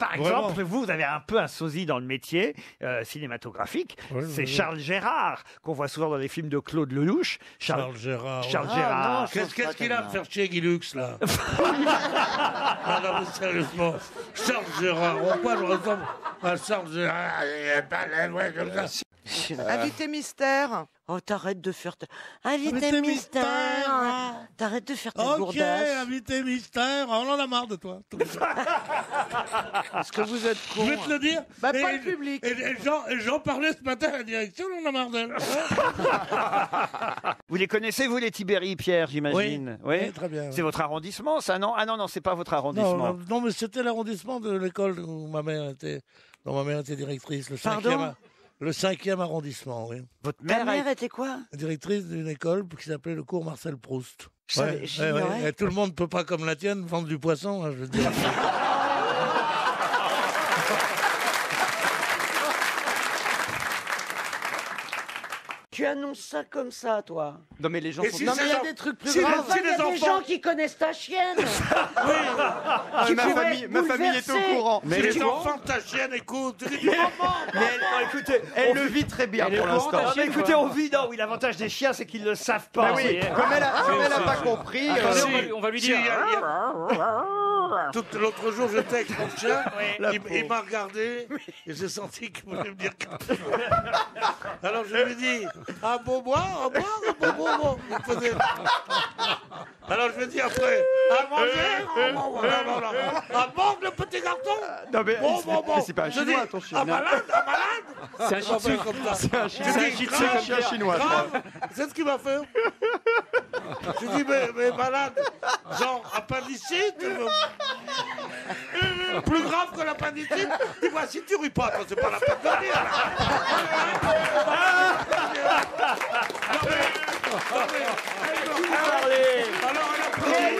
par exemple, vous avez un peu un sosie dans le métier cinématographique. C'est Charles Gérard, qu'on voit souvent dans les films de Claude Lelouch. Charles Gérard. Charles Gérard. Qu'est-ce qu'il a à me faire chier, Guy Lux, là? Non, mais sérieusement, Charles Gérard, pourquoi je ressemble à Charles Gérard? Ouais, comme ça. Invité mystère. Oh, t'arrêtes de faire invité mystère. T'arrêtes de faire ta gourdasse. Ok, invité mystère. On en a marre de toi. Est-ce que vous êtes con? Je vais te le dire. Bah, pas le public. Et j'en parlais ce matin à la direction, on en a marre d'elle. Vous les connaissez, vous, les Tibéri, Pierre, j'imagine? Oui, très bien. C'est votre arrondissement, ça, non? Ah non, c'est pas votre arrondissement. Non, mais c'était l'arrondissement de l'école où ma mère était directrice. Le 5e arrondissement, oui. Votre Ta mère était quoi? Directrice d'une école qui s'appelait le cours Marcel Proust. J'ignorais. Et tout le monde ne peut pas, comme la tienne, vendre du poisson, hein, je veux dire. Tu annonces ça comme ça, toi? Non mais les gens sont... Non mais il y a des trucs plus graves. Il y a des gens qui connaissent ta chienne. Ma famille est au courant. Mais les enfants de ta chienne écoutent. Écoutez, Elle le vit très bien pour l'instant. Écoutez, on vit oui, l'avantage des chiens, c'est qu'ils le savent pas. Bah oui, comme elle a pas compris. On va lui dire. L'autre jour, j'étais avec mon chien, il m'a regardé et j'ai senti qu'il voulait me dire quelque chose. Alors je lui ai dit, un bon bois, il faisait... Alors je lui ai dit après, à manger, à manger le petit garçon. Non mais c'est pas un chinois ton chien. Un malade. C'est un shih tzu. C'est un chien chinois. C'est ce qu'il m'a fait. Je dis, mais malade, genre appendicite. Plus grave que l'appendicite. Dis-moi, si tu ris pas, c'est pas la peine de rire.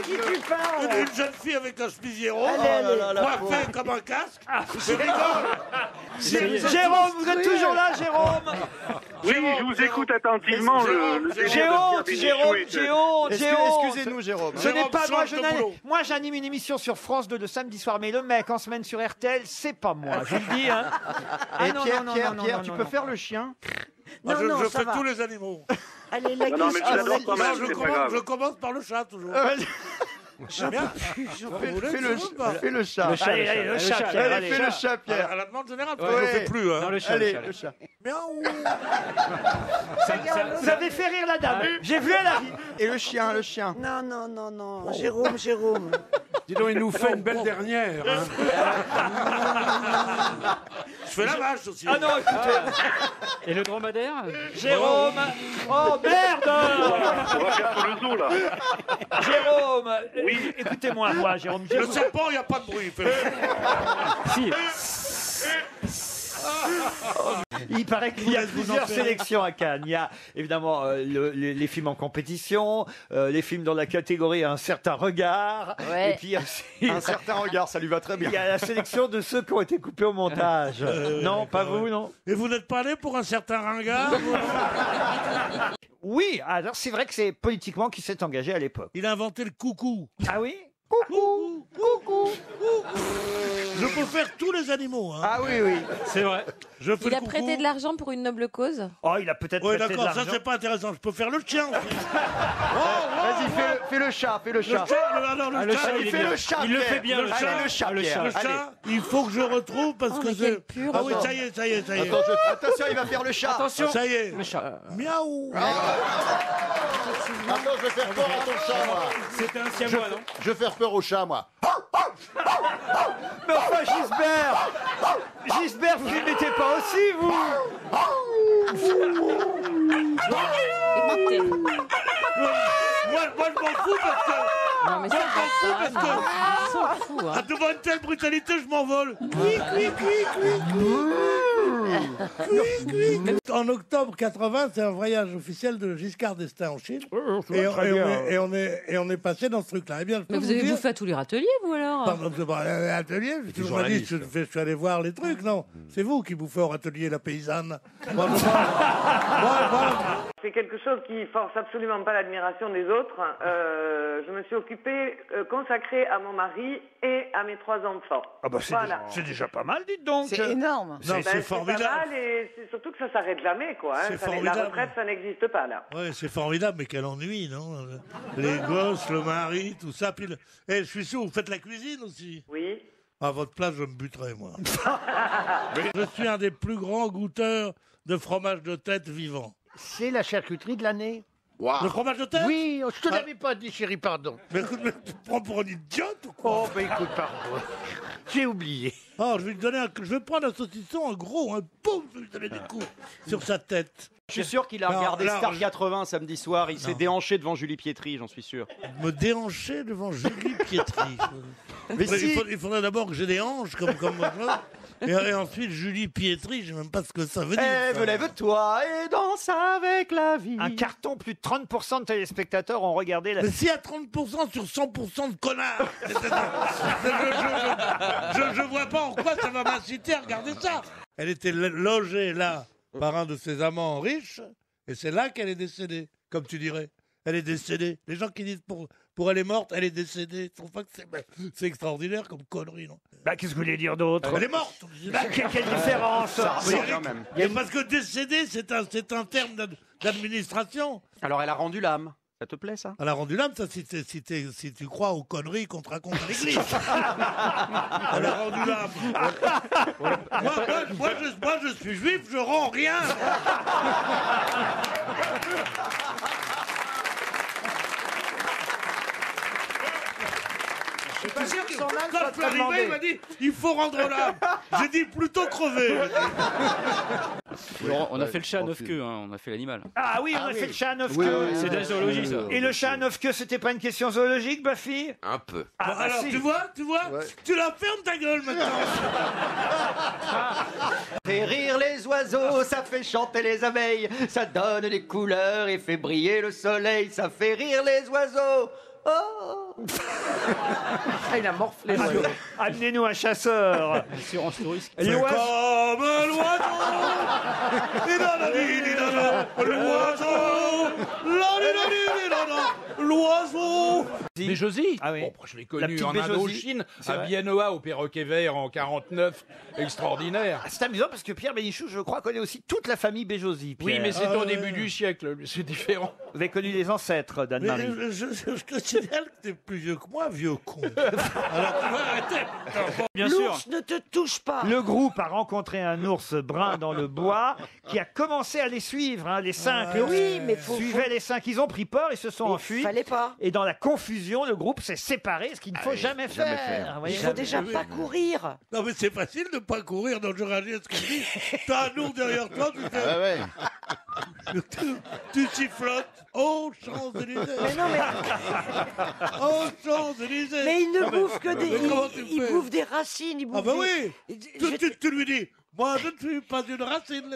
Qui tu parles? Une jeune fille avec un chemisiero, coiffée comme un casque. Je rigole. Jérôme, vous êtes toujours là, Jérôme? Oui, je vous écoute attentivement. J'ai honte, Jérôme, j'ai honte. Excusez-nous, Jérôme. Je n'ai pas, change de boulot. moi j'anime une émission sur France 2 le samedi soir, mais le mec en semaine sur RTL, c'est pas moi, je vous le dis. Hein. Et Pierre, tu peux faire le chien? Non, Je ça fais va. tous les animaux. Allez, la Non, mais tu l'adores quand même, c'est pas grave. Je commence par le chat, toujours. Fais le chat. Allez, le chat, Pierre, allez. Fais le chat, Pierre. À la demande générale, je ne le fais plus. Hein. Allez, le chat. Miaou. Vous avez fait rire la dame. J'ai vu elle arrive. Et le chien. Non. Jérôme. Dis donc, il nous fait une belle dernière. Je fais la vache aussi. Ah non, écoutez. Et le dromadaire? Jérôme. Oh merde. On va faire sur le zoo, là. Jérôme. Écoutez-moi, Jérôme. Le serpent, il n'y a pas de bruit. Si. Il paraît qu'il y a plusieurs sélections à Cannes. Il y a évidemment les films en compétition, les films dans la catégorie Un certain regard, et puis il y a aussi Un certain regard, ça lui va très bien. il y a la sélection de ceux qui ont été coupés au montage. Non, pas vous, non? Et vous n'êtes pas allé pour Un certain ringard? Oui, alors c'est vrai que c'est politiquement qui s'est engagé à l'époque. Il a inventé le coucou. Ah oui? Coucou. Je peux faire tous les animaux. Hein. Ah oui. C'est vrai. Je fais Il le a coucou. prêté de l'argent pour une noble cause? Oh, il a peut-être Oui, prêté de d'accord, ça l'argent. c'est pas intéressant. Je peux faire le chien aussi. Vas-y, fais le chat. Le chat, Le chat, Il fait le chat. Il le fait bien, le chat. Allez, le chat, Pierre. Le chat, il faut que je retrouve parce que mais c'est... quel pur. Ah oui, ça y est. Attention, il va faire le chat. Attention. Ça y est. Le chat. Miaou. Attends, je vais faire peur à ton chat, moi. C'était un siamois, non? Je vais faire peur au chat, moi. Mais enfin, Gisbert, vous ne mettez pas aussi, vous? Écoutez. Moi, je m'en fous parce que... Non, mais ça va pas. On s'en fout, hein. Devant une telle brutalité, je m'envole. En octobre 80, c'est un voyage officiel de Giscard d'Estaing en Chine. Et on est passé dans ce truc-là. Eh bien, je peux Mais vous avez dire- bouffé à tous les râteliers, vous, alors? Pardon, c'est pas un atelier. Je toujours dit, je suis allé voir les trucs. Non, c'est vous qui bouffez au râtelier la paysanne. Moi, C'est quelque chose qui force absolument pas l'admiration des autres. Je me suis consacrée à mon mari et à mes 3 enfants. Ah bah c'est déjà pas mal, dites donc. C'est énorme. Non, c'est formidable. C'est pas mal et c'est surtout que ça s'arrête jamais, quoi. C'est La formidable. retraite, ça n'existe pas, là. Ouais, c'est formidable, mais quel ennui, non? Les gosses, le mari, tout ça. Puis je suis sûr, vous faites la cuisine aussi. Oui. À votre place, je me buterais, moi. Je suis un des plus grands goûteurs de fromage de tête vivant. C'est la charcuterie de l'année. Le fromage de tête? Oui, je te l'avais pas dit, chérie, pardon. Mais écoute, mais tu te prends pour un idiote ou quoi? Oh, bah écoute, pardon. J'ai oublié. Oh, je vais prendre un saucisson, un gros, un pouf, je vais lui donner des coups sur sa tête. Je suis sûr qu'il a Non, regardé là, Star 80 samedi soir. Il s'est déhanché devant Julie Pietri, j'en suis sûr. Me déhancher devant Julie Pietri. Mais si- Il faudrait d'abord que j'ai des hanches comme moi. Et ensuite, Julie Pietri, je sais même pas ce que ça veut dire. ça. Lève-toi et danse avec la vie. Un carton, plus de 30% de téléspectateurs ont regardé la... Mais s'il y a 30% sur 100% de connards, je vois pas en quoi ça va m'inciter à regarder ça. Elle était logée là par un de ses amants riches, et c'est là qu'elle est décédée, comme tu dirais. Elle est décédée. Les gens qui disent pour elle est morte, elle est décédée. Ils trouvent pas que c'est extraordinaire comme connerie, non? Bah, qu'est-ce que vous voulez dire d'autre? Elle est morte. Bah, quelle différence? Oui, quand même. Et parce que décédé, c'est un terme d'administration. Alors elle a rendu l'âme. Ça te plaît, ça? Elle a rendu l'âme, ça, si tu crois aux conneries qu'on te raconte à l'église. Elle a rendu l'âme. Moi, je suis juif, je rends rien. Je suis pas sûr que son âme Quand soit je suis très arrivé, il m'a demandée. dit il faut rendre l'âme. J'ai dit plutôt crever. Laurent, on a fait le chat à 9 queues, hein, on a fait l'animal. Ah oui, on a fait le chat à 9 queues. C'est de la zoologie, ça. Et le chat à 9 queues, c'était pas une question zoologique, Buffy? Un peu. Ah, Bon, bah alors, si. tu vois, tu la fermes ta gueule maintenant. Fait rire les oiseaux, ça fait chanter les abeilles, ça donne des couleurs et fait briller le soleil, ça fait rire les oiseaux. Oh. Il a morflé. Amenez-nous un chasseur. Assurance touriste. C'est L'oiseau. comme l'oiseau. L'oiseau. Des Josie. Ah oui. Bon, je l'ai La connu petite en Béjosie. Indochine, C'est à vrai. Biennois au perroquet vert en 49, extraordinaire. Ah, c'est amusant parce que Pierre Bénichou, je crois, connaît aussi toute la famille Béjosie. Oui, Pierre. mais c'est au début du siècle, c'est différent. Vous avez connu les ancêtres Mais d'Anne-Marie. je te signale que t'es plus vieux que moi, vieux con. Alors tu vas arrêter. Bien sûr. L'ours ne te touche pas. Le groupe a rencontré un ours brun dans le bois qui a commencé à les suivre. Hein, les 5 Oui, mais suivaient les 5. Ils ont pris peur, ils se sont enfuis. Fallait pas. Et dans la confusion, le groupe s'est séparé, ce qu'il ne faut jamais faire. Vous voyez. Il faut déjà pas courir. Non mais c'est facile de pas courir dans je réagis à ce qu'il dit. T'as un ours derrière toi, tu fais. Ah ouais. Tu sifflotes. Oh, Champs-Élysées. Mais non, mais, Oh, Champs-Élysées. mais il ne bouffe que des. mais comment tu Il fais bouffe des racines. Il bouffe Ah bah des- oui. Tu lui dis. Moi, je ne suis pas une racine.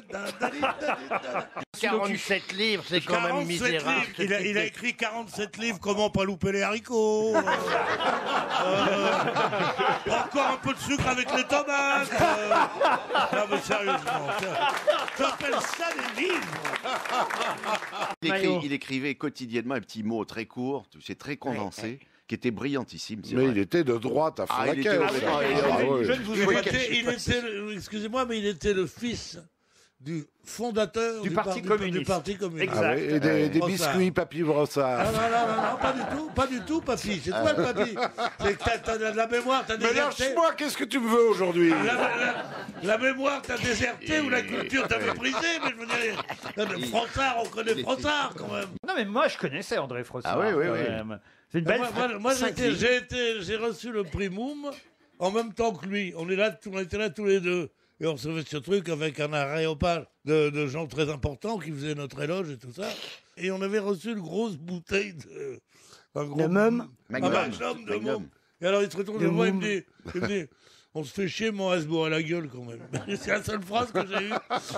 47 livres, c'est quand même 47 misérable. livres. Il a écrit 47 livres, comment pas louper les haricots. Encore un peu de sucre avec les tomates. Non mais sérieusement, tu appelles ça des livres? Il écrivait quotidiennement un petit mot très court, c'est très condensé, qui était brillantissime. c'est Mais vrai. il était de droite à fond Ah, la il était caisse. au fait. Je ne vous Excusez-moi, mais il était le fils du fondateur Du Parti communiste. Du Parti communiste. Ah oui, et des Brossard. biscuits papy brossard. Non, pas du tout, papy. C'est toi le papy. C'est que t'as de la mémoire, t'as Mais déserté. lâche-moi, qu'est-ce que tu me veux aujourd'hui? La mémoire, t'as déserté ou la culture t'a méprisé, mais je veux dire, Frossard, on connaît Frossard quand même. Non, mais moi, je connaissais André Frossard. Ah oui, oui, quand oui. même. C'est une belle. Moi, j'ai reçu le prix Moum en même temps que lui. On était là tous les deux. Et on recevait ce truc avec un aréopage de gens très importants qui faisaient notre éloge et tout ça. Et on avait reçu une grosse bouteille de... Un gros, De Mum. Un magnum de Mum. Et alors il se retourne vers moi, il me dit, On se fait chier, mon à se bourrer la gueule quand même. C'est la seule phrase que j'ai eue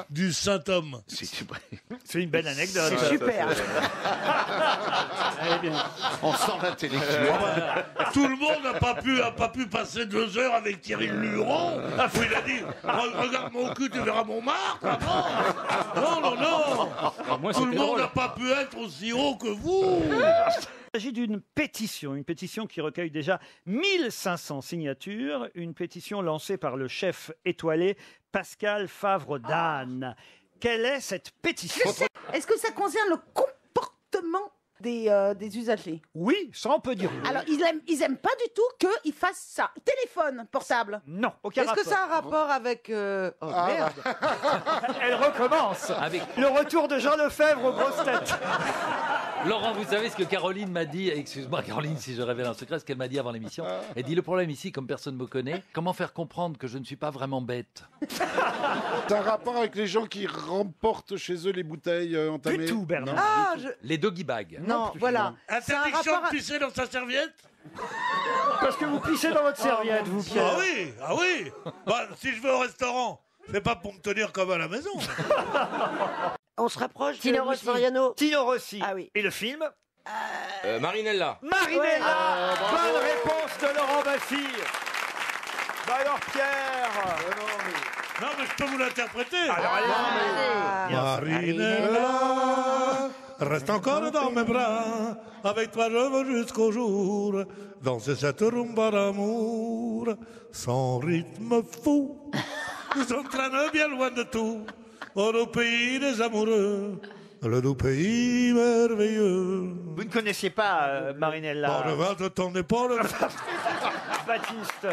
du saint homme. C'est une belle anecdote. C'est super. On sent l'intellectuel. Tout le monde n'a pas pu passer 2 heures avec Thierry Luron. Où il a dit regarde mon cul, tu verras mon marque. Non. Tout le monde n'a pas pu être aussi haut que vous. Il s'agit d'une pétition qui recueille déjà 1500 signatures, une pétition lancée par le chef étoilé Pascal Favre-D'Anne. Quelle est cette pétition? Est-ce que ça concerne le comportement des usagers? Oui, ça on peut dire oui. Alors, ils aiment pas du tout qu'ils fassent ça. Téléphone portable. Non, aucun Est-ce rapport. que ça a un rapport avec... Oh merde. Elle recommence. Avec Le retour de Jean Lefebvre aux grosses têtes. Laurent, vous savez ce que Caroline m'a dit, excuse-moi Caroline si je révèle un secret, ce qu'elle m'a dit avant l'émission. Elle dit le problème ici, comme personne ne me connaît, comment faire comprendre que je ne suis pas vraiment bête? T'as un rapport avec les gens qui remportent chez eux les bouteilles entamées? Du tout, Bernard. Non. Ah, Les doggy bags. Non, voilà. C'est un Interdiction rapport de pisser dans sa serviette? Parce que vous pissez dans votre serviette, vous, Pierre. Ah oui. Bah, si je vais au restaurant, c'est pas pour me tenir comme à la maison. On se rapproche de Tino Luis Rossi. Mariano. Tino Rossi. Ah oui. Et le film? Marinella. Marinella. Bonne réponse de Laurent Baffy. Bah alors, Pierre. Non, mais je peux vous l'interpréter. allez. Marinella, reste encore dans mes bras. Avec toi, je veux jusqu'au jour danser cette rumba d'amour. Sans rythme fou, nous entraîne bien loin de tout. Au pays des amoureux, le doux pays merveilleux. Vous ne connaissiez pas Marinella? Par le vent de ton épaule. Baptiste.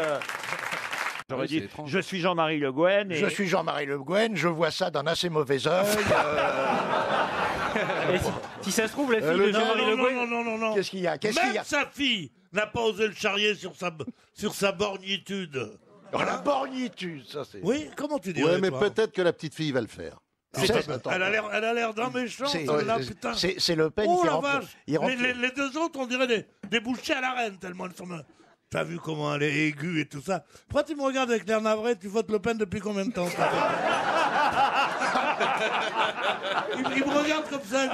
J'aurais Oui, c'est dit, étrange. je suis Jean-Marie Le Guen. Je suis Jean-Marie Le Guen, je vois ça d'un assez mauvais œil. Et si ça se trouve, la fille de Jean-Marie Le Guen. Non. Qu'est-ce qu'il y a? Même sa fille n'a pas osé le charrier sur sa borgnitude. La borgnitude, ça c'est... Oui, comment tu dis? Ouais, mais peut-être que la petite fille va le faire. Elle a l'air d'un méchant, celle-là, putain. C'est Le Pen Oh qui la rentre... vache. il rentre- Les 2 autres, on dirait des bouchées à la reine, tellement elles sont... T'as vu comment elle est aiguë et tout ça. Pourquoi tu me regardes avec l'air navré? Tu votes Le Pen depuis combien de temps? Il me regarde comme ça.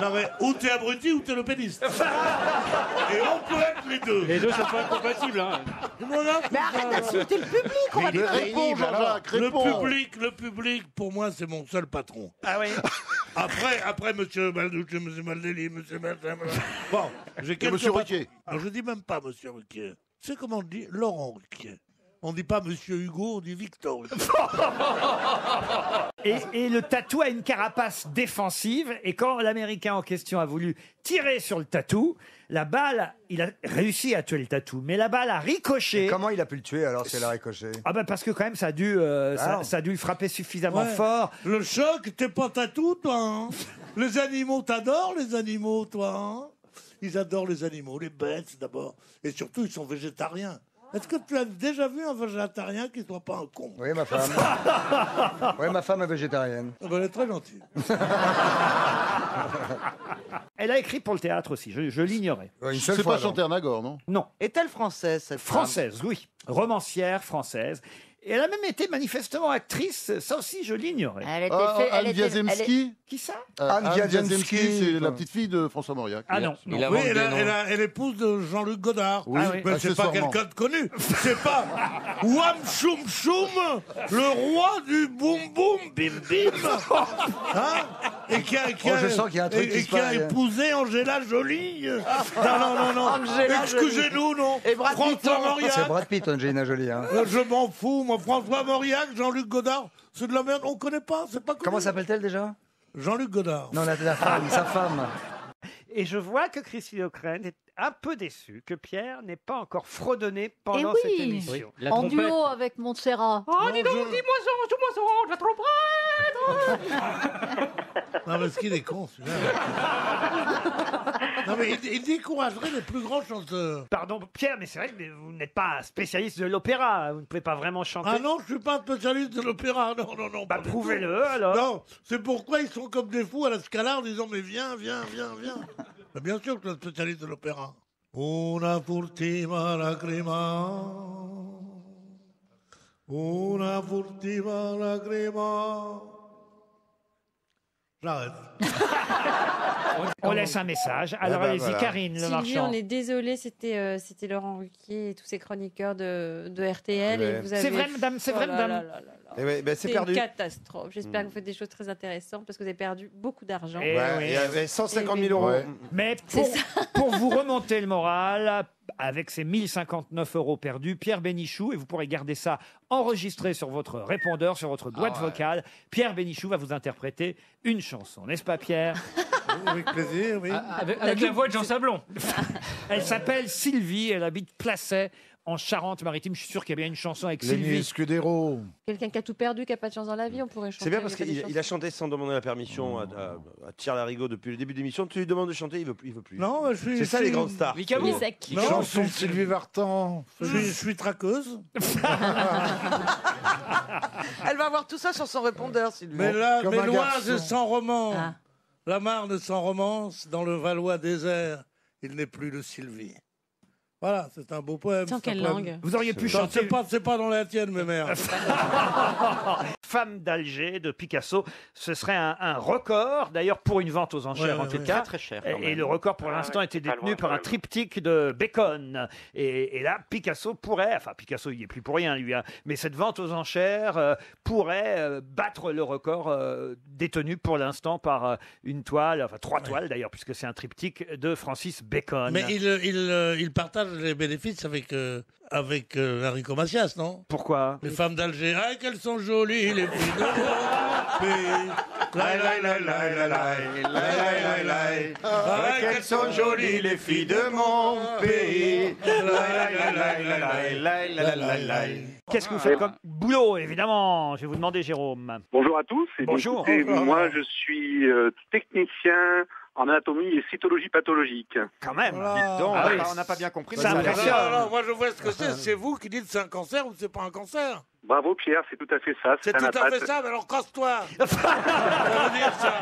Non mais, ou t'es abruti ou t'es le péniste. Et on peut être les deux. Les deux sont pas incompatibles. Hein. Tu me regardes Mais arrête d'insulter le public, on va Mais Réponds, Jean-Jacques, réponds. Le public, pour moi, c'est mon seul patron. Ah oui. Après, monsieur Balducci, monsieur Maldeli, monsieur Martin. Bon, j'ai quelques monsieur patrons. Ruquier. Alors, je dis même pas monsieur Ruquier. C'est comment on dit Laurent Ruquier. On dit pas monsieur Hugo, on dit Victor Ruquier. Et le tatou a une carapace défensive. Et quand l'Américain en question a voulu tirer sur le tatou, la balle, il a réussi à tuer le tatou, mais la balle a ricoché. Comment il a pu le tuer alors si elle a ricoché? Ah ben parce que quand même ça a dû, ça a dû frapper suffisamment Ouais. fort. Le choc, t'es pas tatou, toi. Hein. Les animaux, t'adores les animaux, toi. Hein. Ils adorent les animaux, les bêtes d'abord. Et surtout, ils sont végétariens. Est-ce que tu as déjà vu un végétarien qui soit pas un con? Oui, ma femme. Oui, ma femme est végétarienne. Elle est très gentille. Elle a écrit pour le théâtre aussi, je l'ignorais. Une seule C'est fois, pas Chantal Nagor, non? Non. Est-elle française, cette femme? Française, oui. Romancière française. Et elle a même été manifestement actrice, ça aussi je l'ignorais. Elle était Anne Wiazemski. Qui ça? Anne Wiazemski, c'est la petite fille de François Mauriac. Ah non. Il a Oui, vendu des noms. elle est épouse de Jean-Luc Godard. Oui, Mais c'est pas accessoirement. quelqu'un de connu. C'est pas Wam Choum Choum, le roi du boum boum bim bim. Hein? Et qui a, Oh, je sens qu'il y a un truc qui et se qui a passe. épousé Angela Jolie. Non. Angela Excusez-nous, non. Et Brad Pitt, François non. Mauriac. C'est Brad Pitt, Angelina Jolie. Hein. Je m'en fous, moi. François Mauriac, Jean-Luc Godard, c'est de la merde. On connaît pas, c'est pas connu. Comment s'appelle-t-elle déjà? Jean-Luc Godard. Non, la femme, sa femme. Et je vois que Christine O'Krent est un peu déçue que Pierre n'ait pas encore fredonné pendant Eh oui. cette émission. La En trompette. duo avec Montserrat. Oh, dis donc, dis-moi ça, je la trompette. Non, mais ce qu'il est con, celui-là. Non, mais il découragerait les plus grands chanteurs. Pardon Pierre, mais c'est vrai que vous n'êtes pas un spécialiste de l'opéra, vous ne pouvez pas vraiment chanter. Ah non, je suis pas un spécialiste de l'opéra, non. Bah prouvez-le alors. Non, c'est pourquoi ils sont comme des fous à la Scala en disant mais viens. Mais bien sûr que je suis un spécialiste de l'opéra. Una furtiva lacrima, una furtiva lacrima. J'arrête. On laisse un message. Alors ben allez-y, voilà. Karine Le Sylvie, Marchand. on est désolé, c'était Laurent Ruquier et tous ces chroniqueurs de RTL. Ouais. Et vous avez... C'est vrai, madame, c'est vrai, Oh là madame. là là là là. Eh ouais, ben, c'est C'est perdu. une catastrophe. J'espère que vous faites des choses très intéressantes parce que vous avez perdu beaucoup d'argent. Eh Ouais, oui. il y avait 150 000 euros. Ouais. Mais C'est pour vous remonter le moral, avec ces 1059 euros perdus, Pierre Bénichou, et vous pourrez garder ça enregistré sur votre répondeur, sur votre boîte vocale, Pierre Bénichou va vous interpréter une chanson. N'est-ce pas, Pierre? Avec plaisir, oui. Avec la voix de Jean Sablon. Elle s'appelle Sylvie, elle habite Placet, en Charente-Maritime. Je suis sûr qu'il y a bien une chanson avec Lenny Sylvie. Scudero. Quelqu'un qui a tout perdu, qui n'a pas de chance dans la vie, on pourrait chanter. C'est bien parce il y a des qu'il a chanté sans demander la permission à Thierry Larigot depuis le début de l'émission. Tu lui demandes de chanter, il veut plus. Non, je suis. C'est ça les grandes stars. chansons. Il est sec. Non, Chanson de Sylvie Vartan. je suis traqueuse. Elle va avoir tout ça sur son répondeur, Sylvie. Mais là, Comme mais un l'Oise garçon. est sans roman. Ah. La Marne sans romance. Dans le Valois désert, il n'est plus de Sylvie. Voilà, c'est un beau poème. C'est en c'est un quelle poème. langue? Vous auriez pu Non, chanter c'est pas dans la tienne, mes mères. Femme d'Alger de Picasso. Ce serait un record, d'ailleurs, pour une vente aux enchères en tout cas. Très cher. quand Et même. le record pour l'instant était pas détenu loin, par quand un même. triptyque de Bacon. Et là, Picasso pourrait, enfin Picasso il n'y est plus pour rien lui, hein, mais cette vente aux enchères pourrait battre le record détenu pour l'instant par une toile, enfin 3 toiles d'ailleurs, puisque c'est un triptyque de Francis Bacon. Mais il partage les bénéfices avec Enrico Macias, non? Pourquoi? Les femmes d'Alger. Ah, qu'elles sont jolies, les filles de mon pays. Lai, lai, lai, lai, lai, lai, lai, lai, lai. Ah, qu'elles sont jolies, les filles de mon pays. Qu'est-ce que vous faites comme boulot, évidemment? Je vais vous demander, Jérôme. Bonjour à tous. Et Bonjour. écoutez, moi, je suis technicien en anatomie et cytologie pathologique. Quand même. Dites donc, Ah oui. on n'a pas bien compris. Ça mais ça a l'air impressionne. bien. Non, moi je vois ce que c'est. C'est vous qui dites c'est un cancer ou c'est pas un cancer? Bravo Pierre, c'est tout à fait ça. C'est un tout à apathe. fait ça, mais alors casse-toi. Ça veut dire ça.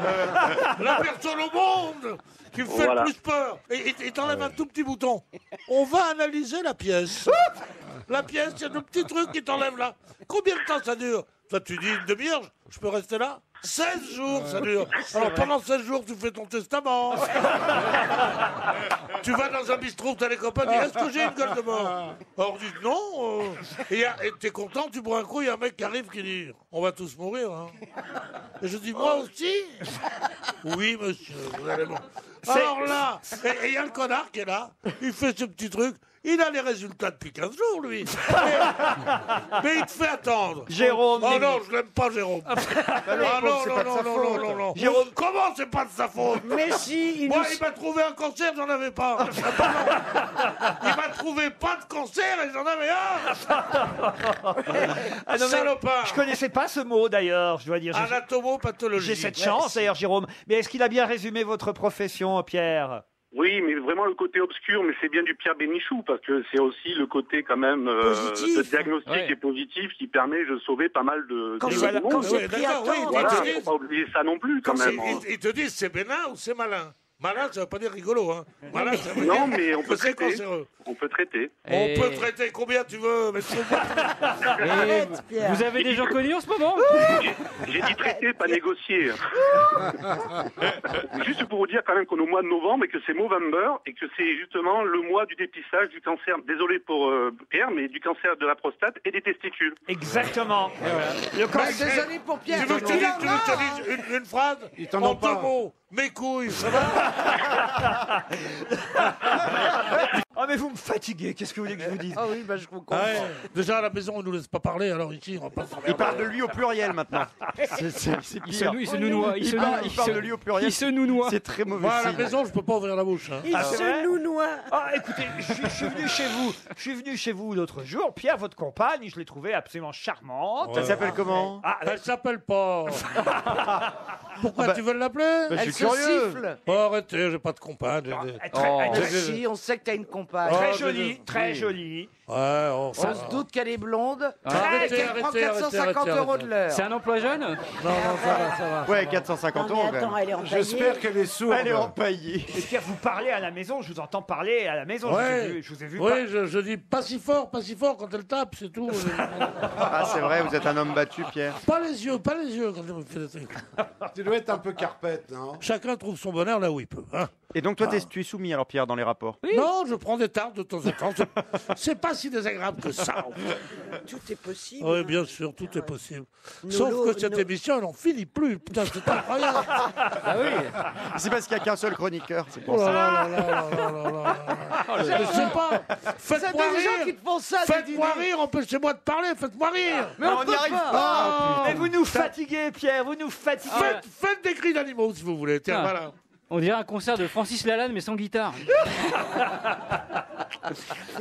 La personne au monde qui me fait Voilà. le plus peur. Et t'enlèves un tout petit bouton. On va analyser la pièce. La pièce, il y a le petit truc qui t'enlève là. Combien de temps ça dure? Toi, tu dis une demi-heure, je peux rester là? 16 jours, ça dure. Alors, pendant 16 jours, tu fais ton testament. Tu vas dans un bistrot, t'as les copains, dis, est-ce que j'ai une gueule de mort? Alors, dis non. Et t'es content, tu bois un coup, il y a un mec qui arrive qui dit, on va tous mourir. Hein. Et je dis, moi aussi? Oui, monsieur, vous allez mourir. Alors là, et il y a le connard qui est là, il fait ce petit truc. Il a les résultats depuis 15 jours, lui. Mais il te fait attendre. Jérôme. Oh non, je l'aime pas, Jérôme. Ah non. Jérôme. Comment c'est pas de sa faute? Mais si, Moi, il m'a trouvé un cancer, j'en avais pas. Il m'a trouvé pas de cancer et j'en avais un. Ah non, mais Salopard. je connaissais pas ce mot d'ailleurs, je dois dire. Anatomopathologie. J'ai cette chance d'ailleurs, Jérôme. Mais est-ce qu'il a bien résumé votre profession, Pierre? Oui, mais vraiment le côté obscur, mais c'est bien du Pierre Bénichou, parce que c'est aussi le côté quand même Positif. de diagnostic Ouais. et positif qui permet de sauver pas mal de Quand de j'ai monde. quand Oui, j'ai pris d'accord, à oui, temps, Voilà, Ils te faut disent- pas oublier ça non plus quand même. Ils te disent c'est bénin ou c'est malin. Malin, ça veut pas dire rigolo. Hein. Malin, ça veut Non, dire mais on que peut c'est traiter. cancéreux. On peut traiter. Et- On peut traiter combien tu veux, mais c'est Arrête, Pierre. Vous avez des gens connus en ce moment? J'ai dit traiter, pas négocier. Juste pour vous dire quand même qu'on est au mois de novembre et que c'est Movember et que c'est justement le mois du dépistage du cancer, désolé pour Pierre, mais du cancer de la prostate et des testicules. Exactement. Le cancer. Désolé pour Pierre. Tu veux que je te dise une phrase Ils t'en en ont pas. 2 mots? Mes couilles, ça va? Oh mais vous me fatiguez, qu'est-ce que vous voulez que je vous dise? Ah oui, bah je vous comprends. Ouais. Déjà à la maison, on nous laisse pas parler, alors ici, on va pas s'emmerder. Il parle de lui au pluriel maintenant. C'est Il se pire. nounoie. Il parle de lui au pluriel. Il se nounoie. C'est très mauvais Moi, à la signe. maison, je peux pas ouvrir la bouche. Hein. Il Ah, c'est vrai se nounoie. Ah, écoutez, je suis venu chez vous. Je suis venu chez vous l'autre jour. Pierre, votre compagne, je l'ai trouvée absolument charmante. Ouais. Elle s'appelle comment? Ah, Elle s'appelle pas. Pourquoi bah, tu veux l'appeler? bah, je Elle suis se curieux. siffle. Oh, arrêtez, j'ai pas de compagne. très, Oh. très- Si, on sait que t'as une compagne. très Oh, jolie, je- très oui. jolie. On se doute qu'elle est blonde. Arrêtez, qu'elle prend 450 € de l'heure. C'est un emploi jeune? Non, ça va. Ouais, 450 Non, mais euros. quand attends, même. elle est empaillée. J'espère qu'elle est sourde. Elle est empaillée. Et Pierre, vous parlez à la maison, je vous entends parler à la maison. Je vous ai vu Oui, je dis pas si fort quand elle tape, c'est tout. Ah, c'est vrai, vous êtes un homme battu, Pierre. Pas les yeux quand je fais des trucs. Tu dois être un peu carpette, non? Chacun trouve son bonheur là où il peut. Hein. Et donc, toi, tu es soumis, alors, Pierre, dans les rapports? Non, je prends des tartes de temps en temps. C'est pas si désagréable que ça. Tout est possible. Oui, bien sûr, tout est possible. Nolo, Sauf que cette émission, elle n'en finit plus. Putain, c'est incroyable. Ah oui. C'est parce qu'il n'y a qu'un seul chroniqueur, c'est pour Oh là ça. là là là là là là. Je sais pas. Faites-moi des gens rire. qui te font ça. Faites-moi rire, empêchez-moi de parler, faites-moi rire. Mais on n'y arrive pas. Mais vous nous fatiguez, Pierre, vous nous fatiguez. Faites des cris d'animaux si vous voulez. Tiens, Ah. voilà. On dirait un concert de Francis Lalanne, mais sans guitare.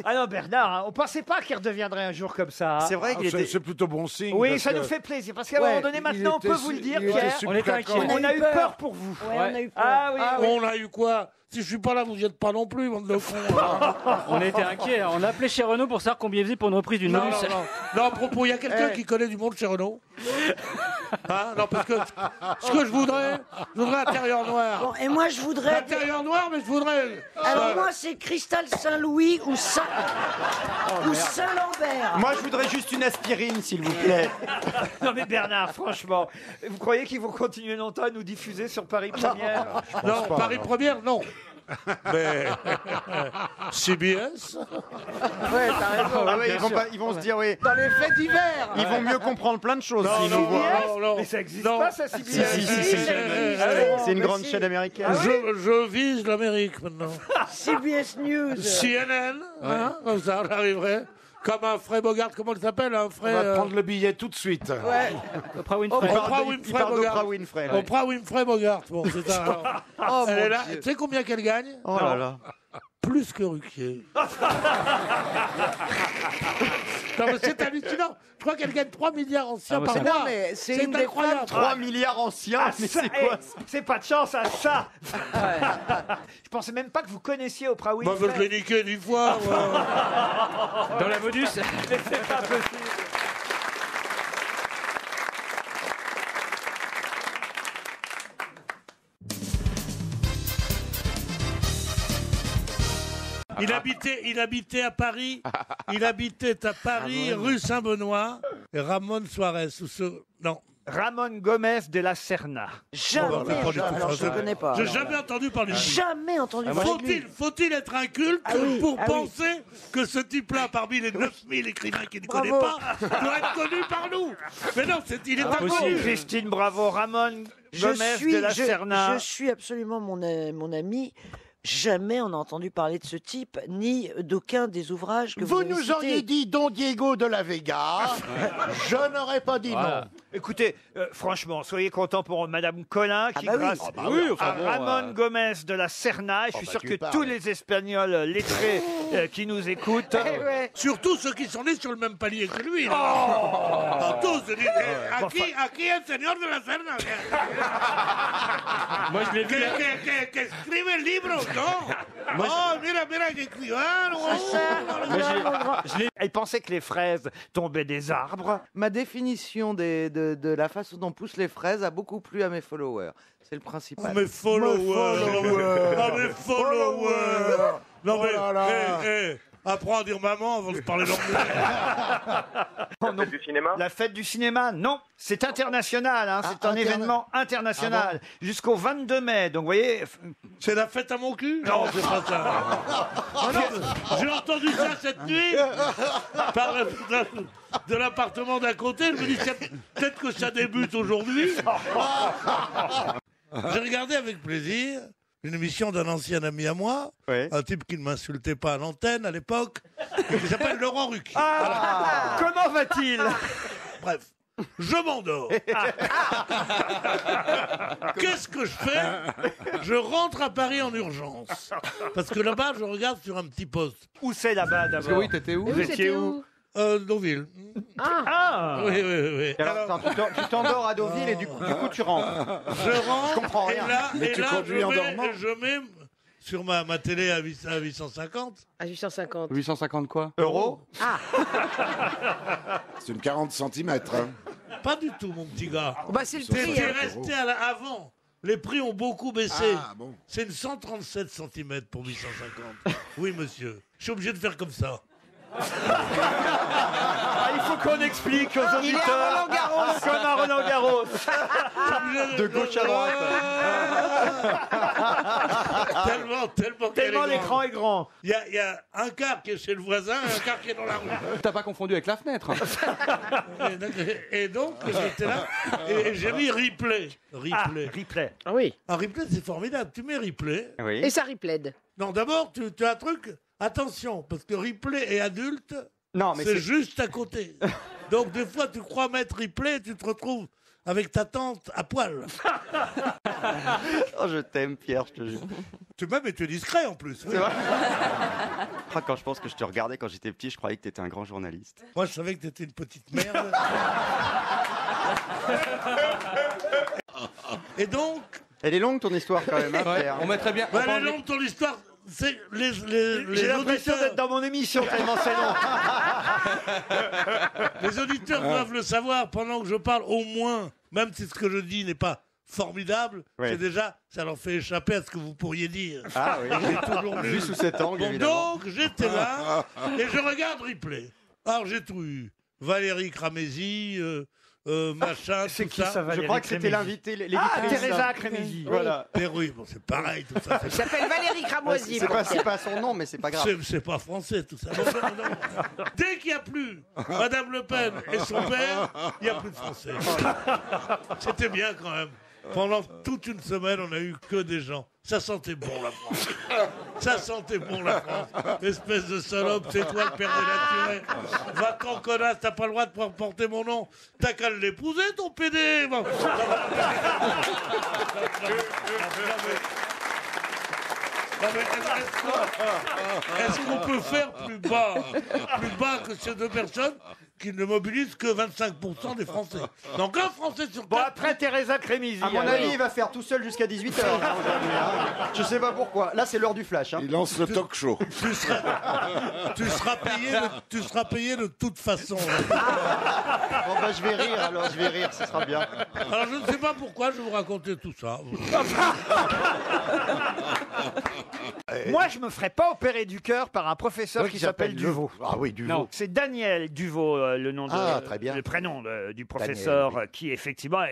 Ah non, Bernard, hein, on pensait pas qu'il redeviendrait un jour comme ça. C'est vrai qu'il était... C'est plutôt bon signe. Oui, parce ça que- nous fait plaisir, parce qu'à un moment donné, maintenant, on peut vous le dire, Pierre. On était inquiets. On a eu peur pour vous. Ouais, on a eu peur. Ah oui, oui. On a eu quoi? Si je suis pas là, vous n'y êtes pas non plus, bande de cons. On était inquiets. On a appelé chez Renault pour savoir combien il faisait pour une reprise d'une Non, Modus. non, à propos, il y a quelqu'un qui connaît du monde chez Renault. Hein? Non, parce que ce que je voudrais intérieur noir. Bon, et moi, je voudrais... Intérieur noir, mais je voudrais... Alors moi, c'est Cristal Saint-Louis ou Saint-Lambert. Moi, je voudrais juste une aspirine, s'il vous plaît. Non mais Bernard, franchement, vous croyez qu'ils vont continuer longtemps à nous diffuser sur Paris Première? Non, Paris Première, non. Mais CBS. Ouais, t'as raison. Ah ouais, ils vont se dire, oui. Dans les faits divers. Ils vont mieux comprendre plein de choses s'ils nous voient. non. Mais ça existe Non. pas, ça, CBS. Si. C'est une grande chaîne américaine. Je vise l'Amérique maintenant. CBS News. CNN, hein, comme ça, on arriverait. Comme un Fred Bogart, comment il s'appelle? Un On Fred. va prendre le billet tout de suite. Ouais. Oprah Winfrey. Oprah Il Winfrey parle Bogart. d'Oprah Winfrey. ouais. Oprah Winfrey Bogart. Bon, c'est ça. alors. Oh, Elle est mon là. Dieu. Tu sais combien qu'elle gagne? Oh là là. Plus que Ruquier. Non, mais c'est hallucinant. Je crois qu'elle gagne 3 milliards anciens Ah, par c'est- mois. Non, mais c'est une des incroyable. femmes. 3 milliards anciens, mais Ça, c'est quoi ça? c'est pas de chance à ça. Je pensais même pas que vous connaissiez Oprah Bah, je Winfrey. l'ai niqué 10 fois. moi. Dans la Modus. Mais c'est pas possible. Il habitait à Paris. Il habitait à Paris, rue Saint-Benoît. Et Ramon Suarez. Non. Ramon Gomez de la Serna. Jamais. Oh, bah, pas du tout Alors, je français. ne connais pas. J'ai alors. jamais entendu parler de lui. Jamais entendu parler de lui. Faut-il être inculte Ah oui, pour ah oui. penser que ce type-là, parmi les 9000 écrivains qu'il ne connaît Bravo. pas, doit être connu par nous? Mais non, il est Bravo, impossible. Christine, bravo. Ramon Gomez de la Serna. Je suis absolument mon ami. Jamais on a entendu parler de ce type, ni d'aucun des ouvrages que vous Vous avez nous cités. auriez dit Don Diego de la Vega, je n'aurais pas dit non. Écoutez, franchement, soyez contents pour Madame Collin qui, bah oui. grâce Ah bah oui, à enfin bon, Ramon Gomez de la Serna, et je suis bah sûr tu que parles. tous les Espagnols lettrés qui nous écoutent. Surtout ceux qui sont nés sur le même palier que lui. là. Oh Ah, tous, aquí el señor de la Serna. Moi, je l'ai vu. Que escribe el libro, ¿no? Oh, mira, que escribano. Elle pensait que les fraises tombaient des arbres. Ma définition de la façon dont poussent les fraises a beaucoup plu à mes followers. C'est le principal. Mes followers. Ah, mes followers. Non, mais, Oh là là. apprends à dire maman avant de parler l'anglais. La fête du cinéma. La fête du cinéma, non, c'est international, hein, c'est un événement international, jusqu'au 22 mai, donc vous voyez... C'est la fête à mon cul? Non, c'est pas ça. Ah non, j'ai entendu ça cette nuit par de l'appartement d'à côté. Je me dis, peut-être que ça débute aujourd'hui. J'ai regardé avec plaisir une émission d'un ancien ami à moi, un type qui ne m'insultait pas à l'antenne à l'époque, qui s'appelle Laurent Ruquier. Ah, comment va-t-il? Bref, je m'endors. Qu'est-ce que je fais? Je rentre à Paris en urgence. Parce que là-bas, je regarde sur un petit poste. Où c'est là-bas d'abord? Oui, t'étais où? Vous étiez où? Deauville. Ah Oui. Alors, attends, tu t'endors à Deauville et du coup tu rentres. Je rentre, Je comprends et rien. là, Mais tu conduis en dormant. je mets sur ma télé à 850. À 850. 850 quoi? Euros? Ah, C'est une 40 cm. Pas du tout, mon petit gars. bah c'est le T'es prix. hein. resté avant. Les prix ont beaucoup baissé. Ah, bon. C'est une 137 cm pour 850. Oui, monsieur. Je suis obligé de faire comme ça. Ah, il faut qu'on explique aux Il est à auditeurs. Roland-Garros. Comme à Roland Garros. De gauche à droite. Tellement Tellement l'écran est grand. Il y a un quart qui est chez le voisin et un quart qui est dans la rue. T'as pas confondu avec la fenêtre? Et donc, j'étais là et j'ai mis replay. Replay. Ah oui. Un replay, c'est formidable. Tu mets replay. Oui. Et ça replaide. Non, d'abord, tu as un truc. Attention, parce que replay et adulte, Non, mais c'est juste à côté. Donc, des fois, tu crois mettre replay et tu te retrouves avec ta tante à poil. Oh, je t'aime, Pierre, je te jure. Tu m'aimes et tu es discret en plus. Oui. C'est vrai. Ah, quand je pense que je te regardais quand j'étais petit, je croyais que t'étais un grand journaliste. Moi, je savais que t'étais une petite merde. Et donc, Elle est longue ton histoire quand même, hein, Pierre. On mettrait bien. bah, elle est longue ton histoire. C'est les J'ai l'impression d'être dans mon émission tellement c'est long. Les auditeurs doivent le savoir pendant que je parle, au moins, même si ce que je dis n'est pas formidable, Oui. c'est déjà, ça leur fait échapper à ce que vous pourriez dire. Ah oui. C'est toujours Vu nul. sous cet angle, Bon, évidemment. donc, j'étais là, et je regarde replay. Alors, j'ai tout eu. Valérie Cramézy, machin, C'est tout qui ça, Je Valérie crois que c'était Crémézy? l'invité, Ah, l'éditrice. Teresa Crémézy. Voilà. Mais oui, bon, c'est pareil, tout ça. Il s'appelle Valérie Cramoisi. C'est pas son nom, mais c'est pas grave. C'est pas français, tout ça. Non. Dès qu'il n'y a plus Madame Le Pen et son père, il n'y a plus de français. C'était bien quand même. Pendant toute une semaine, on a eu que des gens. Ça sentait bon la France. Ça sentait bon la France. Espèce de salope, c'est toi le père dénaturé. Va-t'en connasse, t'as pas le droit de pouvoir porter mon nom. T'as qu'à l'épouser ton PD. Bon. Non, mais est-ce qu'on peut faire plus bas que ces deux personnes qui ne mobilisent que 25% des Français? Donc un Français sur Bon, quatre. après Teresa Crémézy. À mon alors. avis, il va faire tout seul jusqu'à 18h aujourd'hui. Hein. Je sais pas pourquoi. Là, c'est l'heure du flash. Hein. Il lance le talk show. Tu seras payé de toute façon. Bon, bah, je vais rire alors, je vais rire, ce sera bien. Alors je ne sais pas pourquoi je vais vous raconter tout ça. Moi, je me ferais pas opérer du cœur par un professeur qui s'appelle Duvaux. Ah oui, Duvaux. C'est Daniel Duvaux, le nom de, très bien. le prénom du professeur, qui effectivement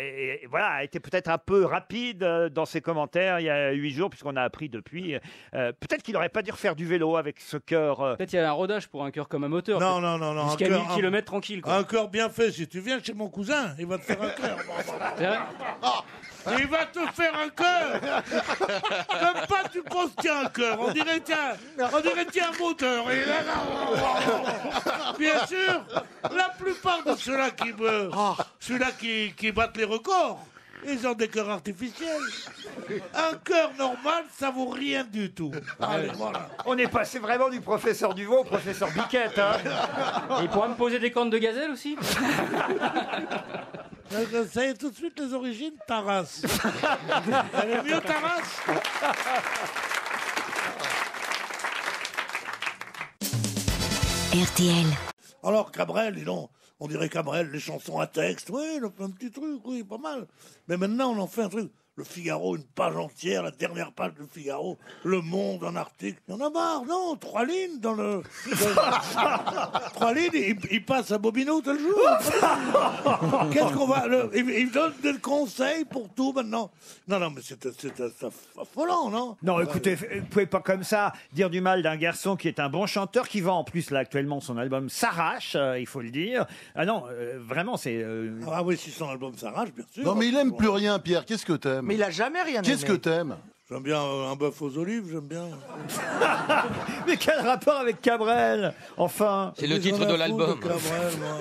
voilà, a été peut-être un peu rapide dans ses commentaires il y a 8 jours, puisqu'on a appris depuis. Peut-être qu'il n'aurait pas dû refaire du vélo avec ce cœur. Peut-être il y a un rodage pour un cœur comme un moteur. Non. Jusqu'à un 1000 cœur- km tranquille. Quoi. Un cœur bien fait. Si tu viens chez mon cousin, il va te faire un cœur. C'est vrai Il va te faire un cœur. Même pas tu penses qu'il y a un cœur. On dirait qu'il y a un moteur. Et là, bien sûr, la plupart de ceux-là qui meurent, ceux-là qui battent les records, ils ont des cœurs artificiels. Un cœur normal, ça vaut rien du tout. Allez, voilà. On est passé vraiment du professeur Duvaux au professeur Biquette. Hein. Et il pourra me poser des cornes de gazelle aussi. Ça y est, tout de suite, les origines, Taras. Elle est mieux, Taras. RTL. Alors, Cabrel, dis donc, on dirait Cabrel, les chansons à texte, oui, il a fait un petit truc, oui, pas mal. Mais maintenant, on en fait un truc. Le Figaro, une page entière, la dernière page du Figaro, Le Monde, un article. Il y en a marre, non, 3 lignes dans le... 3 lignes, il passe à Bobino tel jour. Qu'est-ce qu'on va... Il donne des conseils pour tout maintenant. Non, mais c'est affolant, non? Non, écoutez, vous pouvez pas comme ça dire du mal d'un garçon qui est un bon chanteur, qui vend en plus là actuellement son album s'arrache, il faut le dire. Ah non, vraiment c'est. Ah oui, si son album s'arrache, bien sûr. Non, mais il aime plus rien, Pierre. Qu'est-ce que t'aimes? Mais il a jamais rien Qu'est-ce que t'aimes? J'aime bien un bœuf aux olives, j'aime bien. Mais quel rapport avec Cabrel? Enfin. C'est le titre de l'album. Cabrel, moi.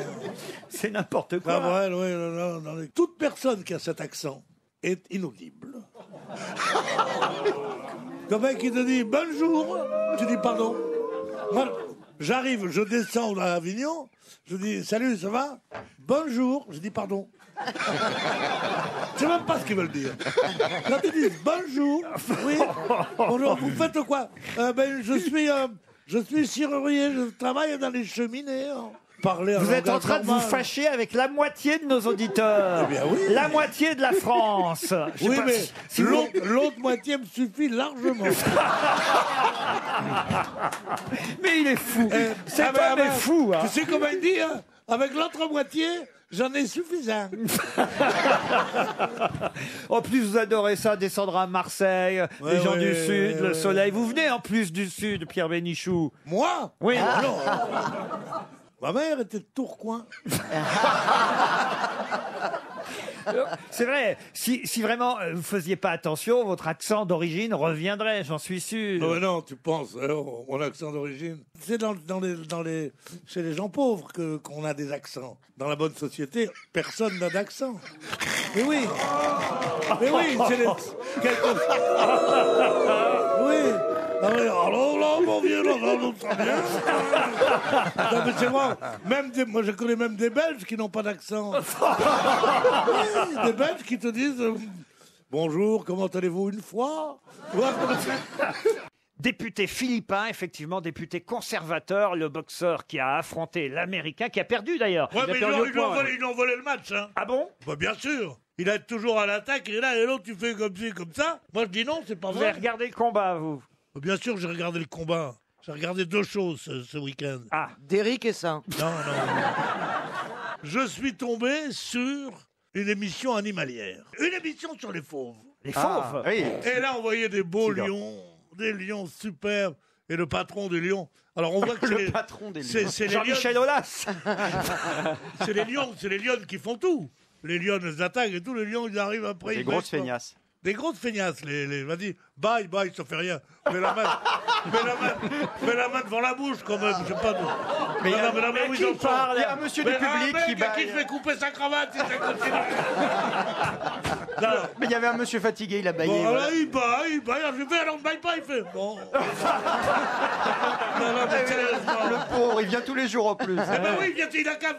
C'est n'importe quoi. Cabrel, oui. Toute personne qui a cet accent est inaudible. Le mec qui te dit bonjour, tu dis pardon. Moi, j'arrive, je descends à Avignon, je dis salut, ça va? bonjour, je dis pardon. Je sais même pas ce qu'ils veulent dire. Quand ils disent bonjour, oui, bonjour, vous faites quoi? Je suis serrurier, je travaille dans les cheminées. Parler Vous êtes en train de vous fâcher avec la moitié de nos auditeurs. Eh bien oui. La moitié de la France. Je sais Oui, pas mais si vous- l'autre moitié me suffit largement. Mais il est fou. Cet Ah ben, homme est fou. Hein. Tu sais comment il dit, hein? Avec l'autre moitié, j'en ai suffisant. En plus, vous adorez ça, descendre à Marseille, les gens du Sud, le soleil. Vous venez en plus du Sud, Pierre Bénichou. Moi? Oui. Ah, non. Ma mère était de Tourcoing. C'est vrai, si vraiment vous faisiez pas attention, votre accent d'origine reviendrait, j'en suis sûr. Non, mais non, tu penses, mon accent d'origine. C'est chez les gens pauvres qu'on a des accents. Dans la bonne société, personne n'a d'accent. Mais oui. Mais oui, c'est les... Oui. Alors là, mon vieux, là, ça vient. Non, mais c'est vrai. Moi, je connais même des Belges qui n'ont pas d'accent. Oui, des Belges qui te disent bonjour, comment allez-vous une fois? Député philippin, effectivement, député conservateur, le boxeur qui a affronté l'Américain, qui a perdu d'ailleurs. Ouais, mais ils lui ont volé le match. Hein. Ah bon? Bah, bien sûr. Il est toujours à l'attaque, il est là, et l'autre, tu fais comme ci, comme ça. Moi, je dis non, c'est pas Vous vrai. avez regardé le combat, vous? Bien sûr, j'ai regardé le combat. J'ai regardé deux choses ce week-end. Ah. Derrick et ça. Non. Je suis tombé sur une émission animalière. Une émission sur les fauves. Les fauves? Oui. Et là, on voyait des beaux Tigre. lions, des lions superbes. Et le patron des lions. Alors, on voit que Le patron des lions. c'est les Jean-Michel lions. Aulas. C'est les lions qui font tout. Les lions les attaquent et tout. Les lions, ils arrivent après. Des ils grosses mettent- feignasses. Des grosses feignasses, vas-y, bye, ça fait rien. Mets la main devant la bouche quand même, je sais pas. Mais non, mais oui, qui j'entends. parle? Il y a un monsieur du Mais public mec qui qui baille. se fait couper sa cravate si ça continue. Non. Mais il y avait un monsieur fatigué, il a baillé. Bon, voilà. alors il baille, alors je fais, alors ne baille pas, il fait, bon. Non, mais sérieusement. Le pauvre, il vient tous les jours en plus. Eh ben oui, il a qu'à...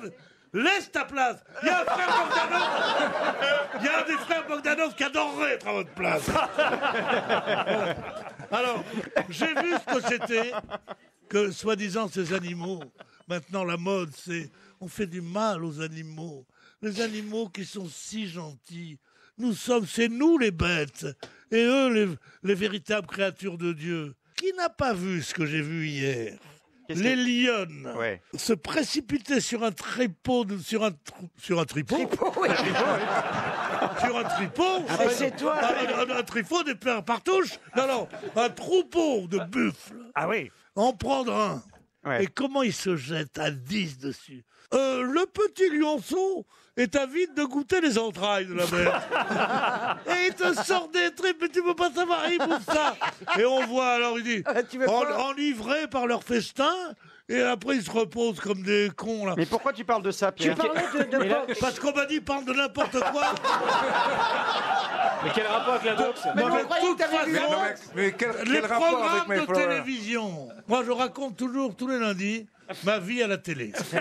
Laisse ta place. Il y a un frère Bogdanov. Il y a un des frères Bogdanov qui adorerait être à votre place. Alors, j'ai vu ce que c'était que, soi-disant, ces animaux. Maintenant, la mode, c'est... On fait du mal aux animaux. Les animaux qui sont si gentils. C'est nous les bêtes. Et eux, les véritables créatures de Dieu. Qui n'a pas vu ce que j'ai vu hier? Les lionnes se précipitaient sur un tripot, sur un tripot. Sur un tripot. Ah, mais c'est toi. Un tripot des partouches. Non, un troupeau de buffles. Ah oui. En prendre un. Et comment il se jette à 10 dessus? Le petit lionceau est avide de goûter les entrailles de la bête. Et il te sort des tripes, mais tu peux pas savoir, il bouffe ça. Et on voit, alors il dit, enivrés par leur festin, et après ils se reposent comme des cons, là. Mais pourquoi tu parles de ça, Pierre? Parce qu'on m'a dit, parle de n'importe quoi. Mais quel rapport avec la boxe? Non, mais de toute façon, Mais quel les rapport avec programmes de Mayflower? télévision. Moi, je raconte toujours, tous les lundis, ma vie à la télé. C'est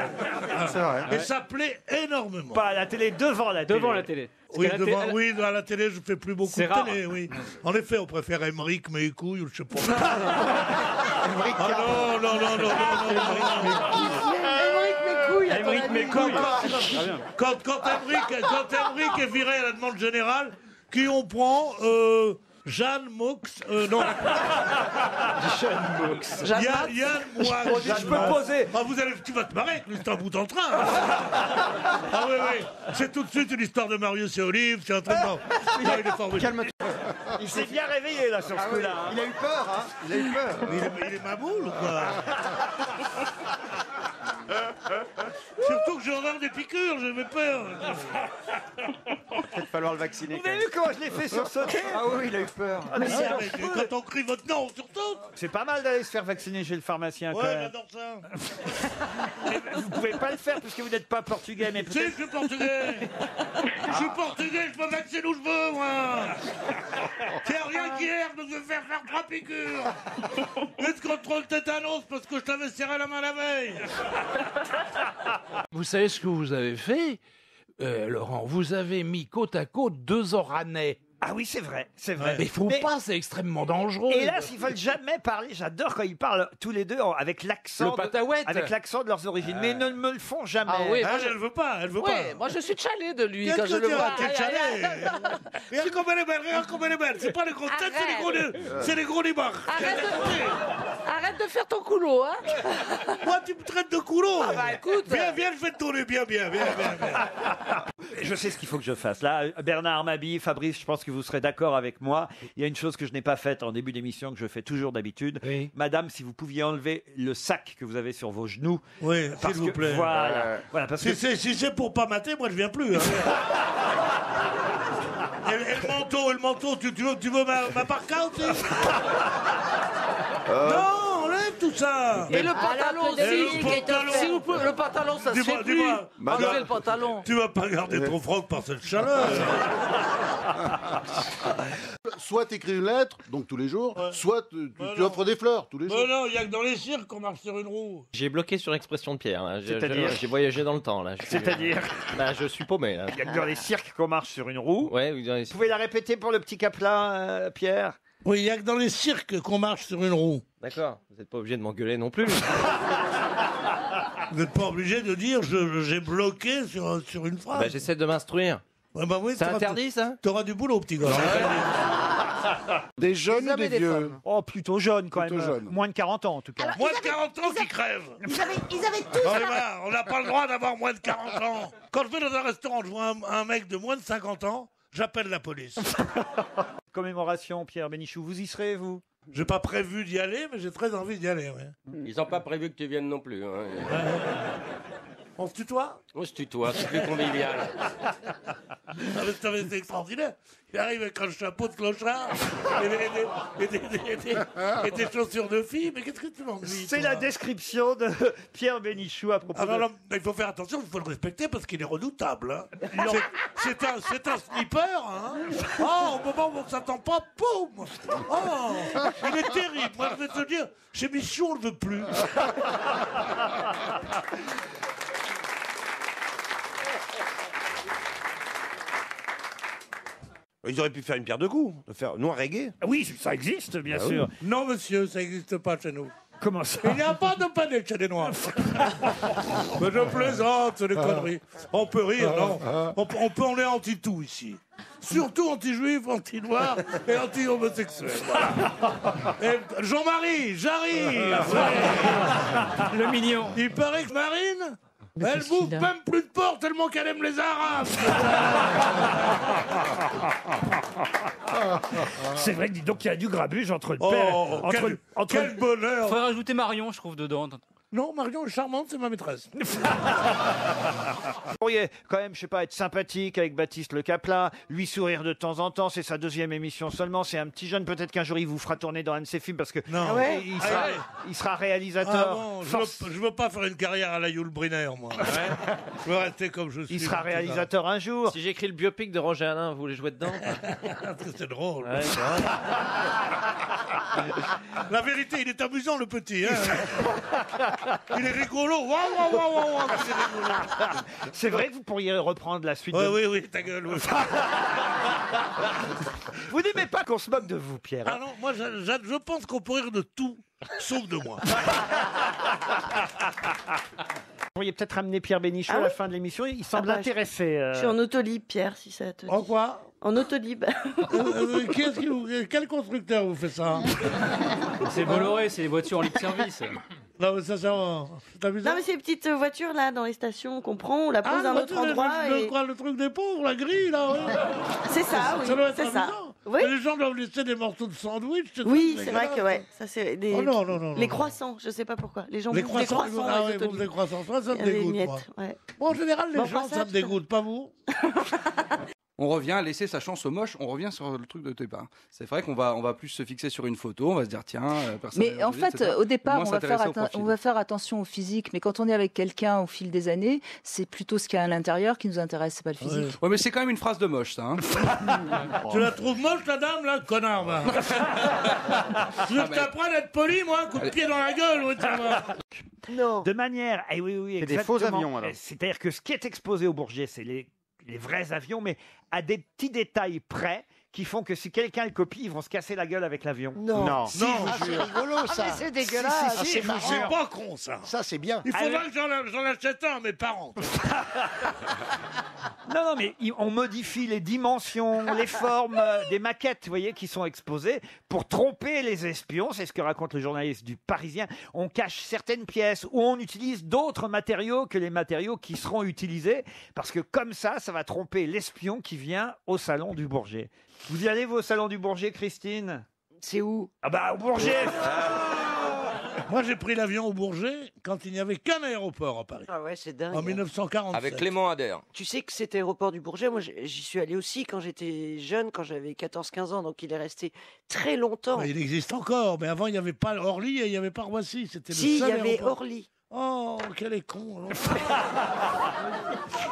vrai. Et ça plaît énormément. Pas à la télé, devant la télé. Devant la télé. Parce Oui, qu'à la télé- oui, à la télé, je fais plus beaucoup C'est de rare. télé, oui. En effet, on préfère Émeric, mes couilles, ou je sais pas. Non. Émeric, mes couilles. Très bien. Quand Émeric est viré à la demande générale, qui on prend Jeanne Moux, non. Yann Moix. Je peux poser. Ah, tu vas te marrer avec lui, c'est un bout en train. Ah oui. C'est tout de suite une histoire de Marius et Olive, c'est un truc mort. Il est formidable. Calme-toi. Il s'est bien réveillé là sur ce coup-là. hein. Il a eu peur, hein. Il a eu peur. Mais il est ma boule, quoi. Surtout que j'ai horreur des piqûres, j'ai peur. Peut-être falloir le vacciner. Vous avez vu comment je l'ai fait sursauter? Ah oui, il a eu peur. Ah, mais c'est Ah, mais affreux. quand on crie votre nom, surtout. C'est pas mal d'aller se faire vacciner chez le pharmacien quand Ouais, même. j'adore ça. Vous pouvez pas le faire puisque vous n'êtes pas portugais, mais Tu sais, je suis portugais. Je suis portugais, je peux vacciner où je veux, moi. Tiens, rien qu'hier, je me faire 3 piqûres. Lutte contre le tétanos parce que je t'avais serré la main la veille. Vous savez ce que vous avez fait, Laurent? Vous avez mis côte à côte 2 Oranais. Ah oui, c'est vrai, c'est vrai. Mais faut pas, c'est extrêmement dangereux. Et là, ils veulent jamais parler. J'adore quand ils parlent tous les deux avec l'accent. Le patahouette. Avec l'accent de leurs origines. Mais ils ne me le font jamais. Ah oui, elle veut pas, elle veut pas. Moi, je suis chalé de lui Qu'est-ce quand je que le tu vois. as, t'es chalé. Regarde comme elle est belle, regarde comme elle est belle. C'est pas les grosses têtes, c'est les gros nibards. Arrête de faire ton coulo, hein. Moi, tu me traites de coulo. Ah bah écoute. Viens, je vais te tourner bien. Je sais ce qu'il faut que je fasse. Là, Bernard Mabille, Fabrice, je pense que vous serez d'accord avec moi. Il y a une chose que je n'ai pas faite en début d'émission, que je fais toujours d'habitude. Oui. Madame, si vous pouviez enlever le sac que vous avez sur vos genoux. Oui, s'il vous plaît. Voilà. Parce que... Si c'est pour pas mater, moi je viens plus. Hein. et le manteau, tu veux ma parka aussi? Non, enlève tout ça. Et le pantalon aussi. Si vous pouvez, le pantalon, ça se fait plus. Enlevez le pantalon. Tu vas pas garder ton froc par cette chaleur. Soit t'écris une lettre, donc tous les jours, soit tu offres des fleurs tous les jours. Non, il y a que dans les cirques qu'on marche sur une roue. J'ai bloqué sur l'expression de Pierre. Là. C'est-à-dire J'ai voyagé dans le temps. Là. C'est-à-dire Je suis paumé. Là. Il y a que dans les cirques qu'on marche sur une roue. Ouais, Vous pouvez la répéter pour le petit Caplin, Pierre? Oui, il y a que dans les cirques qu'on marche sur une roue. D'accord, vous n'êtes pas obligé de m'engueuler non plus. Vous n'êtes pas obligé de dire j'ai bloqué sur une phrase. J'essaie de m'instruire. Ouais, oui, c'est interdit, ça? T'auras du boulot, petit gars. Des jeunes ou des vieux? Oh, plutôt jeunes quand Plutôt même. jeunes. Moins de 40 ans en tout cas. Alors, Moins de 40 ans qui crèvent. Ils avaient tous... On n'a pas le droit d'avoir moins de 40 ans. Quand je vais dans un restaurant, je vois un mec de moins de 50 ans, j'appelle la police. Commémoration, Pierre Bénichou, vous y serez, vous? J'ai pas prévu d'y aller, mais j'ai très envie d'y aller. Ouais. Ils n'ont pas prévu que tu viennes non plus. Hein. On se tutoie? On se tutoie, c'est plus convivial. C'est extraordinaire. Il arrive avec un chapeau de clochard et des chaussures de fille. Mais qu'est-ce que tu m'ennuies? C'est la description de Pierre Bénichou à propos non, il faut faire attention, il faut le respecter parce qu'il est redoutable. Hein. C'est un sniper. Hein. Oh, au moment où on ne s'attend pas, boum. Oh, il est terrible. Moi, je vais te dire, chez Michon, on ne le veut plus. Ils auraient pu faire une pierre de coups, faire noir reggae. Oui, ça existe, bien sûr. Non, monsieur, ça n'existe pas chez nous. Comment ça? Il n'y a pas de panique chez les Noirs. Mais je plaisante, c'est des conneries. On peut rire, non? On est anti-tout ici. Surtout anti-juif, anti-noir et anti-homosexuel. Voilà. Et Jean-Marie, j'arrive. Le mignon. Il paraît que Marine, elle bouffe même plus de porc tellement qu'elle aime les Arabes. C'est vrai que dis donc qu'il y a du grabuge entre le père. Quel bonheur. Faudrait rajouter Marion, je trouve, dedans. Non, Marion est charmante, c'est ma maîtresse. Vous pourriez quand même, je sais pas, être sympathique avec Baptiste Le Caplin, lui sourire de temps en temps, c'est sa 2e émission seulement, c'est un petit jeune, peut-être qu'un jour il vous fera tourner dans un de ses films parce que il sera réalisateur. Ah bon, je veux pas faire une carrière à la Yul Brynner, moi. Je veux rester comme je suis. Il sera réalisateur un jour. Si j'écris le biopic de Roger Alain, vous voulez jouer dedans? C'est drôle. Ouais, c'est vrai. La vérité, il est amusant, le petit. Hein. Il est rigolo. Waouh, c'est rigolo. C'est vrai que vous pourriez reprendre la suite. Oui, ta gueule. Oui. Vous n'aimez pas qu'on se moque de vous, Pierre? Ah non, moi, je pense qu'on peut rire de tout, sauf de moi. Vous pourriez peut-être ramener Pierre Bénichou à la fin de l'émission. Il semble intéressé. Je suis en autolib, Pierre, si ça te dit. En quoi? En autolib. Quel constructeur vous fait ça? C'est Bolloré, c'est les voitures en libre service. Non, mais ça, c'est amusant. Non, mais c'est les petites voitures là dans les stations qu'on prend, on la pose à un autre endroit. Le truc des pauvres, la grille là. Oui. C'est ça, oui. Ça doit être c'est ça. amusant. Oui. Mais les gens doivent laisser des morceaux de sandwich. Oui, c'est vrai que ça c'est des. Oh non. Les croissants, je sais pas pourquoi. Les gens les bouffent des croissants. Ah oui, bouffent des croissants. Ça me dégoûte. Moi. Ouais. Bon, en général, les gens, ça me dégoûte, pas vous. on revient à laisser sa chance au moche, on revient sur le truc de départ. C'est vrai qu'on va plus se fixer sur une photo, on va se dire tiens, personne Mais en fait, au départ, on va faire attention au physique. Mais quand on est avec quelqu'un au fil des années, c'est plutôt ce qu'il y a à l'intérieur qui nous intéresse, c'est pas le physique. Ouais, mais c'est quand même une phrase de moche, ça. Hein. Tu la trouves moche, la dame, là, connard, va. Tu veux que t'apprennes à être poli, moi, un coup de pied dans la gueule, oui, ça va. Non. De manière, oui, C'est des faux exactement. avions, alors. C'est-à-dire que ce qui est exposé au Bourget, c'est les vrais avions, mais à des petits détails près qui font que si quelqu'un le copie, ils vont se casser la gueule avec l'avion. Non. Si, je vous jure. C'est rigolo, ça. mais c'est dégueulasse. Si, c'est je vous marrant. jure. C'est pas con, ça. Ça, c'est bien. Il faudra que j'en achète un à mes parents. Non, mais on modifie les dimensions, les formes des maquettes, vous voyez, qui sont exposées pour tromper les espions. C'est ce que raconte le journaliste du Parisien. On cache certaines pièces ou on utilise d'autres matériaux que les matériaux qui seront utilisés parce que comme ça va tromper l'espion qui vient au salon du Bourget. Vous y allez, vous, au salon du Bourget, Christine? C'est où? Ah bah, au Bourget. Moi, j'ai pris l'avion au Bourget quand il n'y avait qu'un aéroport à Paris. Ah ouais, c'est dingue. En 1947. Avec Clément Ader. Tu sais que cet aéroport du Bourget, moi j'y suis allé aussi quand j'étais jeune, quand j'avais 14-15 ans, donc il est resté très longtemps. Mais il existe encore, mais avant il n'y avait pas Orly et il n'y avait pas Roissy. C'était le Si, il seul y avait aéroport. Orly. Oh, quel est con.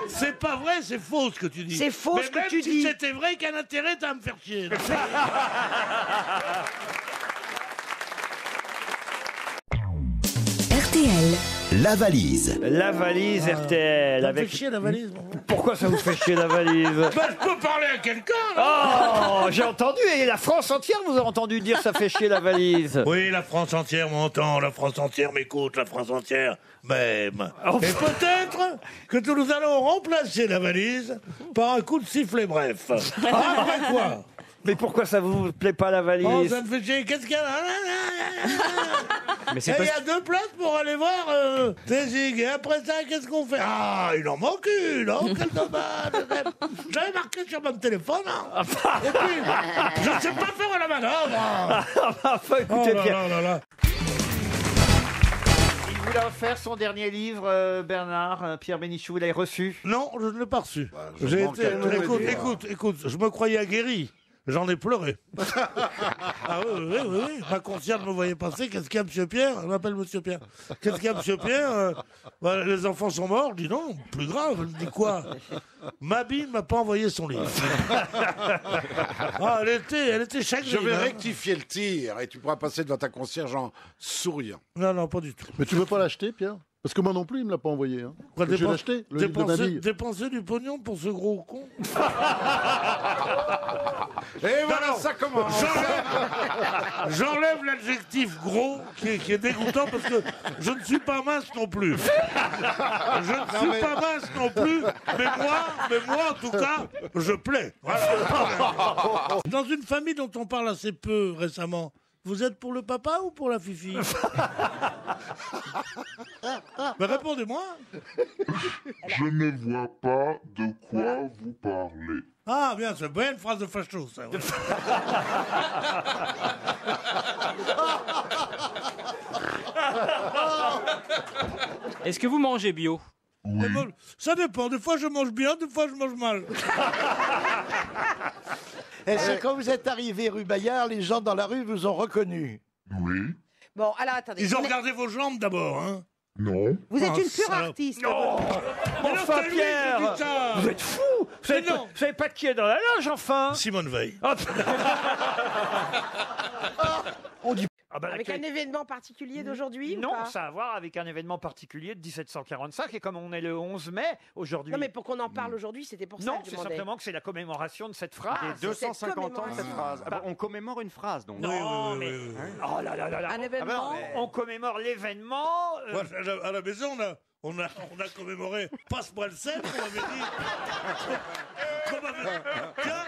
C'est pas vrai, c'est faux ce que tu dis. C'est faux mais ce que même tu si dis. c'était vrai, quel intérêt t'as à me faire chier. RTL. La valise. La valise RTL. Ça me avec... fait chier la valise. Pourquoi ça vous fait chier la valise? Bah, je peux parler à quelqu'un. là. Oh, j'ai entendu, et la France entière vous a entendu dire ça fait chier la valise. Oui, la France entière m'entend, la France entière m'écoute, la France entière m'aime. Et peut-être que nous allons remplacer la valise par un coup de sifflet bref. Après quoi? Mais pourquoi ça vous plaît pas la valise? Oh, ça me fait chier. Qu'est-ce qu'il y a là? Mais Et c'est il pas... y a 2 places pour aller voir Tézig. Et après ça, qu'est-ce qu'on fait? Ah, il en manque une. Oh, quel dommage. J'avais marqué sur mon téléphone. Hein. Et puis, je ne sais pas faire la manœuvre. Enfin, écoutez Oh là bien. là là là. Il vous l'a offert son dernier livre, Bernard, Pierre Bénichou, vous l'avez reçu? Non, je ne l'ai pas reçu. je J'ai manque été... à tout le dire. Écoute, je me croyais guéri. J'en ai pleuré. Ah oui. Ma concierge me voyait passer. Qu'est-ce qu'il y a, monsieur Pierre? Je m'appelle monsieur Pierre. Qu'est-ce qu'il y a, monsieur Pierre? Les enfants sont morts. Je dis non, plus grave. Elle me dit quoi? Mabi ne m'a pas envoyé son livre. Ah, elle était chagrine. Je vais hein. rectifier le tir et tu pourras passer devant ta concierge en souriant. Non, pas du tout. Mais tu veux pas l'acheter, Pierre? Parce que moi non plus, il me l'a pas envoyé. Hein. Quoi, Je vais l'acheter, le livre de Mabille. dépenser du pognon pour ce gros con. Et voilà, ça commence. J'enlève l'adjectif gros qui est dégoûtant parce que je ne suis pas mince non plus. Je ne suis pas mince non plus, mais moi en tout cas, je plais. Voilà. Dans une famille dont on parle assez peu récemment, vous êtes pour le papa ou pour la fifi? Mais répondez-moi. Je ne vois pas de quoi vous parlez. Ah bien, c'est bien une phrase de facho, ça. Ouais. Est-ce que vous mangez bio? Ça dépend, des fois je mange bien, des fois je mange mal. Est-ce que quand vous êtes arrivé rue Bayard, les gens dans la rue vous ont reconnu? Oui. Bon, alors attendez. Ils ont regardé vos jambes d'abord, hein? Non. Vous êtes Ah, une pure salope. artiste. Non. Mais non, Enfin, c'est lui qui Pierre, dit ça. vous êtes fou. Vous savez pas qui est dans la loge, enfin. Simone Veil. Hop. On dit... Ah bah, Avec un événement particulier d'aujourd'hui ou Non, pas? ça a à voir avec un événement particulier de 1745. Et comme on est le 11 mai aujourd'hui... Non, mais pour qu'on en parle aujourd'hui, c'était pour ça Non, que je c'est demandais. simplement que c'est la commémoration de cette phrase. Ah, Les 250 ans de cette phrase. Ah bah, on commémore une phrase, donc. Non, mais... Oh là là là là. Un événement. On commémore l'événement... Moi, à la maison, on a commémoré Passe-moi le sel, on avait dit. Tiens,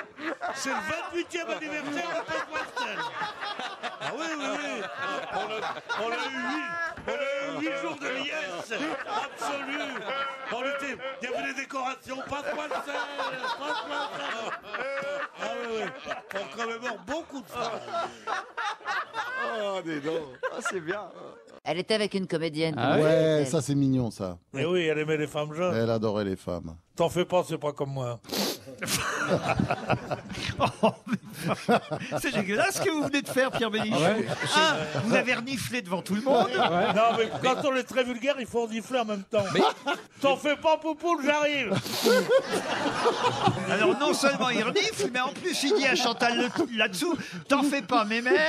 c'est le 28e anniversaire de Passe-moi le sel. Ah oui. On a eu 8 jours de liesse absolue. Il y avait des décorations. Passe-moi le sel. Passe-moi le sel. Ah oui. On commémore beaucoup de phrases. Oh, dis donc. Ah, c'est bien. Elle était avec une comédienne. Ouais, ça c'est mignon, ça. Mais oui, elle aimait les femmes jeunes. Elle adorait les femmes. T'en fais pas, c'est pas comme moi. C'est dégueulasse ce que vous venez de faire, Pierre Bénichou. Ah ouais Vous avez reniflé devant tout le monde. Non, mais quand on est très vulgaire, il faut renifler en même temps. T'en fais pas, Poupoule, j'arrive. Alors non seulement il renifle, mais en plus il dit à Chantal là-dessous, t'en fais pas, mes mères,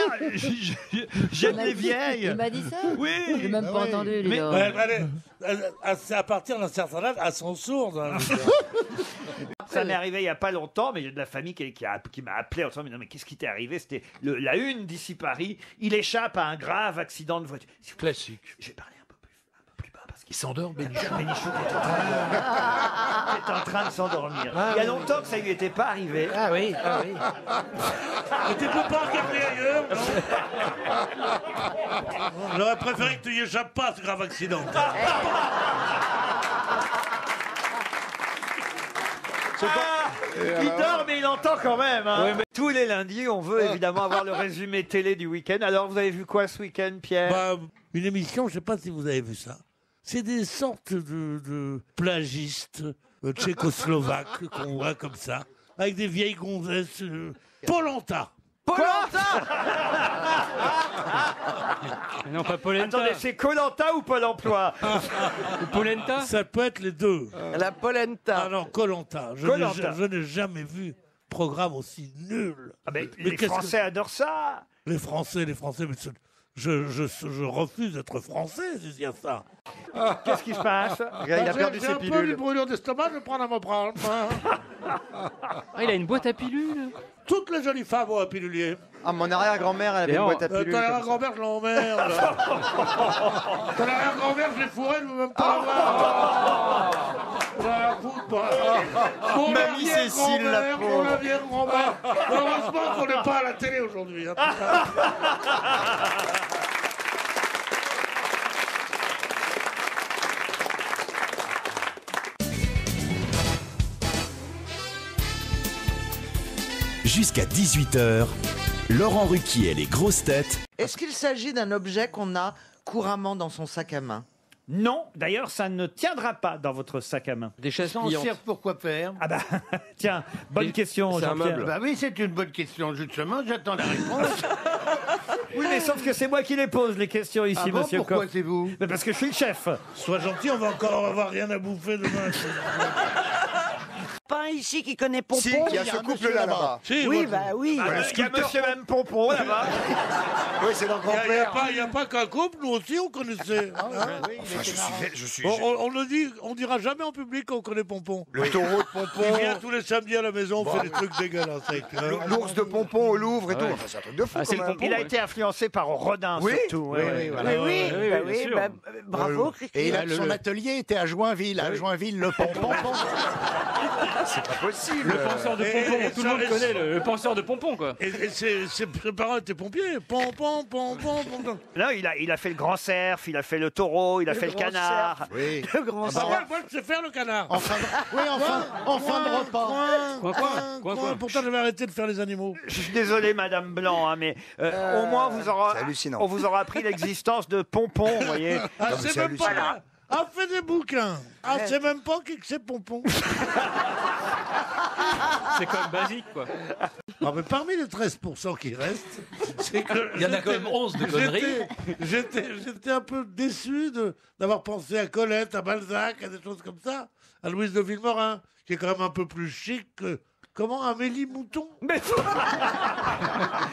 j'aime les vieilles. Il m'a dit ça? Oui. J'ai même pas entendu, lui. C'est à partir d'un certain âge, elles sont sourdes. hein. Ça m'est arrivé il n'y a pas longtemps, mais j'ai de la famille qui m'a appelé en disant mais non mais qu'est-ce qui t'est arrivé? C'était la une d'ici Paris. Il échappe à un grave accident de voiture. Classique. J'ai parlé un peu plus bas parce Il s'endort, Bénichou. Bénichou est en train de s'endormir. Il y a longtemps que ça lui était pas arrivé. Ah oui, ah oui. Mais tu peux pas regarder ailleurs, non? J'aurais préféré que tu y échappes pas à ce grave accident. Il dort, mais il entend quand même. Hein. Oui, mais tous les lundis, on veut évidemment avoir le résumé télé du week-end. Alors, vous avez vu quoi ce week-end, Pierre? Une émission, je ne sais pas si vous avez vu ça. C'est des sortes de plagistes tchécoslovaques qu'on voit comme ça, avec des vieilles gonzesses. Polenta. Polenta. Non, pas Polenta. Attendez, c'est Koh-Lanta ou Pôle emploi? Ou Polenta? Ça peut être les deux. La polenta. Ah non, Koh-Lanta. Je n'ai jamais vu programme aussi nul. Ah ben, les Français adorent ça. Les Français, mais je refuse d'être français s'il y a ça. Qu'est-ce qui se passe? Il a perdu ses pilules. J'ai un peu de brûlure d'estomac, je vais prendre à me prendre. Il a une boîte à pilules. Toutes les jolies femmes ont un pilulier. Ah, mon arrière-grand-mère, elle avait une boîte à pilules. Ton arrière-grand-mère, je l'emmerde. Ton arrière-grand-mère, je l'ai fourré, je ne veux même pas l'avoir. Mamie Cécile, la pauvre. La vieille grand-mère. Heureusement qu'on n'est pas à la télé aujourd'hui. Hein, Jusqu'à 18h, Laurent Ruquier et les grosses têtes. Est-ce qu'il s'agit d'un objet qu'on a couramment dans son sac à main? Non, d'ailleurs, ça ne tiendra pas dans votre sac à main. Des chaises Ça en pliantes. sert pour quoi faire? Ah bah, tiens, bonne question, c'est un Jean-Pierre. meuble. Bah oui, c'est une bonne question, justement, j'attends la réponse. Oui, mais sauf que c'est moi qui les pose, les questions ici, Ah bon, monsieur pourquoi Coff. c'est vous? Mais parce que je suis le chef. Sois gentil, on va encore avoir rien à bouffer demain. Pas ici qui connaît Pompon. Si, il y a ce couple-là là-bas. Si, Oui, moi, bah oui. Il y a monsieur même Pompon, là-bas. Oui, c'est leur grand-père. Il n'y a pas qu'un couple, nous aussi on connaissait. Hein. Enfin, je suis. On dira jamais en public qu'on connaît Pompon. Le taureau de Il Pompon. vient tous les samedis à la maison, on fait des trucs dégueulasses avec. L'ours de Pompon au Louvre et tout. Enfin, c'est un truc de fou. Ah, c'est quand le même. Pompon. Il a été influencé par Rodin, Oui. surtout. Oui, oui, voilà. Oui, oui, bah bien oui, sûr. bah, bravo, Et Christine. son atelier était à Joinville, le Pompon. C'est pas possible. Le penseur de Pompon, tout le monde connaît le penseur de Pompon, quoi. Et ses parents étaient pompiers. Pompon. Non, il a fait le grand cerf, il a fait le taureau, il a fait le canard. Oui. Le grand Ah, cerf. moi, je sais faire le canard. En fin de repas. Quoi. Pourtant, j'avais arrêté de faire les animaux. Je suis désolé, Madame Blanc, hein, mais au moins c'est hallucinant. on vous aura appris l'existence de Pompon, vous voyez. Ah, Non, mais c'est c'est même pas hallucinant. là. Ah, fait des bouquins. Ah, c'est même pas qui que c'est Pompon. C'est quand même basique, quoi. Ah, mais parmi les 13% qui restent, c'est que Il y en a quand même 11 de conneries. J'étais un peu déçu d'avoir pensé à Colette, à Balzac, à des choses comme ça, à Louise de Villemorin, qui est quand même un peu plus chic que... Comment, Amélie Mouton? Mais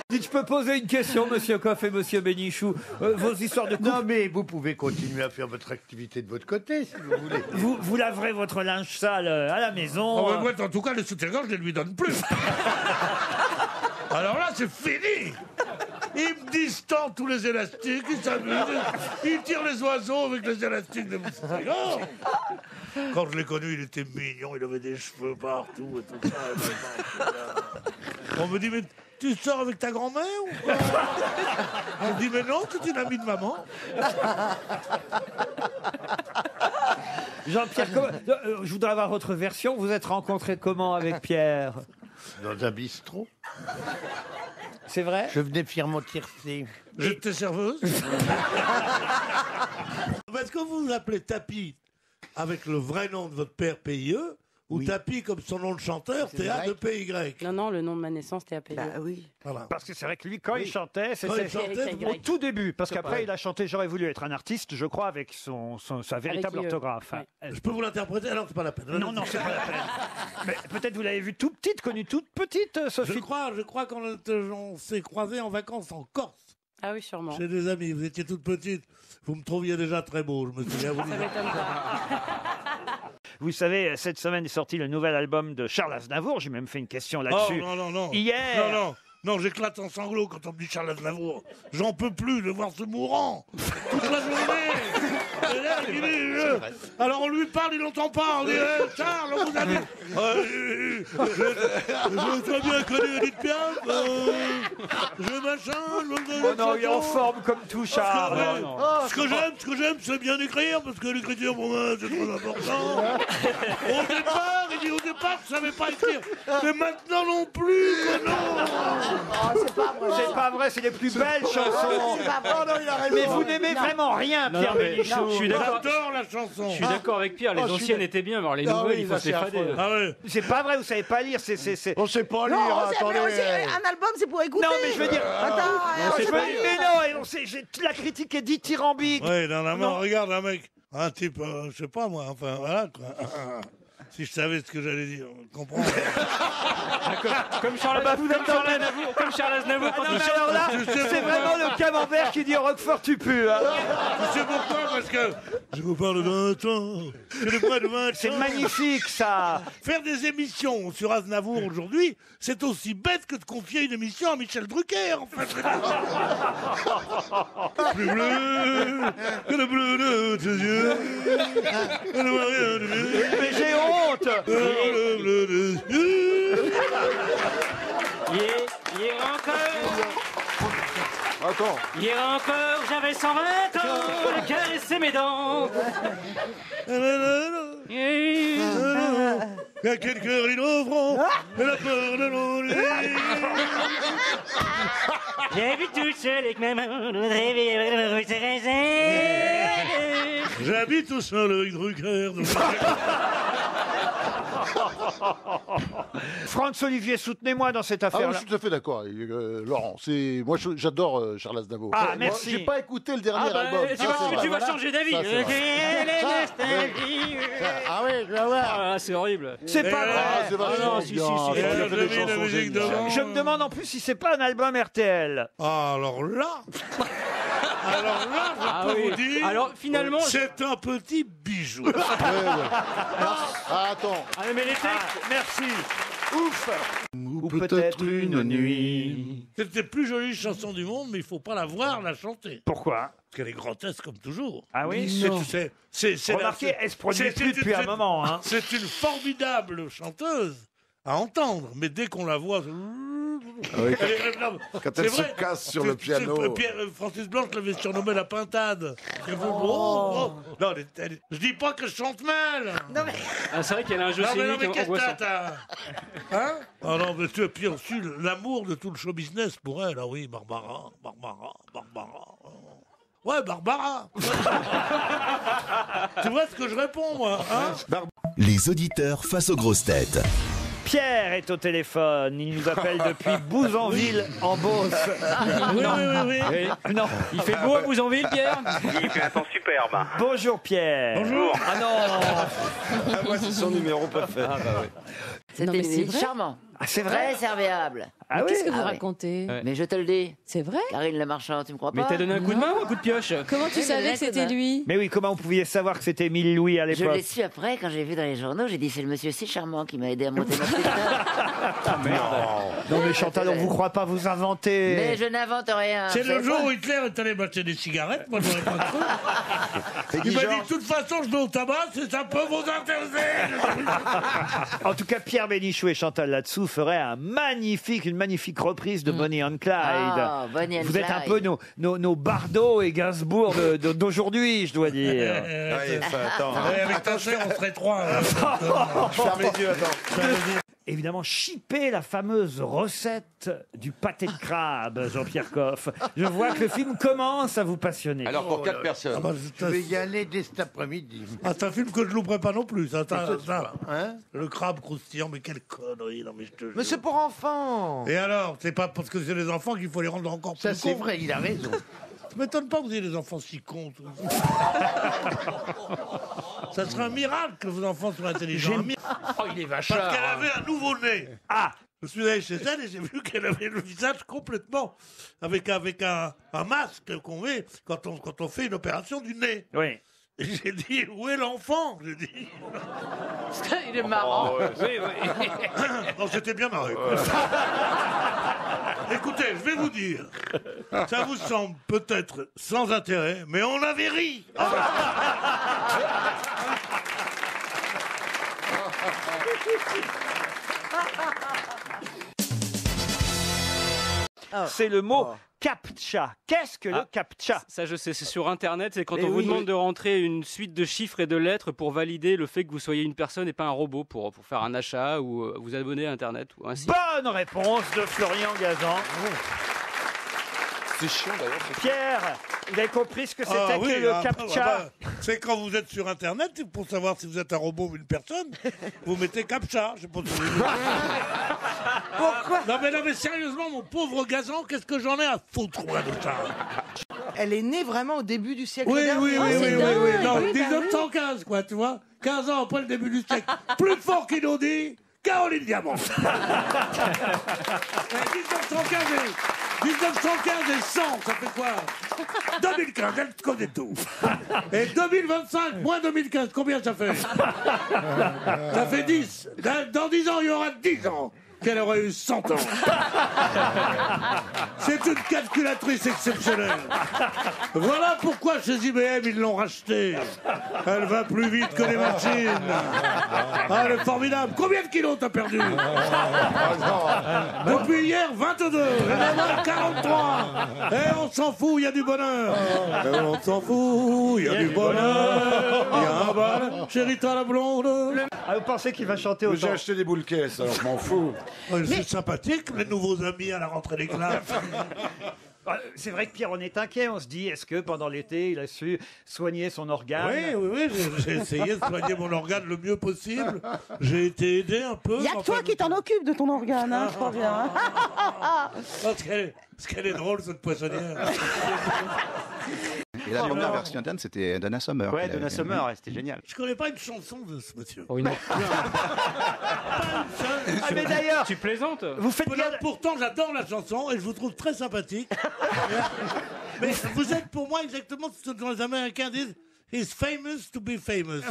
dites, je peux poser une question, monsieur Coff et monsieur Bénichou. Vos histoires de couple. Non, mais vous pouvez continuer à faire votre activité de votre côté, si vous voulez. Vous laverez votre linge sale à la maison. Oh, ouais, en tout cas, les soutiens-gorge, je ne lui donne plus. Alors là, c'est fini. Il me distend tous les élastiques, il s'amuse, il tire les oiseaux avec les élastiques de mon soutien-gorge. Quand je l'ai connu, il était mignon, il avait des cheveux partout et tout ça. On me dit, mais tu sors avec ta grand-mère ou quoi? On me dit, mais non, c'est une amie de maman. Jean-Pierre, je voudrais avoir votre version. Vous êtes rencontré comment avec Pierre? Dans un bistrot. C'est vrai? Je venais faire mon tiercé. J'étais serveuse. Est-ce que vous vous appelez Tapi avec le vrai nom de votre père PIE ou Tapi comme son nom de chanteur, T-A-P-Y. Non, le nom de ma naissance, T-A-P-Y. Bah oui. Voilà. Parce que c'est vrai que lui, quand il chantait, Quand il chantait, au tout début, parce qu'après il a chanté J'aurais voulu être un artiste, je crois, avec sa véritable orthographe. Je peux vous l'interpréter? Alors, c'est pas la peine. Non, c'est pas la peine. Mais peut-être vous l'avez vue toute petite, connue toute petite, Sophie. Je crois qu'on s'est croisés en vacances en Corse. Ah oui, sûrement. Chez des amis, vous étiez toute petite. Vous me trouviez déjà très beau, je me souviens. Ça m'étonne pas. Vous savez, cette semaine est sorti le nouvel album de Charles Aznavour. J'ai même fait une question là-dessus. Oh, non. Hier. Non, j'éclate en sanglots quand on me dit Charles Aznavour. J'en peux plus de voir ce mourant toute la journée. Et là, alors on lui parle, il n'entend pas. On dit Charles, on vous a dit. Je très bien connu Edith Piaf. Je machin. Oh non, il est en forme comme tout, Charles. Ce que j'aime, c'est bien écrire, parce que l'écriture pour moi, c'est très important. Au départ, je savais pas écrire. Mais maintenant non plus, que non. C'est pas vrai, c'est les plus belles chansons. Mais vous n'aimez vraiment rien, Pierre Bénichou. J'adore la chanson. Je suis d'accord avec Pierre, les anciennes étaient bien, mais alors les nouvelles, il faut se les fader. C'est pas vrai, vous savez pas lire. On sait pas lire, Non, attendez. un album, c'est pour écouter. Non, mais je veux dire. Mais non, la critique est dithyrambique. Oui, regarde un mec, un type, je sais pas moi, enfin voilà quoi. Si je savais ce que j'allais dire, comprends. Comme Charles Aznavour. Comme Charles Aznavour. Alors là, c'est vraiment le camembert qui dit au Roquefort tu pues. C'est pourquoi, parce que je vous parle d'un temps. C'est magnifique ça. Faire des émissions sur Aznavour aujourd'hui, c'est aussi bête que de confier une émission à Michel Drucker, en fait. Plus bleu que le bleu de tes yeux. Mais j'ai honte. Hier encore, j'avais 120 ans, je caressais mes dents. Il y a quelques rideaux francs et la peur de l'ennui. J'ai vu toute seule avec ma main, j'habite tout seul avec Drucker. Franz Olivier, soutenez-moi dans cette affaire-là. Je suis tout à fait d'accord, Laurent. Moi, j'adore Charles Aznavour. Ah, merci. J'ai pas écouté le dernier album. Tu vas changer d'avis. Ah oui, je vais voir. C'est horrible. C'est pas vrai. C'est vachement bien. Je me demande en plus si c'est pas un album RTL. Alors là, je peux vous dire. Alors finalement, c'est un petit bijou. Attends. Mais les textes. Merci. Ouf. Ou peut-être une nuit. C'est la plus jolie chanson du monde, mais il faut pas la voir, la chanter. Pourquoi? Parce qu'elle est grotesque comme toujours. Ah oui? Remarquez, elle se produit plus depuis un moment. Hein. C'est une formidable chanteuse à entendre, mais dès qu'on la voit... Quand elle se casse sur le piano. Francis Blanche l'avait surnommée la pintade. Non, je dis pas que je chante mal. Non, mais... c'est vrai qu'elle a un jeu scénique angoissant. Hein? Ah non, mais tu as puis reçu l'amour de tout le show business pour elle. Ah oui, Barbara. Ouais, Barbara. Tu vois ce que je réponds, moi, hein? Les auditeurs face aux grosses têtes. Pierre est au téléphone. Il nous appelle depuis Bouzonville en Beauce. Oui. Non. Il fait beau à Bouzonville, Pierre? Il fait un temps superbe. Bonjour, Pierre. Bonjour. Ah non. Moi, c'est son numéro préféré. C'était charmant. Ah, c'est vrai? Très serviable. Ah oui? Qu'est-ce que vous racontez? Mais je te le dis. C'est vrai? Karine Le Marchand, tu me crois pas? Mais t'as donné un coup de main ou un coup de pioche? Comment tu savais que c'était lui? Mais oui, comment vous pouviez savoir que c'était Émile Louis à Je l'époque? l'ai su après, quand j'ai vu dans les journaux, j'ai dit c'est le monsieur si charmant qui m'a aidé à monter ma petite. Ah merde. Non mais Chantal, on vous croit pas, vous inventez. Mais je n'invente rien. C'est le jour où Hitler est allé m'acheter des cigarettes, moi j'aurais pas cru. Il m'a dit de toute façon je vais au tabac, ça peut vous intéresser. En tout cas, Pierre Bénichou et Chantal Latsou feraient une magnifique reprise de Bonnie and Clyde. Ah, Bonnie and Vous êtes un Clyde. peu nos Bardot et Gainsbourg d'aujourd'hui, je dois dire. Attends. Avec ta chère, on serait trois. Je ferme les yeux, attends. évidemment shipper la fameuse recette du pâté de crabe, Jean-Pierre Coff. Je vois que le film commence à vous passionner. Alors pour 4 personnes. Ah bah, je vais y aller dès cet après-midi. Ah, c'est un film que je louperai pas non plus. Ça, Hein? le crabe croustillant, mais quelle connerie. Non, mais je te jure. Mais c'est pour enfants. Et alors, c'est pas parce que c'est les enfants qu'il faut les rendre encore plus Ça, c'est cons. vrai, il a raison. Ça m'étonne pas que vous ayez des enfants si cons. Ça serait un miracle que vos enfants soient intelligents. Un miracle. Oh, il est vachard. Parce qu'elle avait un nouveau-né. Ah, je suis allé chez elle et j'ai vu qu'elle avait le visage complètement avec un masque qu'on met quand on fait une opération du nez. Oui. Et j'ai dit, où est l'enfant? J'ai dit. Il est marrant. Oh, ouais. Oui. Non, c'était bien marré. Écoutez, je vais vous dire, ça vous semble peut-être sans intérêt, mais on avait ri. C'est le mot CAPTCHA. Qu'est-ce que le CAPTCHA? Ça, je sais, c'est sur Internet. C'est quand Eh on vous oui. demande de rentrer une suite de chiffres et de lettres pour valider le fait que vous soyez une personne et pas un robot pour faire un achat ou vous abonner à Internet ou un site. Bonne réponse de Florian Gazan. C'est chiant d'ailleurs. Pierre, vous avez compris ce que c'était que le CAPTCHA? C'est quand vous êtes sur Internet, pour savoir si vous êtes un robot ou une personne, vous mettez CAPTCHA. Je sais pas si vous avez vu. Pourquoi? Non mais sérieusement, mon pauvre Gazan, qu'est-ce que j'en ai à foutre, moi, de ça? Elle est née vraiment au début du siècle Oui, dernier. oui. Non, Oui, bah 1915, quoi, tu vois. 15 ans après le début du siècle. Plus fort qu'il nous dit, Caroline Diamant. 1915 et 100, ça fait quoi? 2015, elle connaît tout. Et 2025, moins 2015, combien ça fait? Ça fait 10. Dans 10 ans, il y aura 10 ans qu'elle aurait eu 100 ans. C'est une calculatrice exceptionnelle. Voilà pourquoi chez IBM, ils l'ont rachetée. Elle va plus vite que les machines. Ah, elle est formidable. Combien de kilos t'as perdu? Depuis hier, 22. Et demain, 43. Et on s'en fout, il y a du bonheur. Et on s'en fout, il y a du bonheur. Il y a un bal. Chérie, toi la blonde. Ah, vous pensez qu'il va chanter Mais autant? j'ai acheté des boules caisses, alors je m'en fous. C'est sympathique, les nouveaux amis à la rentrée des classes. C'est vrai que Pierre, on est inquiet. On se dit, est-ce que pendant l'été, il a su soigner son organe? Oui, j'ai essayé de soigner mon organe le mieux possible. J'ai été aidé un peu. Il y a que toi qui t'en occupe de ton organe, hein, je crois bien. Parce qu'elle est drôle, cette poissonnière. Et la première version d'Anne, c'était Donna Summer. Ouais, Donna Summer, ouais, c'était génial. Je connais pas une chanson de ce monsieur. Oh, une... Ah, mais d'ailleurs, tu plaisantes? vous faites bien. Pourtant, j'adore la chanson et je vous trouve très sympathique. Mais vous êtes pour moi exactement ce que les Américains disent. He's famous to be famous.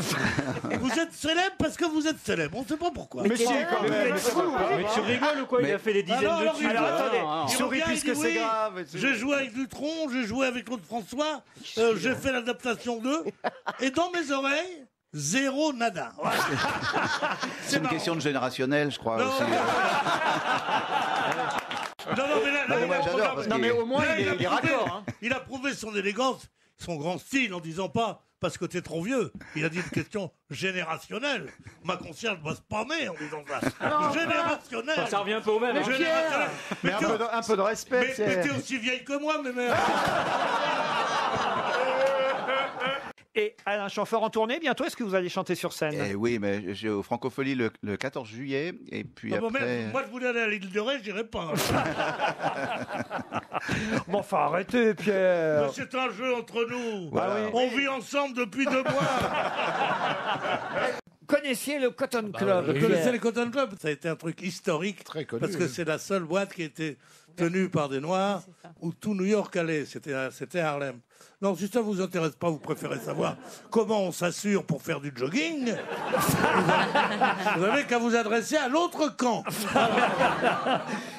Vous êtes célèbre parce que vous êtes célèbre. On ne sait pas pourquoi. Mais si, quand même. Mais tu rigoles ou quoi? Il a fait des dizaines de tubes. Alors, attendez, Il souris revient, il puisque dit, c'est oui, grave. J'ai joué avec Dutronc, j'ai joué avec Claude François, j'ai fait l'adaptation d'eux, et dans mes oreilles, zéro nada. Voilà. C'est une question de générationnel, je crois. Non. Aussi. Non, mais là, Non, mais moi, j'adore, parce Non, mais au moins, là, il est raccord. Hein. il a prouvé son élégance, son grand style, en disant pas parce que t'es trop vieux. Il a dit une question générationnelle. Ma conscience doit se spammer en disant ça. Générationnelle. Ça revient un peu au même. Hein. Générationnelle. Mais un peu de respect. Mais t'es aussi vieille que moi, mais merde. Et Alain Chamfort en tournée bientôt, est-ce que vous allez chanter sur scène? Oui, mais j'ai au Francophonie le 14 juillet. Et puis Ah bon, après. merde, moi, je voulais aller à l'île de Ré, j'irai pas. Bon, enfin, arrêtez, Pierre. Mais c'est un jeu entre nous. Voilà. On vit ensemble depuis 2 mois. Connaissiez le Cotton Club? Vous connaissez les Cotton Club? Ça a été un truc historique. Très connu. Parce que c'est la seule boîte qui était tenue par des Noirs où tout New York allait. C'était Harlem. Non, si ça vous intéresse pas, vous préférez savoir comment on s'assure pour faire du jogging, vous avez qu'à vous adresser à l'autre camp.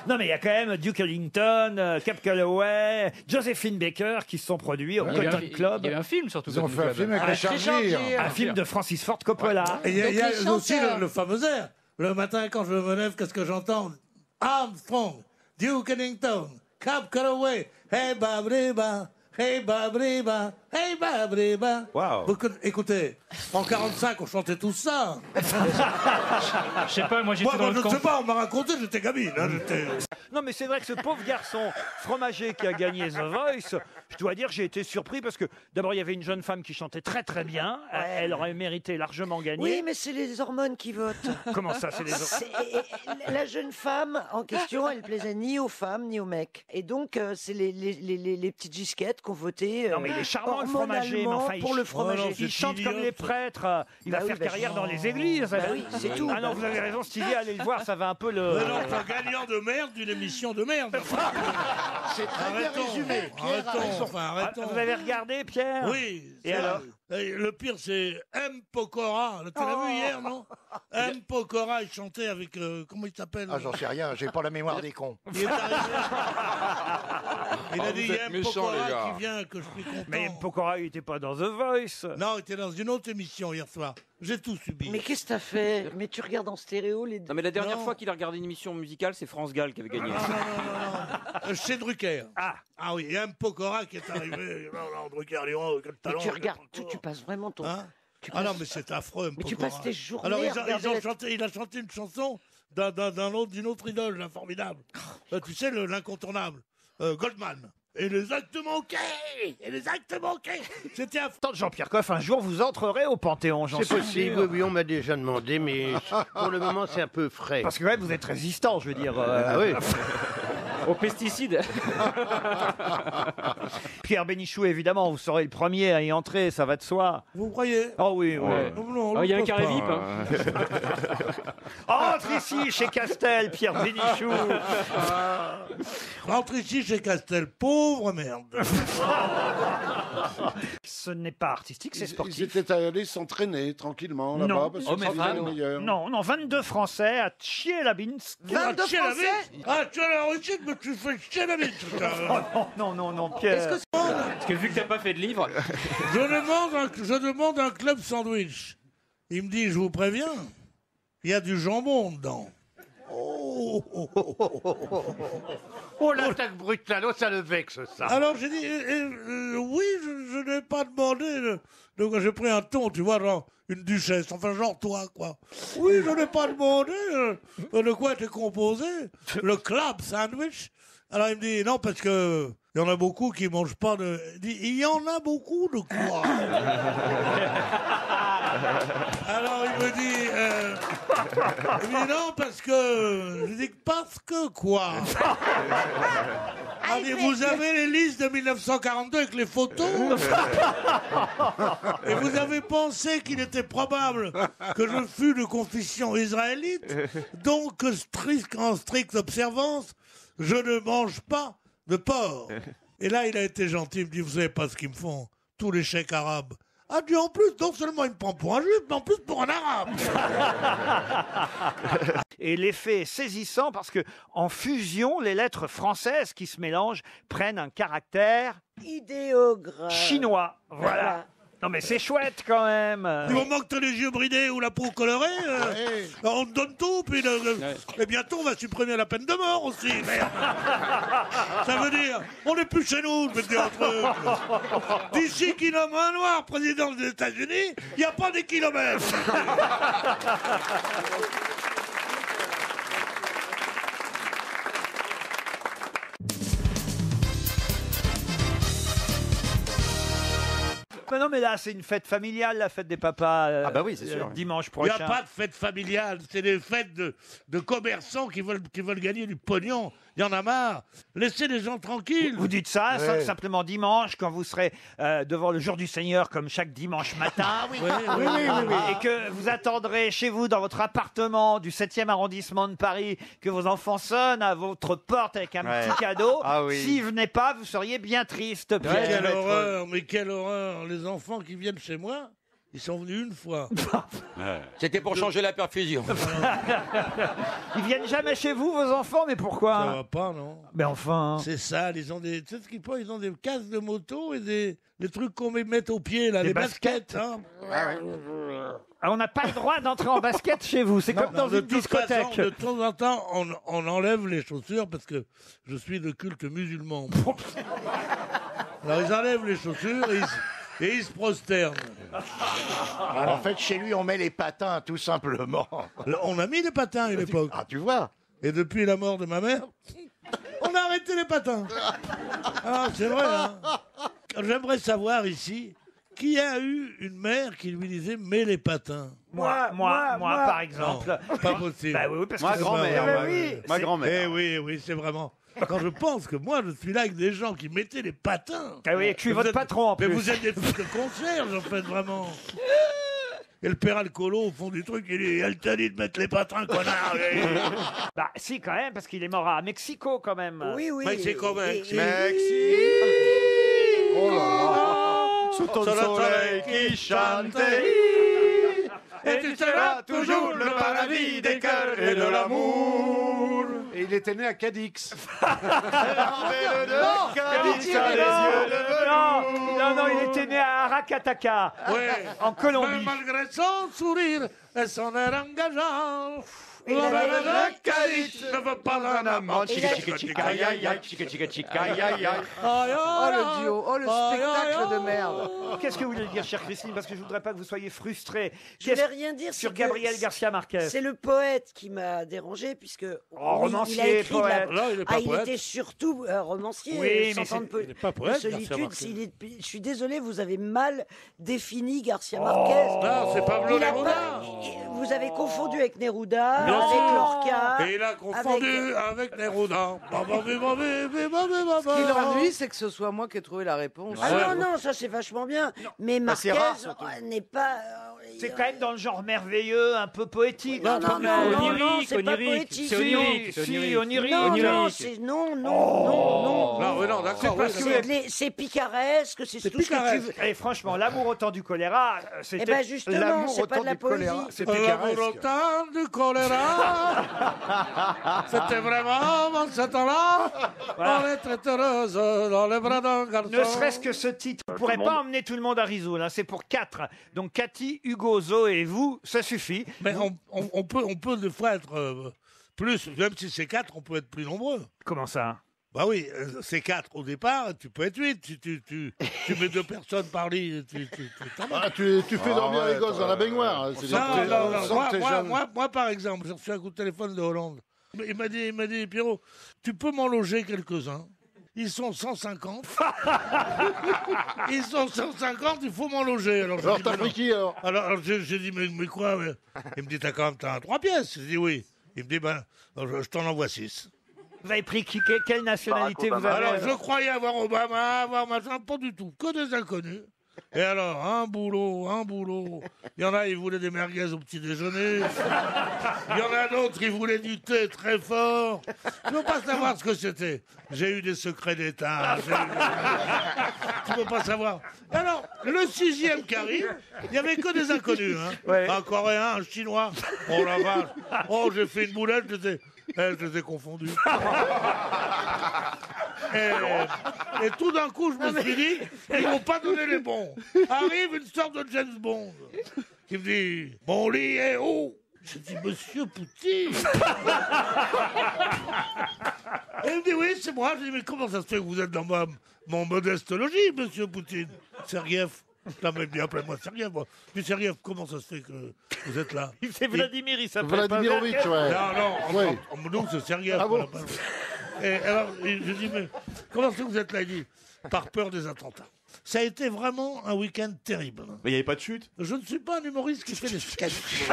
Non, mais il y a quand même Duke Ellington, Cap Calloway, Josephine Baker qui se sont produits au Cotton Club. Il y a eu un film surtout. Ils ont fait un film avec Richard Gere. Un film de Francis Ford Coppola. Et il y a aussi le fameux air. Le matin, quand je me lève, qu'est-ce que j'entends? Armstrong, Duke Ellington, Cap Calloway, hey babriba, hey babriba, Hey bah, bah. Wow. Écoutez, en 45, on chantait tout ça. Je sais pas, moi j'étais dans le je camp. sais pas, on m'a raconté, j'étais gamine. Hein, Non, mais c'est vrai que ce pauvre garçon fromager qui a gagné The Voice, je dois dire, j'ai été surpris parce que d'abord, il y avait une jeune femme qui chantait très très bien. Elle aurait mérité largement gagner. Oui, mais c'est les hormones qui votent. Comment ça, c'est les hormones? La jeune femme en question, elle plaisait ni aux femmes ni aux mecs. Et donc, c'est les petites gisquettes qu'on votait. Non, mais il est charmant le fromager. Mais enfin, pour le fromager. Il chante comme les prêtres. Il va faire carrière dans les églises. Oui, c'est tout. Ah non, vous avez raison, Stevie, allez le voir, ça va un peu le. Mais non, c'est un gagnant de merde d'une émission de merde. C'est très bien résumé. Pierre a raison. Arrêtons. Vous avez regardé, Pierre? Oui. Et alors? Le pire, c'est M. Pokora. Tu l'as vu hier, non? M. Pokora, il chantait avec... comment il s'appelle? Ah, j'en sais rien, j'ai pas la mémoire des cons. Il est arrivé. Il a dit, il y a M. méchants, Pokora les gars. qui vient, que je suis content. Mais Pokora, il n'était pas dans The Voice. Non, il était dans une autre émission hier soir. J'ai tout subi. Mais qu'est-ce que t'as fait? Mais tu regardes en stéréo les deux. Non, mais la dernière fois qu'il a regardé une émission musicale, c'est France Gall qui avait gagné. Non. Chez Drucker. Ah oui, il y a M. Pokora qui est arrivé. Non, Drucker, quel talent. Mais tu regardes tout, tu passes vraiment ton... Ah non, mais c'est affreux, M. Mais tu Pokora. passes tes journées Alors, à regarder il a chanté une chanson d'une autre idole, là, formidable. Tu sais, l'incontournable. Goldman. Et les actes manqués. C'était un... Tant de Jean-Pierre Coff, un jour vous entrerez au Panthéon, j'en suis C'est possible, sûr. oui, on m'a déjà demandé, mais pour le moment, c'est un peu frais. Parce que quand même, vous êtes résistant, je veux dire. Ah oui. Aux pesticides. Pierre Bénichou, évidemment, vous serez le premier à y entrer, ça va de soi. Vous croyez? Oh oui, oui. Ouais. Non, Il y a un pense carré pas. VIP. Hein. Entre ici, chez Castel, Pierre Bénichou. Rentre ici chez Castel, pauvre merde. Ce n'est pas artistique, c'est Ils sportif. étaient allés s'entraîner tranquillement là-bas Non. parce Oh, que mais c'était vraiment. les meilleurs. Non, 22 Français à Tchielabinsk. 22 Français? Ah, tu as la réussite, mais tu fais chier la vie. Non, Pierre. Parce que vu que t'as pas fait de livre. Je demande un club sandwich. Il me dit, je vous préviens, il y a du jambon dedans. Oh, l'attaque brutale, oh, ça le vexe, ça. Alors j'ai dit, oui, je n'ai pas demandé. Donc j'ai pris un ton, tu vois, genre une duchesse, enfin genre toi, quoi. Oui, je n'ai pas demandé de quoi était composé le club sandwich. Alors il me dit, non, parce que il y en a beaucoup qui mangent pas de... Il dit, il y en a beaucoup de quoi? Alors il me dit, non, parce que... Je dis, parce que quoi? Il dit, vous avez les listes de 1942 avec les photos? Et vous avez pensé qu'il était probable que je fus de confession israélite, donc en stricte observance, je ne mange pas de porc. Et là, il a été gentil, il me dit, vous savez pas ce qu'ils me font, tous les chèques arabes. Ah, dit en plus, non seulement il me prend pour un juif, mais en plus pour un arabe. Et l'effet est saisissant parce que en fusion, les lettres françaises qui se mélangent prennent un caractère idéographe chinois. Voilà. Non mais c'est chouette quand même. Du moment que t'as les yeux bridés ou la peau colorée, on te donne tout, puis et bientôt on va supprimer la peine de mort aussi, merde. Ça veut dire, on n'est plus chez nous, je vais te dire un truc. D'ici qu'il nomme un noir président des États-Unis, il n'y a pas des kilomètres. Mais non mais là c'est une fête familiale, la fête des papas. Ah bah oui, c'est sûr. Dimanche Il prochain. n'y a pas de fête familiale, c'est des fêtes de commerçants qui veulent gagner du pognon. Il y en a marre. Laissez les gens tranquilles. Vous dites ça simplement dimanche, quand vous serez devant le jour du Seigneur, comme chaque dimanche matin. Oui. Et que vous attendrez chez vous, dans votre appartement du 7e arrondissement de Paris, que vos enfants sonnent à votre porte avec un petit cadeau. Ah oui. S'ils venaient pas, vous seriez bien triste, Pierre. Quelle horreur. Les enfants qui viennent chez moi, ils sont venus une fois. C'était pour changer la perfusion. Ils viennent jamais chez vous, vos enfants, mais pourquoi? Ça va pas, non? Mais enfin... C'est ça, ils ont des... Tu sais ce qu'ils font? Ils ont des casques de moto et des trucs qu'on met aux pieds, là, Des les baskets. hein. Ah, on n'a pas le droit d'entrer en basket chez vous, c'est comme dans de une toute discothèque. façon, de temps en temps, on enlève les chaussures parce que je suis de culte musulman. Alors ils enlèvent les chaussures et et il se prosterne. En fait, chez lui, on met les patins, tout simplement. On a mis les patins à l'époque. Ah, tu vois. Et depuis la mort de ma mère, on a arrêté les patins. Ah, c'est vrai, hein. J'aimerais savoir ici, qui a eu une mère qui lui disait « mets les patins ». Moi, par exemple. Non, pas possible. Bah oui, parce Ma que grand-mère. oui. Ma grand-mère. Eh oui, c'est vraiment... Quand je pense que moi, je suis là avec des gens qui mettaient les patins. Ah oui, et que je suis Mais votre vous êtes- patron en Mais plus. vous êtes des fous de concierge, en fait, vraiment. Et le père alcoolo, au fond du truc, il dit « Elle t'a dit de mettre les patins, connard !» Bah si, quand même, parce qu'il est mort à Mexico, quand même. Oui, oui. Mexico, Mexico. Oh là là. Sous ton soleil qui chantait. Et tu seras toujours le paradis des cœurs et de l'amour. Et il était né à Cadix. Non, il était né à Aracataca, en Colombie. Mais malgré son sourire et son air engageant, Il la avait- belle de Cadiz ne veut pas d'un amant. Chica, chica, chica, aïe, aïe, aïe, chica, chica, chica, aïe, aïe, aïe. Oh le duo, oh le spectacle de merde. Qu'est-ce que vous voulez dire, chère Christine? Parce que je voudrais pas que vous soyez frustrée. Je voulais rien dire sur c'est que Gabriel Garcia Marquez. C'est le poète qui m'a dérangé puisque romancier, il a écrit de poète. Non, il est pas il poète. était surtout romancier. Oui, mais sans il est pas poète, Garcia solitude. Marquez. Je suis désolé, vous avez mal défini Garcia Marquez. Non, c'est Pablo Il a Neruda. pas- Vous avez confondu avec Neruda, Bien avec sûr. Lorca. Et il a confondu avec Neruda. Ce qui l'ennuie, c'est que ce soit moi qui ai trouvé la réponse. Ah non, ça c'est vachement bien. Mais c'est Marquez rare, surtout. n'est pas. C'est quand même dans le genre merveilleux, un peu poétique. Non, c'est pas poétique. C'est onirique. Si, onirique. Non, c'est non. Non, d'accord. C'est picaresque, c'est tout ce que tu veux. Et franchement, l'amour au temps du choléra, c'était Eh ben justement, c'est pas de la poésie. L'amour au temps du choléra. C'était vraiment dans ce temps-là. On est très heureuse dans les bras d'un garçon. Ne serait-ce que ce titre ne pourrait pas emmener tout le monde à Risoul. Hein. C'est pour 4. Donc Cathy, Hugo, Zoé et vous, ça suffit. Mais on peut des fois être plus, même si c'est 4, on peut être plus nombreux. Comment ça? Bah oui, c'est 4 au départ, tu peux être 8. Tu mets 2 personnes par lit. Tu fais dormir les gosses dans la baignoire. C'est Moi, par exemple, j'ai reçu un coup de téléphone de Hollande. Il m'a dit, Pierrot, tu peux m'en loger quelques-uns. Ils sont 150. Ils sont 150, il faut m'en loger. Alors t'as pris qui alors? Alors j'ai dit, mais quoi? Il me dit, t'as 3 pièces. J'ai dit oui. Il me dit, je t'en envoie 6. Vous avez pris qui? Quelle nationalité vous avez? Alors, je croyais avoir Obama, avoir machin, pas du tout, que des inconnus. Et alors, un boulot. Il y en a, ils voulaient des merguez au petit déjeuner. Il y en a d'autres, ils voulaient du thé très fort. Je ne veux pas savoir ce que c'était. J'ai eu des secrets d'État. Tu ne peux pas savoir. Et alors, le 6e qui arrive, il n'y avait que des inconnus. Hein. Un Coréen, un Chinois. Oh la vache. Oh, j'ai fait une boulette, je les ai confondus. Et tout d'un coup, je me suis dit, ils vont pas donner les bons. Arrive une sorte de James Bond qui me dit, mon lit est où? Je dis, Monsieur Poutine. Et il me dit, oui, c'est moi. Je dis, mais comment ça se fait que vous êtes dans mon modeste logis, Monsieur Poutine? Sergueïev. Non, mais bien, appelez-moi Sergueïev. Je dis, Sergueïev, comment ça se fait que vous êtes là? C'est Vladimir, il s'appelle pas Vladimirovitch, ouais. Non, nous, c'est Sergueïev. Ah bon? Et alors, je dis, mais comment est-ce que vous êtes là? Il dit, par peur des attentats. Ça a été vraiment un week-end terrible. Mais il n'y avait pas de chute? Je ne suis pas un humoriste qui fait des sketchs.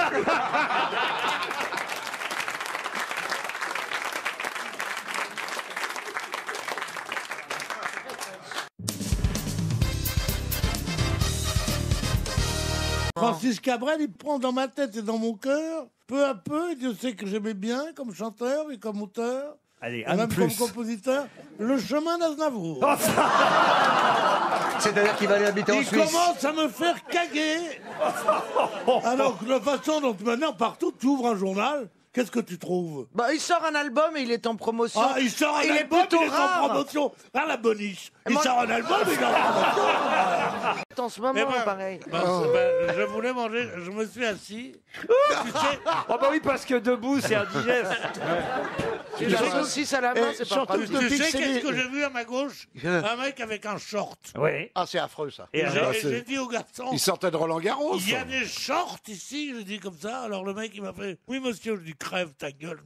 Francis Cabrel, il prend dans ma tête et dans mon cœur, peu à peu, et Dieu sait que j'aimais bien comme chanteur et comme auteur. Allez, Et un même de comme plus. compositeur, le chemin d'Aznavour. C'est-à-dire qu'il va aller habiter en Il Suisse. commence à me faire caguer. Alors que la façon dont maintenant, partout, tu ouvres un journal, qu'est-ce que tu trouves? Bah, il sort un album et il est en promotion. Ah, il sort un Il est album, plutôt il est en rare. promotion. Ah, la boniche. Il Moi- sort un album, il est en promotion. En ce moment, Eh ben, pareil. je voulais manger, je me suis assis. Tu sais, Oh bah oui, parce que debout, c'est indigeste. Tu la saucisse à la main, c'est pas pratique. Tu sais qu'est-ce que j'ai vu à ma gauche? Un mec avec un short. Oui. Ah, c'est affreux, ça. Et j'ai dit au garçon... Il sortait de Roland Garros. Il y a des shorts ici, je dis comme ça. Alors le mec, il m'a fait... Oui, monsieur, je dis crève ta gueule.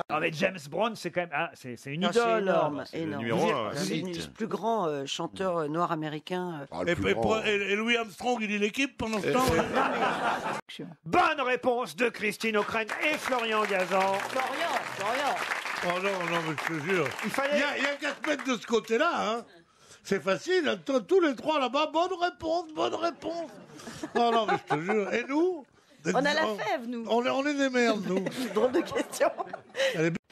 Ah, mais James Brown, c'est quand même... Ah, c'est une Ah, idole. c'est énorme, C'est le énorme. numéro un, C'est le plus grand chanteur noir américain. Et Louis Armstrong, il est l'équipe pendant ce temps. Bonne réponse de Christine O'Krent et Florian Gazan. Florian. Oh non, mais je te jure. Il fallait... Il y a qu'à se mettre de ce côté-là, hein. C'est facile, hein. Tous les trois là-bas, bonne réponse. Oh non, mais je te jure. Et nous? On a la fève, nous. On est des merdes, nous. Drôle de question.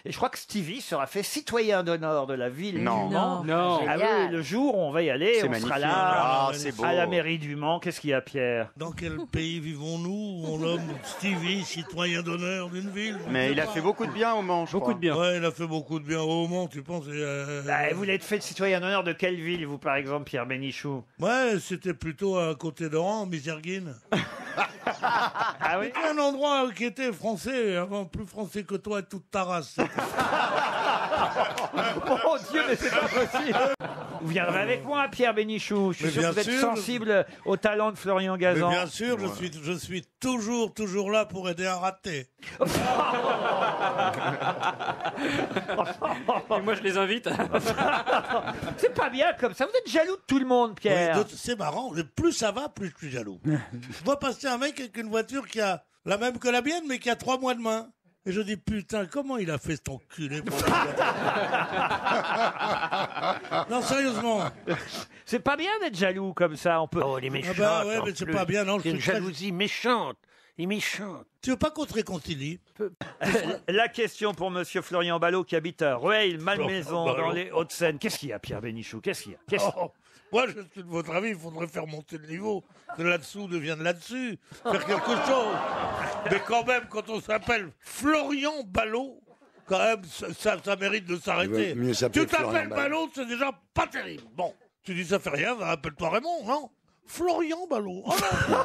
Et je crois que Stevie sera fait citoyen d'honneur de la ville Non. du Mans. Non. Ah oui, le jour où on va y aller, C'est on magnifique. sera là, Ah, c'est beau. à la mairie du Mans. Qu'est-ce qu'il y a, Pierre? Dans quel pays vivons-nous où on nomme Stevie citoyen d'honneur d'une ville? Mais il a fait beaucoup de bien au Mans, je Beaucoup crois. de bien. Ouais, il a fait beaucoup de bien au Mans, tu penses? Bah, vous l'êtes fait citoyen d'honneur de quelle ville, vous, par exemple, Pierre Bénichou? Ouais, c'était plutôt à côté d'Oran, Miserguine. Ah oui? C'était un endroit qui était français, avant plus français que toi et toute ta race. Mon Dieu, mais c'est pas possible! Vous viendrez avec moi, Pierre Bénichou. Je suis Mais sûr bien que vous êtes sûr. sensible au talent de Florian Mais Gazan. bien sûr, je suis toujours là pour aider un raté. Et moi, je les invite. C'est pas bien comme ça. Vous êtes jaloux de tout le monde, Pierre. Oui, c'est marrant, plus ça va, plus je suis jaloux. Je vois passer un mec avec une voiture qui a la même que la mienne, mais qui a 3 mois de main. Et je dis, putain, comment il a fait cet enculé pour Non, sérieusement. C'est pas bien d'être jaloux comme ça. On peut. Oh, les méchantes. Ah bah ouais, en mais c'est plus. pas bien, non. C'est une jalousie méchante. Et méchante. Tu veux pas qu'on te réconcilie? La question pour Monsieur Florian Ballot qui habite à Rueil-Malmaison Ballot. dans les Hauts-de-Seine. Qu'est-ce qu'il y a, Pierre Bénichou? Qu'est-ce qu'il y a? Oh, moi, je suis de votre avis, il faudrait faire monter le niveau. De là-dessous devienne là-dessus. Faire quelque chose. Mais quand même, quand on s'appelle Florian Ballot, quand même, ça mérite de s'arrêter. Mieux s'appeler Tu t'appelles Florian Ballot. Ballot, c'est déjà pas terrible. Bon, tu dis ça fait rien, va, appelle-toi Raymond, non? Florian Ballot. Oh non.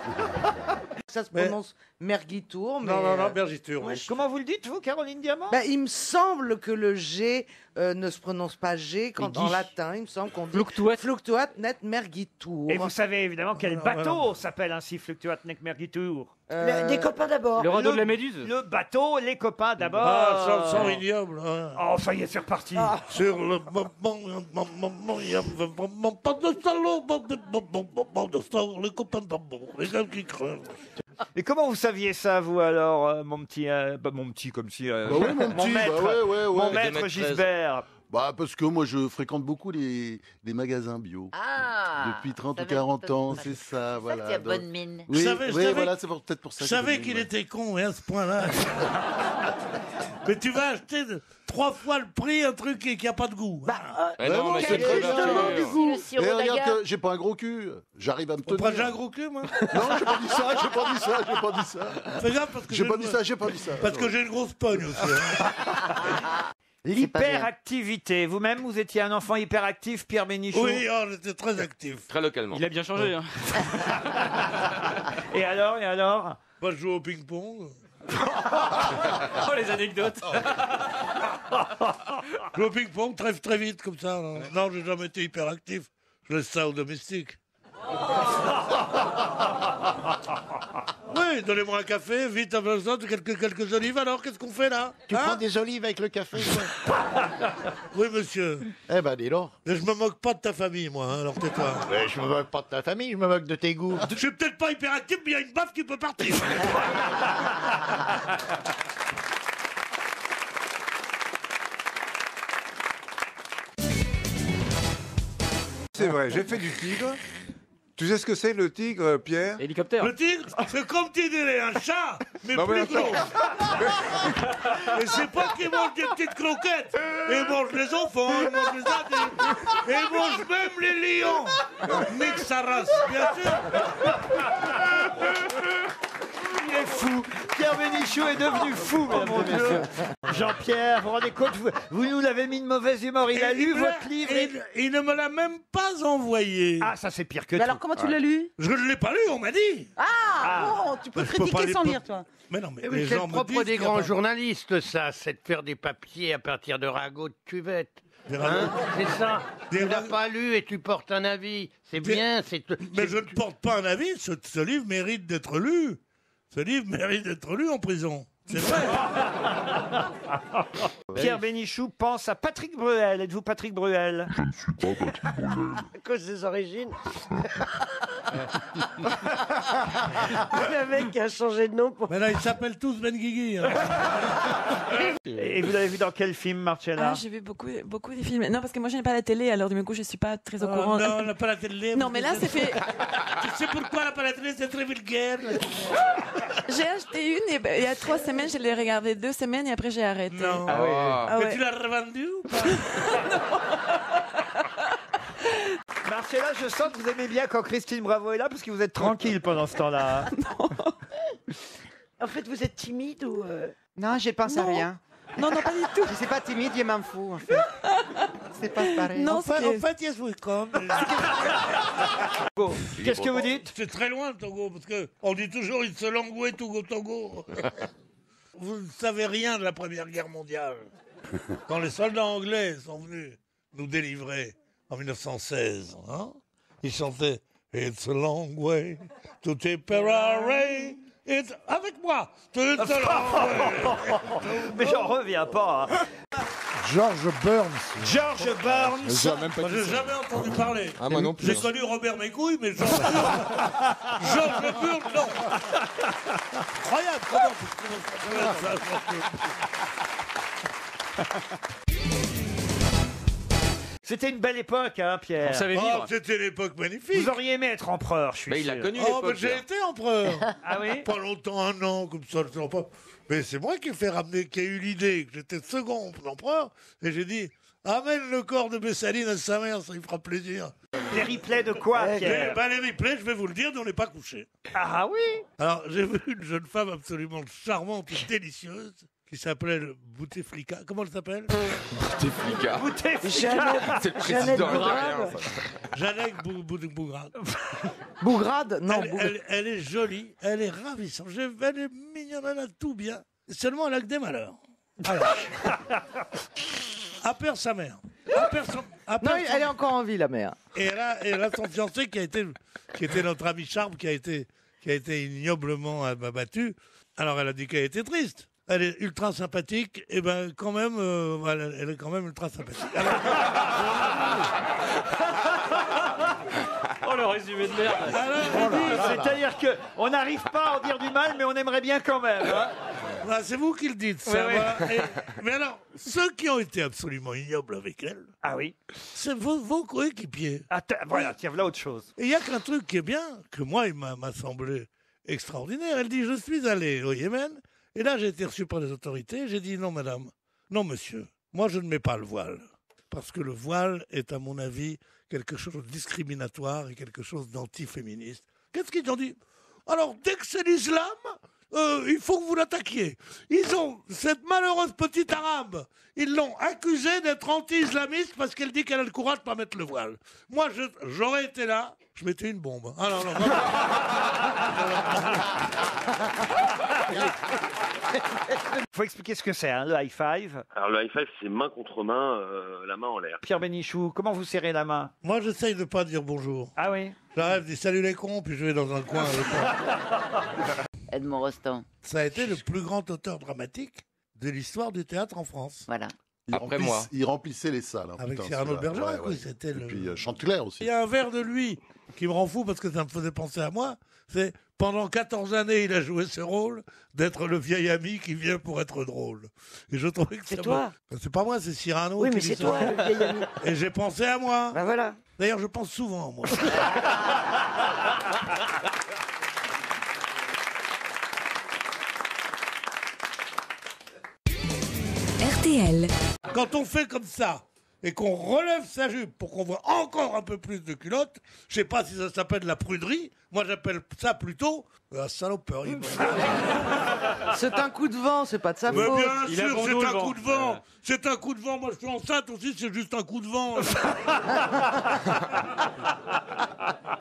Ça se Mais- prononce Merguitour, mais... Non, Bergiture. oui. Comment vous le dites, vous, Caroline Diamant? Bah, il me semble que le G ne se prononce pas G quand Mais en Guy. latin, il me semble qu'on dit Fluctuat. Fluctuat net Merguitour. Et vous savez évidemment quel Voilà. bateau s'appelle ainsi Fluctuat Nec Mergitur. Des copains d'abord. Le radeau Le- de la Méduse. Le bateau, les copains d'abord. Ah, sans ignoble. hein. Oh, ça y est, c'est reparti. Sur le moment, il y a vraiment pas de salaud, bande de salaud, les copains d'amour, les gars qui crevent. Et comment vous saviez ça, vous, alors, mon petit... mon petit, comme si... Bah oui, mon petit, maître, bah ouais. mon Et maître 2m13. Gisbert. Bah, parce que moi, je fréquente beaucoup les magasins bio. Ah Depuis 30 ça ou va, 40 ans, ça- c'est ça, voilà. tu as donc- bonne mine. Oui, Je savais- oui, je voilà, c'est peut-être pour ça. Je savais que qu'il ouais. était con, et à ce point-là. Mais tu vas acheter 3 fois le prix un truc qui a pas de goût. Mais non, mais c'est quel très justement bien. du goût. Le sirop Et regarde d'agave. que j'ai pas un gros cul. J'arrive à me Après, tenir. j'ai un gros cul, moi. Non, j'ai pas dit ça, j'ai pas dit ça, j'ai pas dit ça. Fais gaffe parce que J'ai pas une- dit ça, j'ai pas dit ça. Parce que j'ai une grosse pogne aussi. hein. L'hyperactivité. Vous-même, vous étiez un enfant hyperactif, Pierre Bénichou? Oui, oh, j'étais très actif. Très localement. Il a bien changé. Hein. Et alors? Moi, je joue au ping-pong. Oh, les anecdotes. Je joue au ping-pong très, très vite, comme ça. Non, j'ai jamais été hyperactif. Je laisse ça aux domestiques. Oui, donnez-moi un café, vite, avec ça, quelques olives. Alors, qu'est-ce qu'on fait là? Tu prends des olives avec le café, toi? Oui, monsieur. Eh ben, dis donc. Mais je me moque pas de ta famille, moi, hein, alors tais-toi. Mais je me moque pas de ta famille, je me moque de tes goûts. Je suis peut-être pas hyperactif, mais il y a une baffe qui peut partir. C'est vrai, j'ai fait du tigre. Tu sais ce que c'est le tigre, Pierre? Hélicoptère. Le tigre, c'est comme tu dirais un chat, mais Non, mais plus gros. attends. Et c'est pas qu'il mange des petites croquettes. Il mange les enfants, il mange les adultes. Et il mange même les lions. Nique sa race, bien sûr. est fou. Pierre Bénichou est devenu fou, mesdames et messieurs. Jean-Pierre, vous vous rendez compte, vous nous l'avez mis de mauvaise humeur. Il a lu votre livre. Il ne me l'a même pas envoyé. Ah, ça c'est pire que Mais tout. alors, comment tu l'as lu? Je ne l'ai pas lu, on m'a dit. Bon, tu peux Bah, je peux pas critiquer les sans pe- lire, toi. Mais non, mais Eh oui, les c'est gens le me propre disent des qu'il y a grands pas- journalistes, ça, c'est de faire des papiers à partir de ragots de cuvette. Des ragots- C'est ça. Des Tu l'as ragots- pas lu et tu portes un avis. C'est bien. Mais je ne porte pas un avis, ce livre mérite d'être lu. Ce livre mérite d'être lu en prison. C'est vrai. Pierre Bénichou pense à Patrick Bruel. Êtes-vous Patrick Bruel? Je ne suis pas Patrick Bruel. À cause des origines. Le mec a changé de nom pour... Mais là, ils s'appellent tous Ben Guigui. hein. Et vous l'avez vu dans quel film, Marcella? Ah, j'ai vu beaucoup de films. Non, parce que moi, je n'ai pas la télé, alors du coup, je suis pas très au Oh, courant. non, on n'a pas la télé. Non, mais là, c'est fait. Tu sais pourquoi on n'a pas la télé? C'est très vulgaire. J'ai acheté une et il y a 3 semaines, je l'ai regardée 2 semaines et après j'ai arrêté. Non. Ah Mais ouais. tu l'as revendu ou pas? Marcella, je sens que vous aimez bien quand Christine Bravo est là, parce que vous êtes tranquille pendant ce temps-là. En fait, vous êtes timide ou... Non, je pense à Non. rien. Non, non, pas du tout. Je suis pas timide, je m'en fous, en fait. C'est pas pareil. Non, En fait, yes, we come. Qu'est-ce que vous dites? C'est très loin le Togo, parce que on dit toujours il se languait Togo. Vous ne savez rien de la Première Guerre mondiale. Quand les soldats anglais sont venus nous délivrer en 1916, hein, ils chantaient It's a long way to Tipperary. Avec moi. It's a long way. Mais j'en reviens pas. George Burns. George Burns. Moi, j'ai jamais entendu parler. Ah, moi non plus. J'ai connu Robert Mécouille, mais George Burns, non. Incroyable, comment ça C'était une belle époque, hein, Pierre. On savait vivre. Oh, c'était l'époque magnifique. Vous auriez aimé être empereur, je suis Mais il a sûr. connu Oh, l'époque. mais j'ai Pierre. été empereur. Ah oui? Pas longtemps, 1 an, comme ça, je sais pas. Mais c'est moi qui ai fait ramener, qui a eu l'idée que j'étais second empereur. Et j'ai dit, amène le corps de Messaline à sa mère, ça lui fera plaisir. Les replays de quoi, Mais, Pierre? ben, les replays, je vais vous le dire, on n'est pas couché. Ah oui? Alors, j'ai vu une jeune femme absolument charmante et délicieuse qui s'appelait Bouteflika. Comment elle s'appelle? Bouteflika. Bouteflika. C'est le Jeannette président Bougrave. italien, ça. Jeannette Bougrade. Bougrade? Non, Elle est jolie, elle est ravissante, elle est mignonne, elle a tout bien. Seulement, elle a que des malheurs. Alors, elle perd sa mère. Non, elle est encore en vie, la mère. Et elle a son fiancé qui était notre ami Charme, qui a été ignoblement abattu. Alors, elle a dit qu'elle était triste. Elle est ultra sympathique, et ben quand même, elle est quand même ultra sympathique. Alors, Oh, le résumé de merde. C'est-à-dire que on n'arrive pas à en dire du mal, mais on aimerait bien quand même. Hein. voilà, c'est vous qui le dites, ça. Oui, oui. Voilà. Mais alors, ceux qui ont été absolument ignobles avec elle, Ah oui. c'est vos coéquipiers. Voilà, tiens, voilà autre chose. Et il y a qu'un truc qui est bien, que moi, il m'a semblé extraordinaire. Elle dit, je suis allé au Yémen, et là, j'ai été reçu par les autorités. J'ai dit, non, madame, non, monsieur, moi, je ne mets pas le voile. Parce que le voile est, à mon avis, quelque chose de discriminatoire et quelque chose d'antiféministe. Qu'est-ce qu'ils ont dit? Alors, dès que c'est l'islam, il faut que vous l'attaquiez. Ils ont, cette malheureuse petite arabe, ils l'ont accusée d'être anti-islamiste parce qu'elle dit qu'elle a le courage de ne pas mettre le voile. Moi, j'aurais été là, je mettais une bombe. Ah non, non, non. Il faut expliquer ce que c'est, hein, le high five. Alors le high five, c'est main contre main, la main en l'air. Pierre Bénichou, comment vous serrez la main? Moi, j'essaye de ne pas dire bonjour. Ah oui? J'arrive, je dis salut les cons, puis je vais dans un coin. Edmond Rostand. Ça a été le plus grand auteur dramatique de l'histoire du théâtre en France. Voilà. Il remplissait les salles. hein, Avec putain, Cyrano de celui-là. Bergerac, Ouais, oui, ouais. c'était Et le... puis Chantecler aussi. Il y a un vers de lui qui me rend fou parce que ça me faisait penser à moi. C'est pendant 14 années, il a joué ce rôle d'être le vieil ami qui vient pour être drôle. Et je trouvais que C'est ça toi. C'est pas moi, c'est Cyrano. Oui, qui mais dit c'est ça. toi, le vieil ami. Et j'ai pensé à moi. Ben voilà. D'ailleurs, je pense souvent à moi. RTL. Quand on fait comme ça, et qu'on relève sa jupe pour qu'on voit encore un peu plus de culotte, je sais pas si ça s'appelle la pruderie, moi j'appelle ça plutôt la saloperie. C'est un coup de vent, c'est pas de sa Mais faute. bien sûr, c'est un coup de vent. C'est un coup de vent. Moi, je suis enceinte aussi, c'est juste un coup de vent.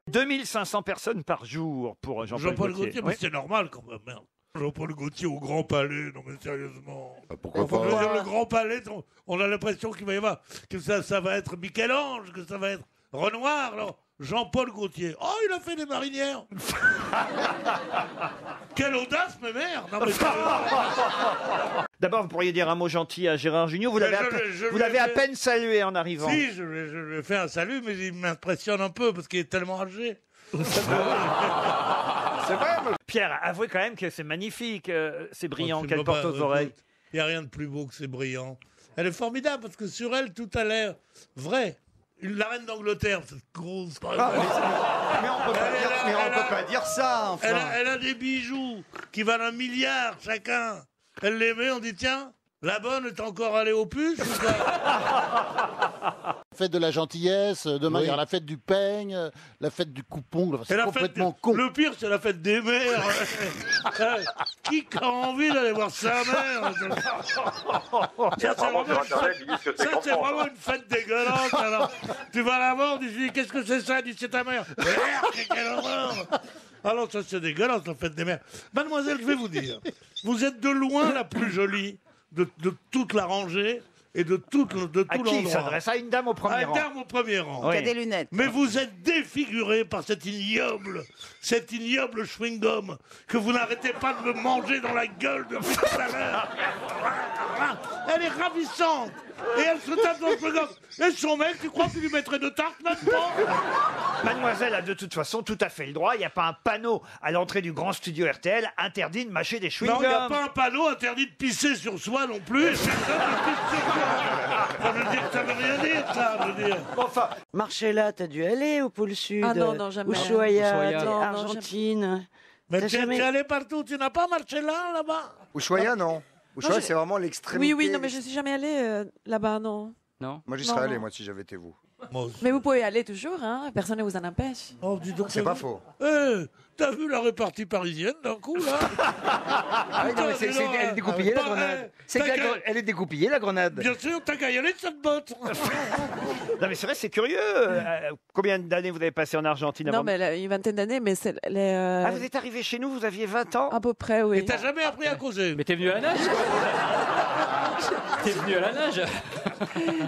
2500 personnes par jour pour Jean-Paul Gaultier. Mais c'est normal quand même, merde. Jean-Paul Gaultier au Grand Palais, non mais sérieusement. Pourquoi Enfin, pas je veux dire, le Grand Palais, on a l'impression qu'il va y avoir, que ça va être Michel-Ange, que ça va être Renoir, alors. Jean-Paul Gaultier. Oh, il a fait des marinières. Quelle audace, mes mères. Non, mais D'abord, vous pourriez dire un mot gentil à Gérard Junior. Vous l'avez à peine salué en arrivant. Si, je lui ai fait un salut, mais il m'impressionne un peu parce qu'il est tellement âgé. C'est vrai. Pierre, avouez quand même que c'est magnifique, c'est brillant qu'elle porte aux oreilles. Il n'y a rien de plus beau que c'est brillant. Elle est formidable parce que sur elle, tout a l'air vrai. La reine d'Angleterre, cette grosse... Mais on peut pas dire ça, enfin. Elle a des bijoux qui valent 1 milliard chacun. Elle les met, on dit tiens, la bonne est encore allée aux puces. La fête de la gentillesse, demain il y a la fête du peigne, la fête du coupon, c'est complètement con. Le pire, c'est la fête des mères. Qui a envie d'aller voir sa mère? Ça, c'est vraiment une fête dégueulasse. Alors, tu vas la voir, tu dis qu'est-ce que c'est ça? Elle dit c'est ta mère. Merde, quelle horreur! Alors ça c'est dégueulasse, la fête des mères. Mademoiselle, je vais vous dire, vous êtes de loin la plus jolie de toute la rangée. Et de tout l'endroit. À qui il s'adresse? À une dame au premier rang. À une dame au premier rang. Oui. Qui a des lunettes. Mais vous êtes défiguré par cet ignoble chewing-gum que vous n'arrêtez pas de me manger dans la gueule depuis tout à l'heure. Elle est ravissante. Et elle se tape dans le chewing-gum. Et son mec, tu crois qu'il lui mettrait de tarte maintenant? Mademoiselle a de toute façon tout à fait le droit. Il n'y a pas un panneau à l'entrée du grand studio RTL interdit de mâcher des chewing-gums. Non, il n'y a pas un panneau interdit de pisser sur soi non plus. Et personne ne pisse sur moi. Ça veut dire que ça veut rien dire, ça veut dire. Enfin, Marcella, t'as dû aller au pôle Sud. Ah non, jamais. Ushuaïa, Non, Argentine. Mais tu es allé partout, tu n'as pas marché là-bas? Ushuaïa, non. Ushuaïa, j'ai- c'est vraiment l'extrémité. Oui, non, mais je suis jamais allée là-bas, non. Non. Moi, j'y Non, serais allé, non. moi, si j'avais été vous. Mais vous pouvez y aller toujours, hein. Personne ne vous en empêche. Oh, dis donc. C'est pas faux. T'as vu la répartie parisienne d'un coup, là? Ah oui, non, mais elle est découpillée, la grenade. Elle est découpillée, la grenade. Bien sûr, t'as qu'à y aller de cette botte. Non mais c'est vrai, c'est curieux. Combien d'années vous avez passé en Argentine avant Non, mais elle a une vingtaine d'années, mais c'est... Ah, vous êtes arrivé chez nous, vous aviez 20 ans? À peu près, oui. Et t'as jamais appris à causer? Mais t'es venu à la nage? T'es venu à la nage?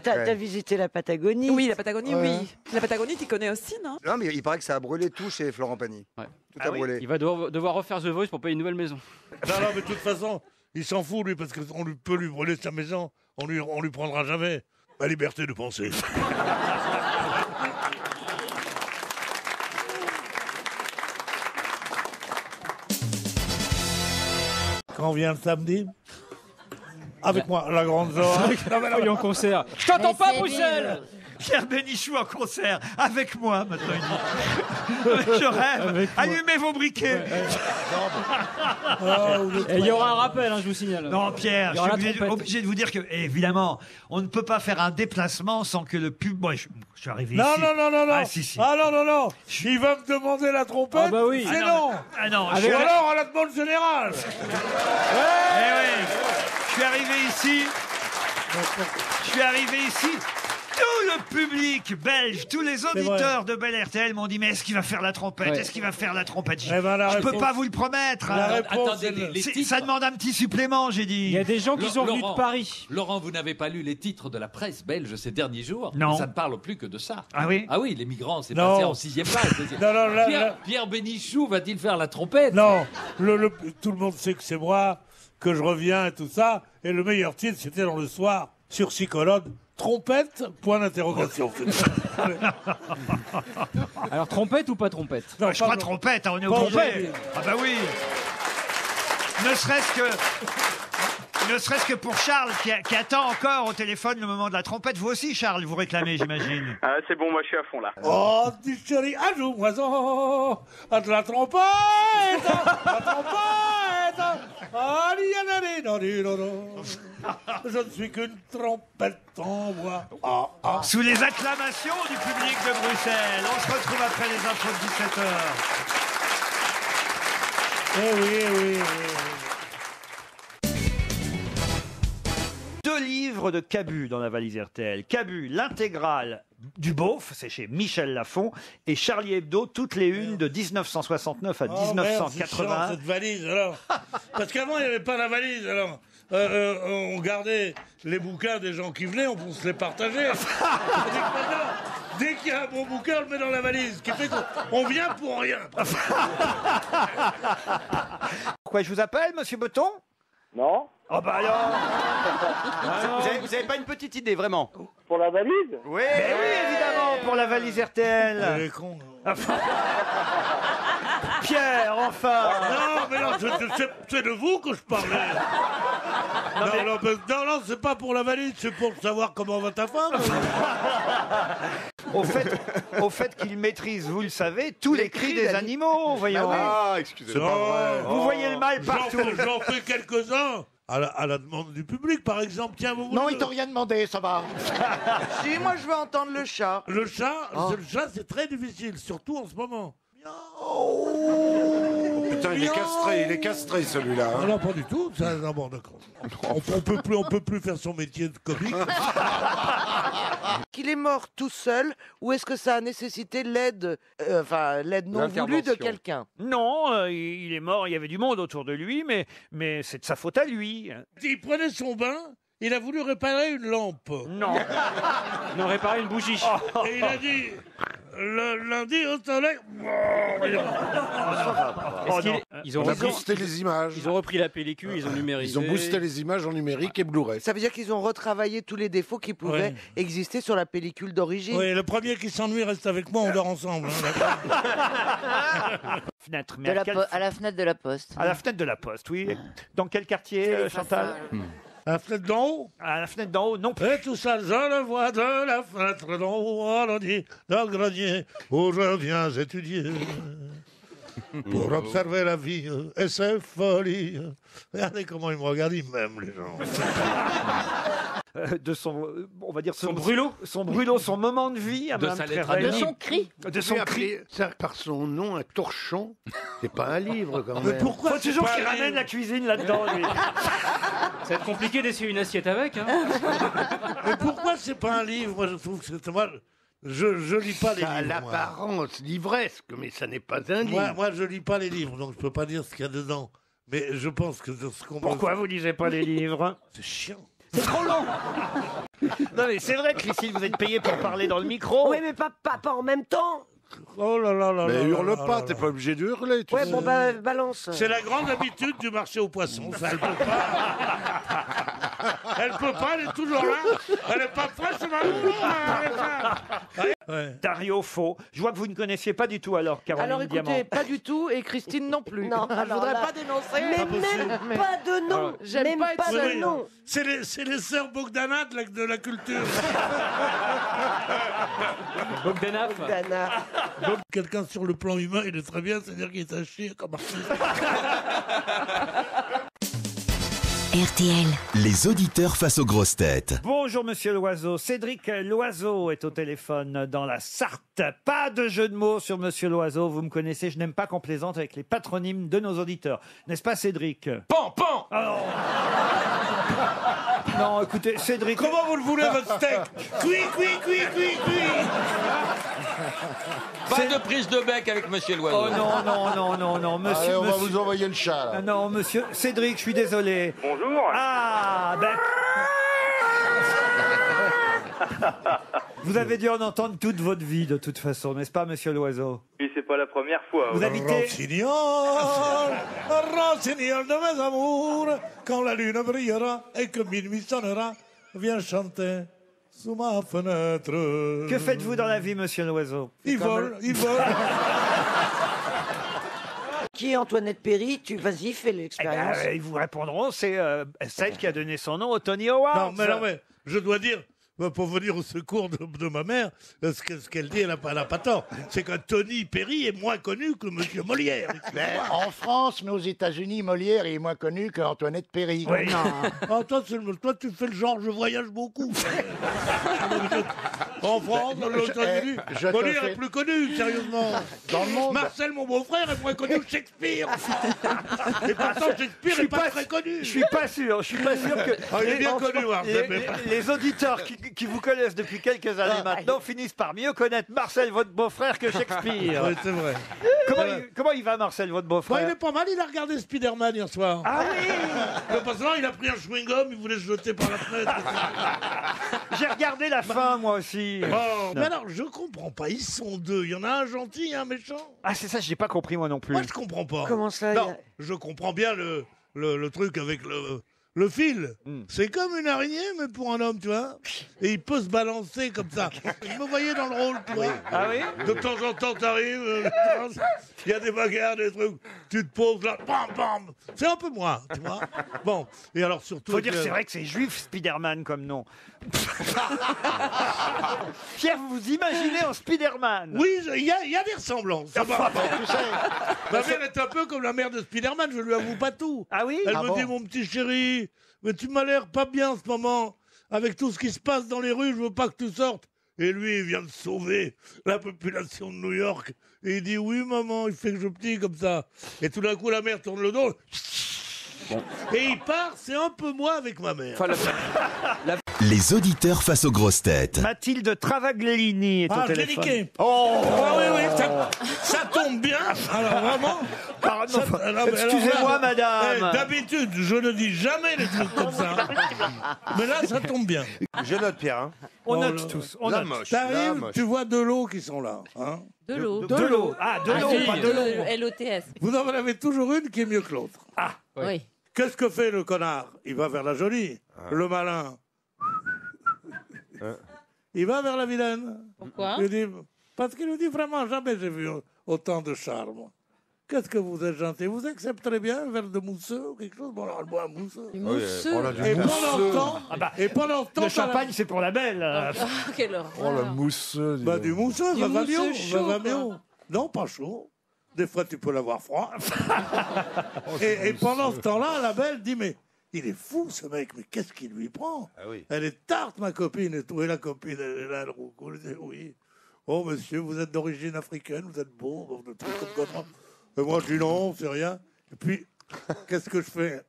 T'as visité la Patagonie? Oui, la Patagonie, oui. La Patagonie, tu connais aussi, non? Non, mais il paraît que ça a brûlé tout chez Florent Pagny. Ouais. Tout a brûlé. Il va devoir refaire The Voice pour payer une nouvelle maison. Non, mais de toute façon, il s'en fout, lui, parce qu'on peut lui brûler sa maison. On lui prendra jamais la liberté de penser. Quand vient le samedi, avec moi, la grande Zora. Il est en concert. Je t'entends pas, Bruxelles! Pierre Bénichou en concert, avec moi, maintenant il dit. Je rêve. Allumez vos briquets. Et il y aura un rappel, hein, je vous signale. Non, Pierre, Il y je aura suis la trompette. obligé de vous dire que, évidemment, on ne peut pas faire un déplacement sans que le pub... Bon, je suis arrivé Non, ici. non, non, non, non. Ah, si, si. Ah non, non, non. Il va me demander la trompette. Ah bah oui. C'est Ah non. Ah non, Ou alors à la demande générale. Eh oui. Je suis arrivé ici. Tout le public belge, tous les auditeurs de Bel RTL m'ont dit mais est-ce qu'il va faire la trompette? Ouais. Est-ce qu'il va faire la trompette? Eh ben, la Je peux réponse- pas vous le promettre. La hein. réponse, Attendez, les C'est- titres. Ça demande un petit supplément, j'ai dit. Il y a des gens qui sont venus de Laurent, Paris. Laurent, vous n'avez pas lu les titres de la presse belge ces derniers jours? Non. Ça ne parle plus que de ça. Ah oui? Ah oui, les migrants, c'est Non. passé en 6e page. Non, non, là, Pierre Bénichou va-t-il faire la trompette? Non, tout le monde sait que c'est moi, que je reviens et tout ça. Et le meilleur titre, c'était dans le soir, sur Psychologue. Trompette, point d'interrogation. Alors, trompette ou pas trompette? Non, Je crois trompette, hein, on est Pas obligé. obligé. Ah bah oui. Ne serait-ce que pour Charles qui attend encore au téléphone le moment de la trompette. Vous aussi, Charles, vous réclamez, j'imagine. Ah, c'est bon, moi je suis à fond là. Oh, dis chérie, ajoute-moi ça, à de la trompette, la trompette. Je ne suis qu'une trompette en bois. Ah, ah. Sous les acclamations du public de Bruxelles. On se retrouve après les infos de 17h. Eh oui, eh oui, eh oui. 2 livres de Cabu dans la valise RTL. Cabu, l'intégrale du Beauf, c'est chez Michel Lafon, et Charlie Hebdo, toutes les unes de 1969 à 1980. Cette valise, alors. Parce qu'avant, il n'y avait pas la valise, alors. On gardait les bouquins des gens qui venaient, on se les partageait. Dès qu'il y a un bon bouquin, on le met dans la valise, ce qui fait qu'on vient pour rien. Quoi, je vous appelle, monsieur Beton? Non. Oh bah alors. Vous avez pas une petite idée, vraiment? Pour la valise? Oui. Mais oui, évidemment, pour la valise RTL. Elle est con. Pierre, enfin. Non, mais non, c'est de vous que je parlais. Non, c'est pas pour la valise, c'est pour savoir comment va ta femme. Au fait qu'il maîtrise, vous le savez, tous les cris des animaux, voyons. Ah, excusez-moi. C'est pas vrai. Vous voyez le mal partout. J'en fais quelques-uns. À la demande du public, par exemple. Tiens, vous Non, ils t'ont rien demandé, ça va. Si, moi je veux entendre le chat. Le chat, c'est très difficile, surtout en ce moment. Putain, il est castré celui-là. hein. Non, pas du tout. Non, bon, d'accord. On peut plus faire son métier de comique. Qu'il est mort tout seul ou est-ce que ça a nécessité l'aide non voulue de quelqu'un? Non, il est mort, il y avait du monde autour de lui, mais c'est de sa faute à lui. Il prenait son bain, il a voulu réparer une lampe. Non. Non, réparer une bougie. Et il a dit, le lundi au soleil... Ils ont On a boosté les images. Ils ont repris la pellicule, ils ont numérisé. Ils ont boosté les images en numérique et Blu-ray. Ça veut dire qu'ils ont retravaillé tous les défauts qui pouvaient exister sur la pellicule d'origine. Oui, le premier qui s'ennuie reste avec moi, on dort ensemble. Hein, d'accord. Fenêtre, mais À la fenêtre de la Poste. à la fenêtre de la Poste, oui. Dans quel quartier, Chantal? À la fenêtre d'en haut. À la fenêtre d'en haut, non. Et tout ça, je le vois de la fenêtre d'en haut, on dit, dans le grenier, où je viens étudier. Pour observer la vie et ses folies. Regardez comment ils me regardent, ils m'aiment, les gens. De son, on va dire Son brûlot. son brûlot, son moment de vie, à De Mme sa lettre Trérel. anonyme. De son cri. De son cri. Ça, par son nom, un torchon, c'est pas un livre quand Mais même. pourquoi Faut c'est toujours pas qu'il un ramène livre la cuisine là-dedans, lui. Ça va être compliqué d'essayer une assiette avec. Hein. Mais pourquoi c'est pas un livre? Moi, je trouve que c'est moi. Je lis pas les Ça a livres. moi. l'apparence livresque, mais ça n'est pas un livre. Moi, je lis pas les livres, donc je peux pas dire ce qu'il y a dedans. Mais je pense que ce qu'on... Pourquoi vous lisez pas les livres? C'est chiant. C'est trop long. Non mais c'est vrai, Christine, vous êtes payé pour parler dans le micro. Oui, mais pas en même temps. Oh là là là Mais là hurle là pas, là t'es là. pas obligé de hurler. Tu Ouais, sais. bon, bah, balance. C'est la grande habitude du marché aux poissons. Ça, elle peut pas. Elle peut pas, elle est toujours là. Elle est pas fraîche, ouais. Dario Faux. Je vois que vous ne connaissiez pas du tout alors Caroline Alors écoutez, Diamant. pas du tout, et Christine non plus. Non, je alors voudrais là- pas dénoncer. Mais même pas de nom. J'aime Même pas être pas seule. de nom. C'est les sœurs Bogdana de la culture. Bogdanov. Dana. Quelqu'un sur le plan humain, il est très bien, c'est-à-dire qu'il est à chier comme artiste. RTL. Les auditeurs face aux grosses têtes. Bonjour Monsieur Loiseau. Cédric Loiseau est au téléphone dans la Sarthe. Pas de jeu de mots sur Monsieur Loiseau. Vous me connaissez, je n'aime pas qu'on plaisante avec les patronymes de nos auditeurs. N'est-ce pas Cédric? Pan, pan. Non, écoutez, Cédric... Comment vous le voulez, votre steak? Cuit, cuit, cuit, cuit, cuit. Pas de prise de bec avec Monsieur Loiseau. Oh non, non, non, non, non, monsieur... Allez, on va monsieur- vous envoyer le chat, là. Ah non, monsieur... Cédric, je suis désolé. Bonjour. Ah, ben... Vous avez dû en entendre toute votre vie, de toute façon, n'est-ce pas, monsieur Loiseau? Oui, c'est pas la première fois. Vous ouais. habitez... Rossignol, rossignol de mes amours, quand la lune brillera et que minuit sonnera, viens chanter sous ma fenêtre. Que faites-vous dans la vie, monsieur Loiseau? Il vole, il vole. Qui est Antoinette Perry? Vas-y, fais l'expérience. Ils vous répondront, c'est celle qui a donné son nom au Tony Awards. Non, mais je dois dire, pour venir au secours de ma mère. Ce qu'elle dit, elle n'a pas tort. C'est que Tony Perry est moins connu que Monsieur Molière. Mais en France, mais aux États-Unis, Molière est moins connu qu'Antoinette Perry. Oui. Ah, toi, tu fais le genre, je voyage beaucoup. En France, aux États-Unis, Molière est plus connu, sérieusement. Dans le monde. Marcel, mon beau-frère, est moins connu que Shakespeare. Et pourtant, Shakespeare n'est pas très connu. Je suis pas sûr que Ah, il est bien connu, Marcel. les auditeurs qui vous connaissent depuis quelques années maintenant finissent par mieux connaître Marcel, votre beau-frère, que Shakespeare. Oui, c'est vrai. Comment il va, Marcel, votre beau-frère? Il est pas mal, il a regardé Spider-Man hier soir. Ah oui. Parce que là, il a pris un chewing-gum, il voulait se jeter par la fenêtre. J'ai regardé la fin, moi aussi. Oh, mais alors, je comprends pas, ils sont deux. Il y en a un gentil et un méchant. Ah, c'est ça, j'ai pas compris, moi non plus. Moi, je comprends pas. Comment ça, Non, je comprends bien le truc avec le fil. C'est comme une araignée, mais pour un homme, tu vois. Et il peut se balancer comme ça. Je me voyais dans le rôle, tu vois. Ah oui? De temps en temps, t'arrives, il y a des bagarres, des trucs. Tu te poses là, bam, bam. C'est un peu moi, tu vois. Bon, et alors surtout... Faut dire que c'est vrai que c'est juif, Spider-Man, comme nom. Pierre, vous vous imaginez en Spider-Man? Oui, il y a des ressemblances. Ça va. Ma mère est un peu comme la mère de Spider-Man, je lui avoue pas tout. Ah oui? Elle me dit, mon petit chéri, mais tu m'as l'air pas bien en ce moment. Avec tout ce qui se passe dans les rues, je veux pas que tu sortes. Et lui, il vient de sauver la population de New York. Et il dit, oui, maman, il fait que je petit comme ça. Et tout d'un coup, la mère tourne le dos. Et il part, c'est un peu moi avec ma mère. Les auditeurs face aux grosses têtes. Mathilde Travaglini est au téléphone. Gleniquet. Oh, oui, ça tombe bien. Alors vraiment. Pardon, excusez-moi, madame. D'habitude, je ne dis jamais les trucs comme ça. Mais là, ça tombe bien. Je note, Pierre. Hein. On note tous. On note. T'arrives, tu vois de l'eau qui sont là. Hein. De l'eau. De l'eau. Ah, de l'eau, pas de l'eau. LOTS. Vous en avez toujours une qui est mieux que l'autre. Ah, oui. Qu'est-ce que fait le connard? Il va vers la jolie. Le malin. Il va vers la vilaine. Pourquoi? Parce qu'il nous dit vraiment, jamais j'ai vu autant de charme. Qu'est-ce que vous êtes gentil? Vous accepterez bien un verre de mousseux ou quelque chose? Bon, alors, moi, mousseux. Et pendant ce temps, le champagne, c'est pour la belle. Quelle horreur. Oh, la mousseux. Bah, du mousseux, Du va mousseux mieux. chaud, Va quoi. mieux. Non, pas chaud. Des fois, tu peux l'avoir froid. Et pendant ce temps-là, la belle dit, mais il est fou, ce mec, mais qu'est-ce qu'il lui prend? Elle est tarte, ma copine, et tout. Et la copine, elle est là, elle roucoule. Elle dit, oui. Oh, monsieur, vous êtes d'origine africaine, vous êtes beau, vous êtes comme ça. Et moi, je dis non, c'est rien. Et puis, qu'est-ce que je fais?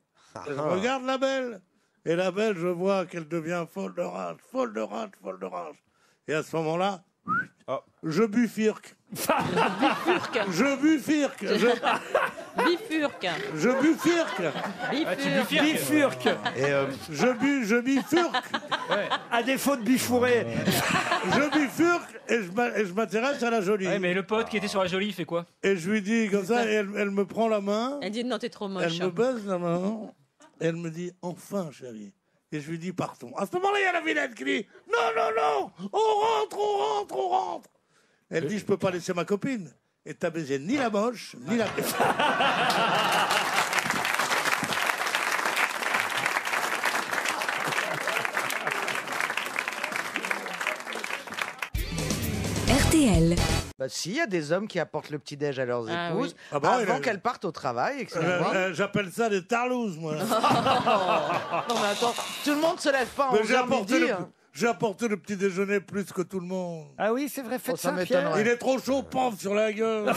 Je regarde la belle. Et la belle, je vois qu'elle devient folle de rage, folle de rage, folle de rage. Et à ce moment-là, je bifurque. Je bifurque. Bifurque. Je bifurque. Bifurque. Je bifurque. À défaut de bifourer. Je bifurque et je m'intéresse à la jolie. Ouais, mais le pote qui était sur la jolie, il fait quoi? Et je lui dis comme ça, et elle me prend la main. Elle dit non, t'es trop moche. Elle me baise la main. Et elle me dit, enfin, chérie. Et je lui dis, partons. À ce moment-là, il y a la vilaine qui dit, non, non, non, on rentre, on rentre, on rentre. Elle dit, je peux pas laisser ma copine. Et t'as baisé ni la moche, ni la belle. RTL. Bah si, il y a des hommes qui apportent le petit-déj à leurs Ah épouses oui. Ah bah, avant qu'elles partent au travail. excusez-moi. J'appelle ça des tarlouses, moi. Non mais attends, tout le monde se lève pas en Mais 11h midi. j'ai apporté le petit déjeuner plus que tout le monde. Ah oui, c'est vrai, faites Oh, ça ça, Pierre. m'étonnerait. Il est trop chaud, paf, sur la gueule.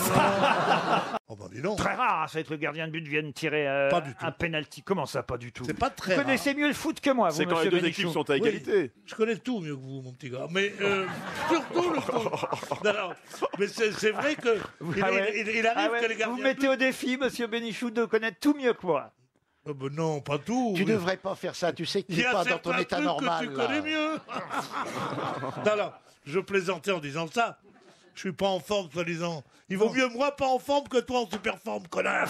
Oh bah dis donc. Très rare, c'est que le gardien de but vienne tirer Pas du tout. un penalty. Comment ça, pas du tout? C'est pas très Vous connaissez mieux le foot que moi, vous, C'est quand les monsieur deux Bénichou. équipes sont à égalité. Je connais tout mieux que vous, mon petit gars. Mais surtout le foot. Non, mais c'est vrai que il arrive que les gardiens. Vous mettez au défi, monsieur Bénichou, de connaître tout mieux que moi. Ben non, pas tout. Tu devrais pas faire ça, tu sais que tu Il y n'es a pas dans ton certains état trucs normal. que tu là. connais mieux. Non, je plaisantais en disant ça. Je suis pas en forme, soi-disant. Il vaut mieux moi pas en forme que toi en super forme, connard.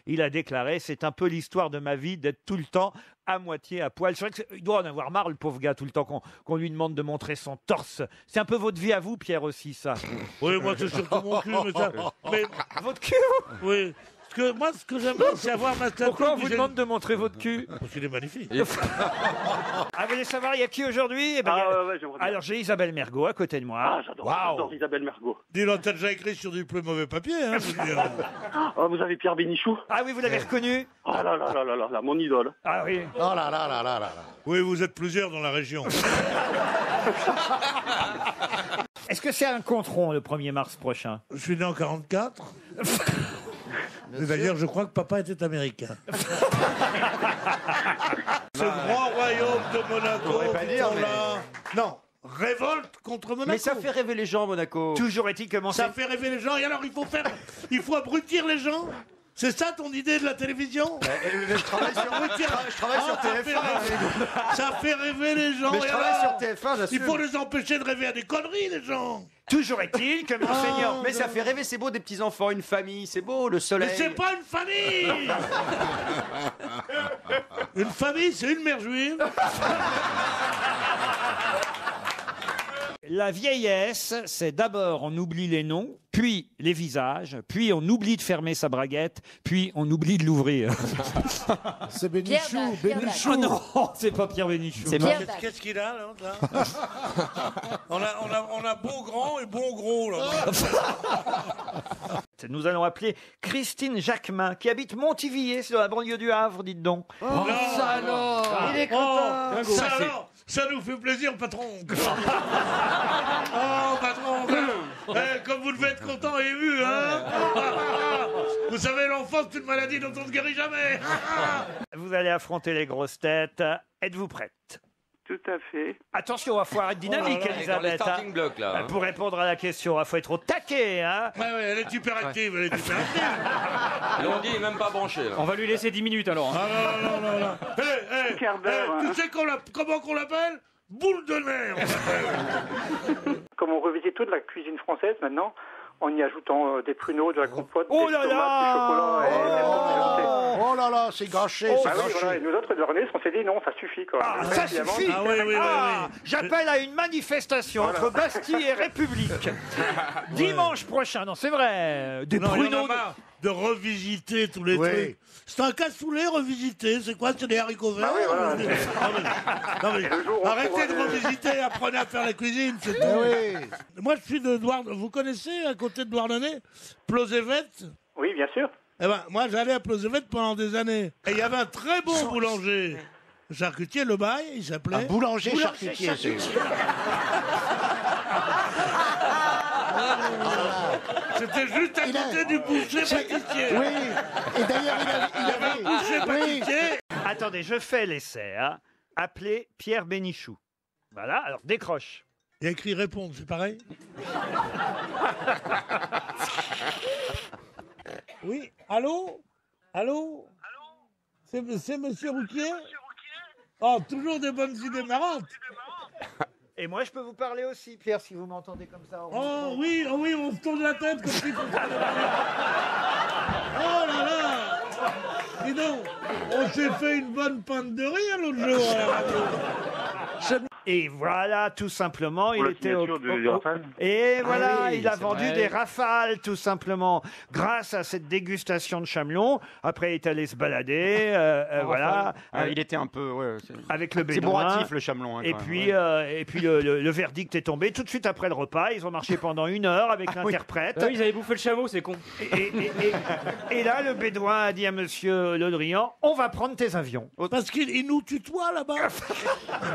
Il a déclaré, c'est un peu l'histoire de ma vie d'être tout le temps à moitié à poil. C'est vrai qu'il doit en avoir marre, le pauvre gars, tout le temps qu'on lui demande de montrer son torse. C'est un peu votre vie à vous, Pierre, aussi, ça. Oui, moi c'est surtout mon cul, mais ça. Mais votre cul? oui. Ce que j'aime bien, c'est avoir ma statue. Pourquoi on puis vous j'ai- demande de montrer votre cul? Parce qu'il est magnifique. Ah, vous voulez savoir, il y a qui aujourd'hui? Eh ben, il y a- Alors, j'ai Isabelle Mergo à côté de moi. Ah, j'adore Isabelle Mergo. Dis-le, t'as déjà écrit sur du plus mauvais papier, hein, je veux dire. Ah, vous avez Pierre Bénichou? Ah oui, vous l'avez reconnu? Oh là là là là là là, mon idole. Ah oui. Oh là là là là là. Oui, vous êtes plusieurs dans la région. Est-ce que c'est un compte rond le 1er mars prochain? Je suis né en 44. Et d'ailleurs, je crois que papa était américain. Ce grand royaume de Monaco, pourrait pas dire, mais- Non, révolte contre Monaco. Mais ça fait rêver les gens, Monaco. Toujours est-il que Ça fait rêver les gens, et alors il faut abrutir les gens. C'est ça ton idée de la télévision? Je travaille sur TF1. Ça fait rêver les gens. Mais je et travaille alors sur TF1, j'assume. Il faut les empêcher de rêver à des conneries, les gens. Toujours est-il que Monseigneur... Mais ça fait rêver, c'est beau, des petits-enfants, une famille, c'est beau, le soleil. Mais c'est pas une famille. Une famille, c'est une mère juive. La vieillesse, c'est d'abord on oublie les noms, puis les visages, puis on oublie de fermer sa braguette, puis on oublie de l'ouvrir. C'est Pierre Bénichou. Dac, Pierre Bénichou. Oh non, c'est pas Pierre Bénichou. C'est Pierre pas- Dac. Qu'est-ce qu'il a, l'autre, là? on a beau grand et bon gros, là. Nous allons appeler Christine Jacquemin, qui habite Montivilliers, c'est dans la banlieue du Havre, dites donc. Non. Il est content. Ça nous fait plaisir, patron. Oh, patron. Comme vous devez être content et ému, hein. Vous savez, l'enfance, c'est une maladie dont on ne guérit jamais. Vous allez affronter les grosses têtes. Êtes-vous prête? Tout à fait. Attention, il faut être dynamique, Dans les Elisabeth. starting blocks, là. hein. Pour répondre à la question, il faut être au taquet. Hein. Ouais, elle est hyperactive, Et l'ordi est même pas branché. là. On va lui laisser 10 minutes alors. Non. Quart d'heure, hein. Tu sais comment qu'on l'appelle? Boule de nerf, on l'appelle. Comme on revisite toute la cuisine française maintenant, en y ajoutant des pruneaux, de la compote, Oh des là tomates, là. du chocolat et Oh là là, c'est gâché, c'est Ah oui, gâché. voilà, et nous autres de René, on s'est dit non, ça suffit quoi. Ah, ça Évidemment, suffit. Ah oui. J'appelle à une manifestation entre Bastille et République. Dimanche prochain, non, c'est vrai. Des Non, il y en pruneaux. a marre de revisiter tous les trucs. C'est un cassoulet revisité. C'est quoi? C'est des haricots verts? Ah oui, voilà. Non, mais le jour où on arrêtez de trouvera revisiter, apprenez à faire la cuisine. C'est tout. Moi, je suis de Douarnenez. Vous connaissez, à côté de Douarnenez, Plozévet? Oui, bien sûr. Eh ben, moi, j'allais à Plozévet pendant des années. Et il y avait un très bon boulanger. Charcutier, Le Bail, il s'appelait. Un boulanger charcutier. c'est- C'était juste à côté du boucher pâtissier. Oui. Et d'ailleurs, il Il y avait un boucher pâtissier. Attendez, je fais l'essai. Hein. Appelez Pierre Bénichou. Voilà, alors décroche. Il y a écrit répondre, c'est pareil? Oui, allô? C'est Monsieur Rouquier? Oh, toujours des bonnes idées marrantes. Et moi, je peux vous parler aussi, Pierre, si vous m'entendez comme ça. Oh oui, on se tourne la tête comme si... Oh là là! Dis donc, on s'est fait une bonne pinte de rire l'autre jour à la radio. Et voilà, tout simplement, Pour il la était au... signature du Rafale. Et voilà, oui, il a c'est vendu vrai. des rafales, tout simplement, grâce à cette dégustation de chamelon. Après, il est allé se balader, voilà, Il était un peu. Ouais, avec le c'est bédouin. bourratif, le chamelon. hein, Et quand même, puis, ouais. et puis le verdict est tombé tout de suite après le repas. Ils ont marché pendant 1 heure avec l'interprète. Ah oui, ils avaient bouffé le chameau, c'est con. Et là, le bédouin a dit à Monsieur Le Drian, on va prendre tes avions. Parce qu'il nous tutoie là-bas.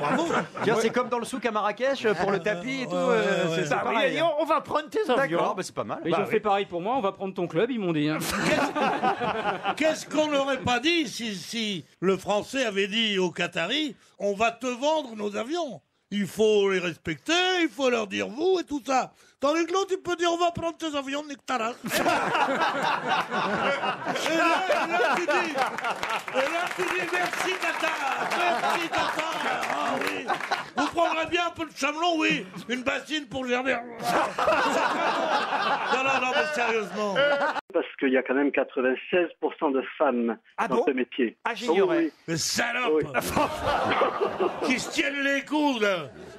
Bravo. Tiens, c'est comme dans le souk à Marrakech pour le tapis et tout. C'est Bah oui, il a pareil. dit, on va prendre tes avions. D'accord, bah, c'est pas mal. Ils ont fait pareil pour moi, on va prendre ton club, ils m'ont dit. hein. Qu'est-ce qu'on n'aurait pas dit si le Français avait dit aux Qataris, on va te vendre nos avions. Il faut les respecter, il faut leur dire vous et tout ça. Tandis que l'autre, tu peux dire on va prendre tes avions, nique ta race. Et là, tu dis merci Qatar, merci Qatar. Ah oui. Vous prendrez bien un peu de chamelon, oui. Une bassine pour gerber. Non, mais sérieusement. Parce qu'il y a quand même 96% de femmes dans ce métier. Ah, j'ignorais. Oui. Mais salope. Qui se tiennent les coudes.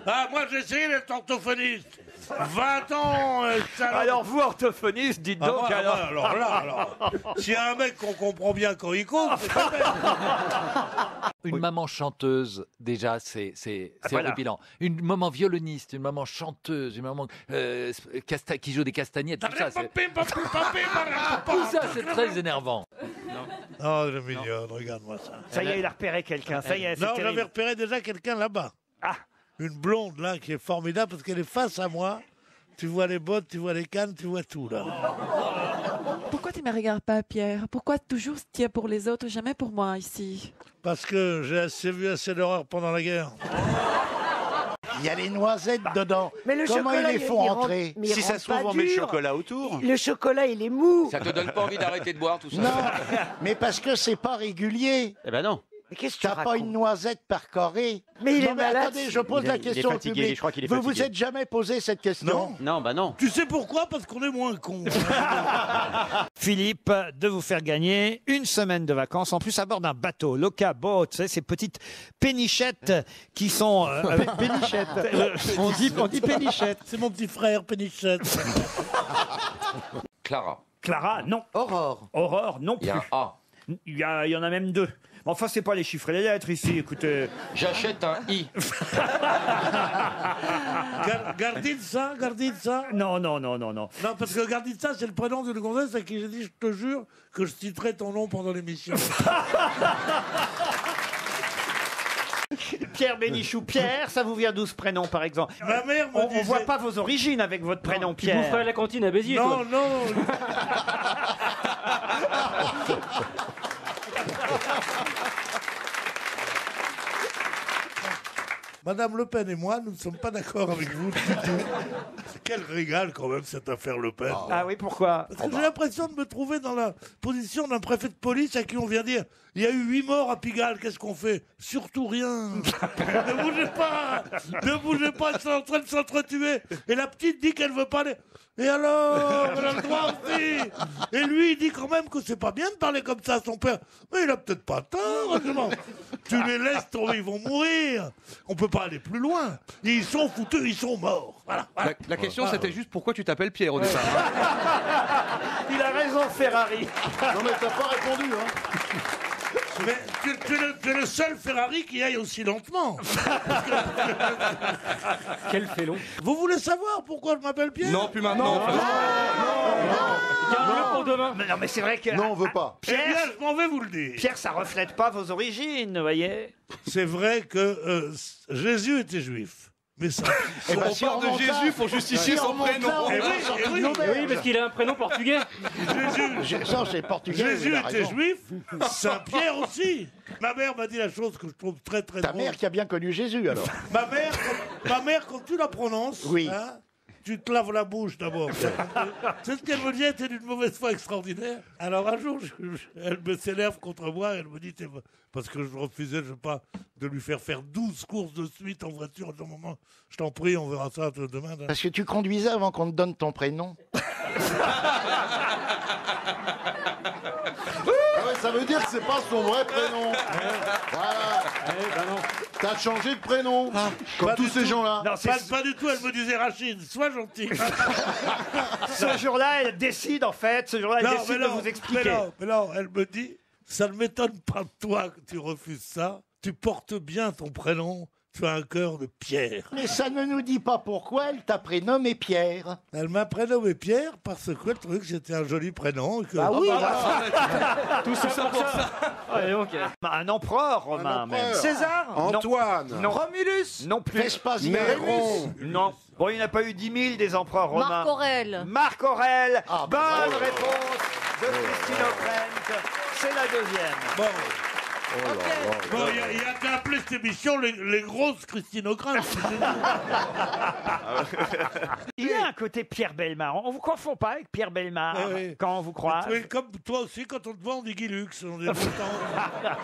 Ah, moi j'ai essayé d'être orthophoniste. 20 ans, salope. Alors vous, orthophoniste, dites donc Ah, alors. alors là, s'il y a un mec qu'on comprend bien quand il cause, c'est pas bête. Une maman chanteuse, déjà, c'est voilà. horripilant. Une maman violoniste, une maman chanteuse, une maman qui joue des castagnettes, tout ça, c'est très énervant. Oh, elle est mignonne, regarde-moi ça. Ça y est, il a repéré quelqu'un. Ça y est, c'est Non, terrible. j'avais repéré déjà quelqu'un là-bas. Ah. Une blonde, là, qui est formidable parce qu'elle est face à moi. Tu vois les bottes, tu vois les cannes, tu vois tout, là. Pourquoi tu ne me regardes pas, Pierre? Pourquoi toujours tu es pour les autres, jamais pour moi ici? Parce que j'ai vu assez d'horreur pendant la guerre. Il y a les noisettes dedans. Mais le Comment chocolat, ils les font il rentre- entrer? mais il Si ça rentre se trouve, pas on met le dur. chocolat autour. Le chocolat, il est mou. Ça te donne pas envie d'arrêter de boire tout ça? Non, mais parce que c'est pas régulier. Eh ben non. Mais qu'est-ce que tu T'as pas racontes? une noisette par carré. Mais il Non, est malade. attendez, je pose Il est- la il est question au fatigué, public. je crois qu'il est Vous vous fatigué. êtes jamais posé cette question? Non, bah non. Tu sais pourquoi? Parce qu'on est moins cons. Philippe, de vous faire gagner une semaine de vacances, en plus à bord d'un bateau, Loca Boat, vous savez, ces petites pénichettes qui sont... Pénichette. On dit pénichette. C'est mon petit frère, Pénichette. Clara. Clara, non. Aurore. Aurore, non Il y plus. a un A. Il y en a même deux. Mais enfin, c'est pas les chiffres et les lettres ici, écoutez. J'achète un I. Garditza. Non. Non, parce que Garditza, c'est le prénom d'une gonzesse à qui j'ai dit, je te jure, que je citerai ton nom pendant l'émission. Pierre Bénichou, Pierre, ça vous vient d'où ce prénom, par exemple? Ma mère me On disait... voit pas vos origines avec votre prénom, Tu boufferais à Pierre. la cantine à Béziers, Non, toi. non. Madame Le Pen et moi, nous ne sommes pas d'accord avec vous du tout. Quel régal quand même cette affaire Le Pen. Ah oui, pourquoi? Parce que j'ai l'impression de me trouver dans la position d'un préfet de police à qui on vient dire il y a eu 8 morts à Pigalle, qu'est-ce qu'on fait? Surtout rien. Ne bougez pas, ils sont en train de s'entretuer. Et la petite dit qu'elle veut pas aller. Et alors, elle a le droit aussi. Et lui, il dit quand même que c'est pas bien de parler comme ça à son père. Mais il a peut-être pas tort, heureusement. Tu les laisses tomber, ils vont mourir. On peut pas aller plus loin. Ils sont foutus, ils sont morts. Voilà. La question, c'était juste pourquoi tu t'appelles Pierre au départ. Il a raison, Ferrari. Non mais t'as pas répondu, hein. Mais tu es le seul Ferrari qui aille aussi lentement. Quel félon. Vous voulez savoir pourquoi je m'appelle Pierre? Non, plus maintenant. Garde-le pour demain. Mais non, mais c'est vrai que... Non, on veut pas. Eh bien, Pierre, je m'en vais vous le dire. Pierre, ça reflète pas vos origines, vous voyez. C'est vrai que Jésus était juif. Mais ça... Eh ben, si on remonte là- pour justifier si on remonte là, on Eh va oui, sortir eh oui. nos Oui, berges. parce qu'il a un prénom portugais. Ça, c'est portugais. Jésus il a était raison. juif, Saint-Pierre aussi. Ma mère m'a dit la chose que je trouve très très Ta drôle. mère qui a bien connu Jésus, alors. Ma mère, quand tu la prononces, Oui. hein, tu te laves la bouche d'abord. C'est ce qu'elle me dit, elle était d'une mauvaise foi extraordinaire. Alors un jour, elle me s'énerve contre moi, elle me dit, parce que je refusais, je sais pas, de lui faire 12 courses de suite en voiture. À un moment, je t'en prie, on verra ça demain. Parce que tu conduisais avant qu'on te donne ton prénom. Ah ouais, ça veut dire que c'est pas son vrai prénom. Voilà. T'as changé de prénom. Comme Pas tous du ces tout. gens-là. Non, c'est... Pas du tout, elle me disait Rachid, sois gentil. Ce jour-là, elle décide, en fait, ce jour-là, elle décide de vous expliquer. Mais non, elle me dit, ça ne m'étonne pas de toi que tu refuses ça. Tu portes bien ton prénom. Tu as un cœur de pierre. Mais ça ne nous dit pas pourquoi elle t'a prénommé Pierre. Elle m'a prénommé Pierre parce que le truc, c'était un joli prénom. Que... Ah oui, Tout ça pour ça. Allez, ok. Un empereur romain, même. César. Antoine. Non. Romulus. Non plus. Vespasien. Néron. Non. Bon, il n'y en a pas eu 10 000 des empereurs romains. Marc Aurèle. Marc Aurèle. Ah, Bonne bravo. réponse de Christine O'Krent. C'est la deuxième. Bon. Bon, il y a qu'à appeler cette émission les grosses Christine O'Krent. Il y a un côté Pierre Bellemare. On vous confond pas avec Pierre Bellemare Oui. quand on vous croise. Oui, comme toi aussi, quand on te vend des Guilux, on est content.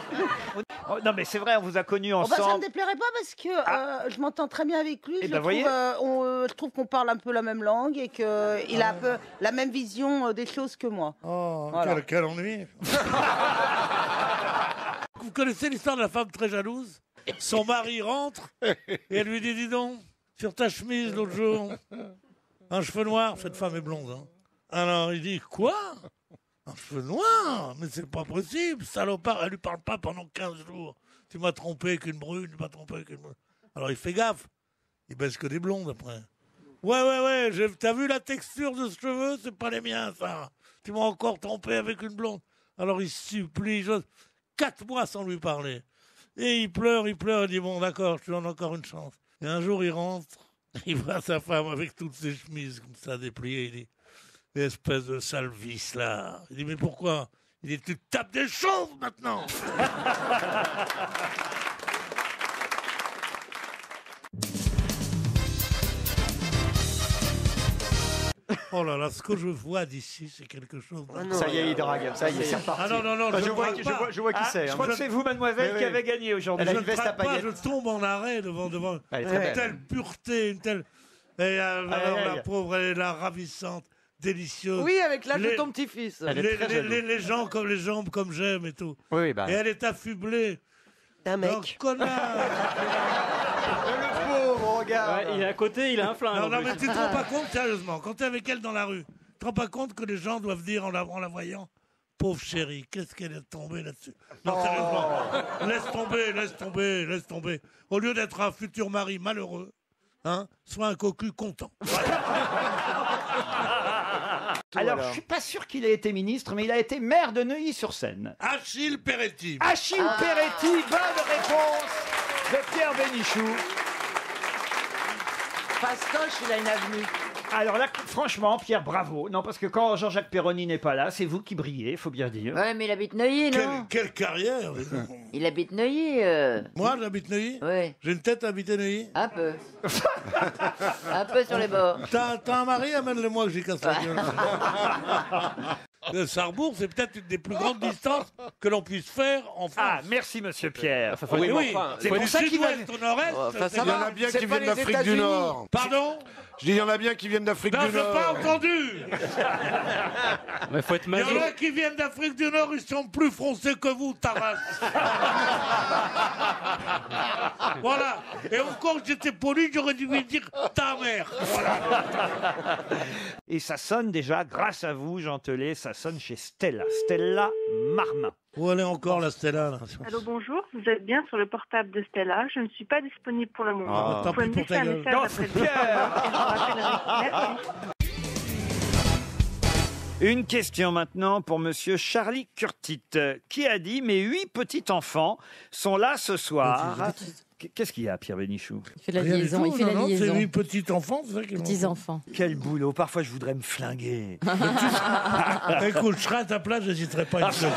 Oh, non, mais c'est vrai, on vous a connus Oh, bah, ça ne me ensemble. déplairait pas parce que je m'entends très bien avec lui. Eh Je, ben, voyez. je trouve qu'on parle un peu la même langue et qu'il a un peu la même vision des choses que moi. Oh, Voilà. quel ennui. Vous connaissez l'histoire de la femme très jalouse? Son mari rentre et elle lui dit, dis donc, sur ta chemise l'autre jour, Un cheveu noir, cette femme est blonde. Hein. Alors il dit, quoi? Un cheveu noir? Mais c'est pas possible, salopard. Elle lui parle pas pendant 15 jours. Tu m'as trompé avec une brune, tu m'as trompé avec une brune. Alors il fait gaffe. Il baisse que des blondes après. Ouais, t'as vu la texture de ce cheveu? C'est pas les miens, ça. Tu m'as encore trompé avec une blonde. Alors il supplie, 4 mois sans lui parler. Et il pleure, il dit, bon d'accord, je te donne encore une chance. Et un jour il rentre, il voit sa femme avec toutes ses chemises comme ça dépliées, il dit, espèce de sale vice là. Il dit, mais pourquoi? Il dit, tu te tapes des choses maintenant. Oh là là, ce que je vois d'ici, c'est quelque chose. Ça y est, il drague. Ça y est, c'est reparti. Ah non, je vois qui c'est. Je crois que c'est vous, mademoiselle, qui avez gagné aujourd'hui. Je ne drague pas, je tombe en arrêt devant une telle pureté, une telle... Et alors, la pauvre, elle est là, ravissante, délicieuse. Oui, avec l'âge de ton petit-fils. Les gens comme les jambes comme j'aime et tout. Oui, bah. Et elle est affublée. Un mec. Connard. Le pauvre, regarde. Ouais, il est à côté, il a un flingue. Non, mais tu te rends pas compte, sérieusement, quand tu es avec elle dans la rue, tu te rends pas compte que les gens doivent dire en la voyant, pauvre chérie, qu'est-ce qu'elle est tombée là-dessus. Non, sérieusement, laisse tomber. Au lieu d'être un futur mari malheureux, hein, sois un cocu content. Alors, je suis pas sûr qu'il ait été ministre, mais il a été maire de Neuilly-sur-Seine. Achille Peretti. Achille Peretti, bonne réponse de Pierre Bénichou. Fastoche, il a une avenue. Alors là, franchement, Pierre, bravo. Non, parce que quand Jean-Jacques Perroni n'est pas là, c'est vous qui brillez, il faut bien dire. Ouais, mais il habite Neuilly, non? Quelle carrière. Il habite Neuilly. Moi, j'habite Neuilly? Oui. J'ai une tête à habiter Neuilly? Un peu. Un peu sur les bords. T'as un mari? Amène-le-moi que j'ai cassé la gueule. Le Sarrebourg, c'est peut-être une des plus grandes distances que l'on puisse faire en France. Ah, merci, monsieur Pierre. Oui, c'est pour ça qu'il va au nord-est. Il y en a bien qui viennent d'Afrique du Nord. Pardon? Je dis, il y en a bien qui viennent d'Afrique du Nord. Non, j'ai pas entendu. Mais faut être Il y magique. en a qui viennent d'Afrique du Nord, ils sont plus foncés que vous, ta race. Voilà. Et encore, j'étais poli, j'aurais dû lui dire ta mère. Voilà. Et ça sonne déjà, grâce à vous, Jean Telet, ça sonne chez Stella. Stella Marmin. Où elle est encore, la Stella là? Allô, bonjour, vous êtes bien sur le portable de Stella. Je ne suis pas disponible pour le moment. Tant Vous pouvez pis me pour laisser ta un gueule. message Non, après c'est le bip. Pierre. Et je vous rappellerai. Merci. Une question maintenant pour monsieur Charlie Curtit, qui a dit « Mes 8 petits-enfants sont là ce soir ». Qu'est-ce qu'il y a, Pierre Bénichou? Il fait la Rien du liaison, tout, il fait la non, liaison. C'est 8 petits-enfants, c'est ça qu'ils m'ont fait. Petits-enfants. Quel boulot, parfois je voudrais me flinguer. Écoute, je serai à ta place, j'hésiterai pas une seconde.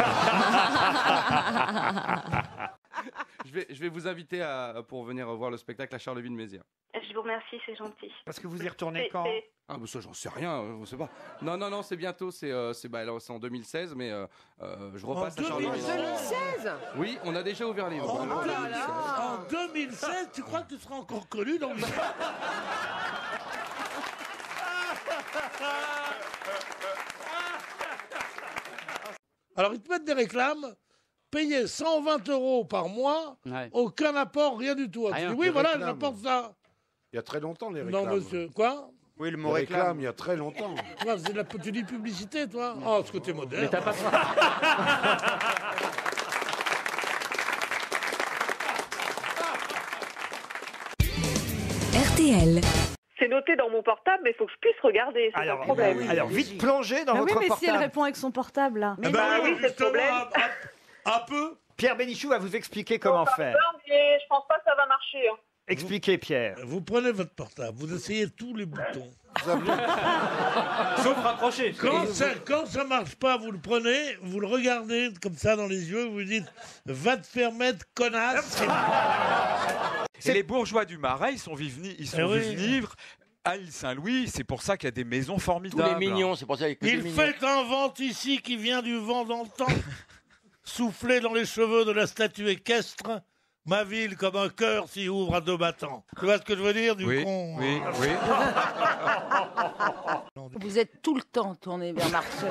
Je vais vous inviter pour venir voir le spectacle à Charleville-Mézières. Je vous remercie, c'est gentil. Parce que vous y retournez quand? Ah, bah ça, j'en sais rien, on sait pas. Non, c'est bientôt, c'est en 2016, mais je repasse à Charleville-Mézières. 2016? Oui, on a déjà ouvert les voies. En 2016, tu crois que tu seras encore connu dans le... Alors, ils te mettent des réclames, payer 120 € par mois, Ouais. aucun apport, rien du tout. Tu Rien. dis, oui, Des voilà, réclames. j'apporte ça. Il y a très longtemps, les réclames. Non, monsieur, quoi? Oui, le mot réclame, il y a très longtemps. Toi, c'est de la tu dis publicité, toi? Oh, ce que t'es moderne. Mais t'as pas RTL. C'est noté dans mon portable, mais il faut que je puisse regarder. C'est un problème. Alors, vite plongez dans Ah votre oui, mais si elle portable. répond avec son portable, là. Eh ben, oui, c'est le justement, problème. un peu. Pierre Bénichou va vous expliquer comment faire. Mais je pense pas que ça va marcher. Hein. Expliquez, Pierre. Vous prenez votre portable, vous essayez tous les boutons. Sauf raccrocher. Quand ça marche pas, vous le prenez, vous le regardez comme ça dans les yeux, vous dites « Va te faire mettre, connasse !» Et les bourgeois du Marais, ils sont venus vivre à l'île Saint-Louis. C'est pour ça qu'il y a des maisons formidables. Tous les mignons, c'est pour ça qu'il y a que des Il mignons. fait un vent ici qui vient du vent dans le temps, soufflé dans les cheveux de la statue équestre. Ma ville comme un cœur s'y ouvre à 2 battants. Tu vois ce que je veux dire, du con? Oui. Vous êtes tout le temps tourné vers Marcel.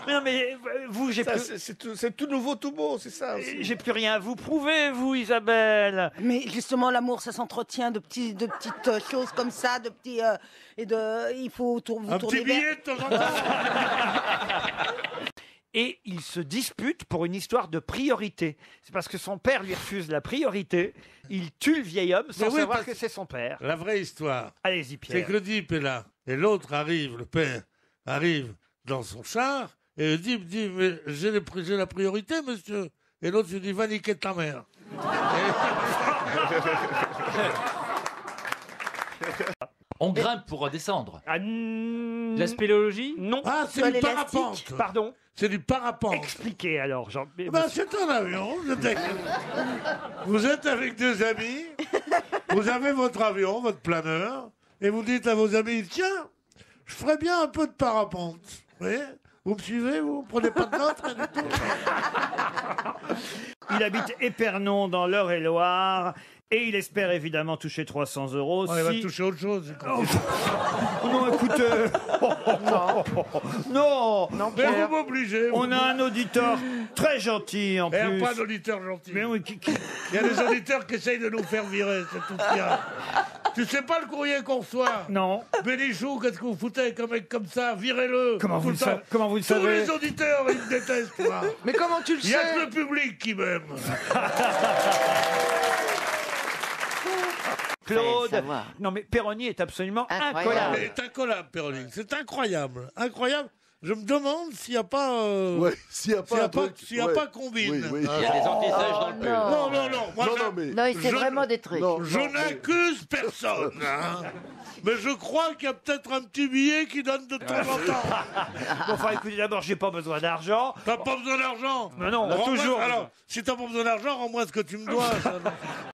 Non, mais vous, j'ai Ça, plus... c'est tout nouveau, tout beau, c'est ça aussi. J'ai plus rien à vous prouver, vous, Isabelle. Mais justement, l'amour, ça s'entretient de petites choses comme ça, de petits il faut vous Un tourner petit billet de temps en temps. Et il se dispute pour une histoire de priorité. C'est parce que son père lui refuse la priorité. Il tue le vieil homme sans savoir que c'est son père. La vraie histoire, Allez-y, c'est Pierre. que le type est là. Et l'autre arrive, le père arrive dans son char. Et le type dit, mais j'ai la priorité, monsieur. Et l'autre lui dit, va niquer ta mère. On grimpe pour redescendre. La spéléologie? Non. Ah, c'est du parapente. Pardon. C'est du parapente. Expliquez alors, Jean. C'est un avion. Vous êtes avec deux amis, vous avez votre avion, votre planeur, et vous dites à vos amis, tiens, je ferais bien un peu de parapente. Vous voyez? Vous me suivez, vous prenez pas de notes, rien du tout. Il habite Épernon dans l'Eure-et-Loire. Et il espère évidemment toucher 300 €. Il va toucher autre chose. Non, écoutez. Non. Mais vous m'obligez. On a un auditeur très gentil en Il n'y plus. a pas d'auditeur gentil. Mais oui, Il y a des auditeurs qui essayent de nous faire virer, c'est tout ce qu'il y a. Tu sais pas le courrier qu'on reçoit? Non. Bénichou, qu'est-ce que vous foutez avec un mec comme ça? Virez-le. Comment vous le savez? Tous les auditeurs, ils me détestent, moi. Mais comment tu le sais? Il y a que le public qui m'aime. Claude. Non, mais Perroni est absolument incollable. C'est incollable, Perroni. C'est incroyable. Incroyable. Je me demande s'il n'y a pas. S'il n'y a pas combine. Oui. Il y a des antisèches dans le pull. Non. Moi, Non, il fait vraiment des trucs. je n'accuse personne. Hein. Mais je crois qu'il y a peut-être un petit billet qui donne de temps en temps. Bon, enfin, écoutez, d'abord, j'ai pas besoin d'argent. T'as pas besoin d'argent? Mais non, Rends-moi- toujours. Alors, si t'as pas besoin d'argent, rends-moi ce que tu me dois. Ça.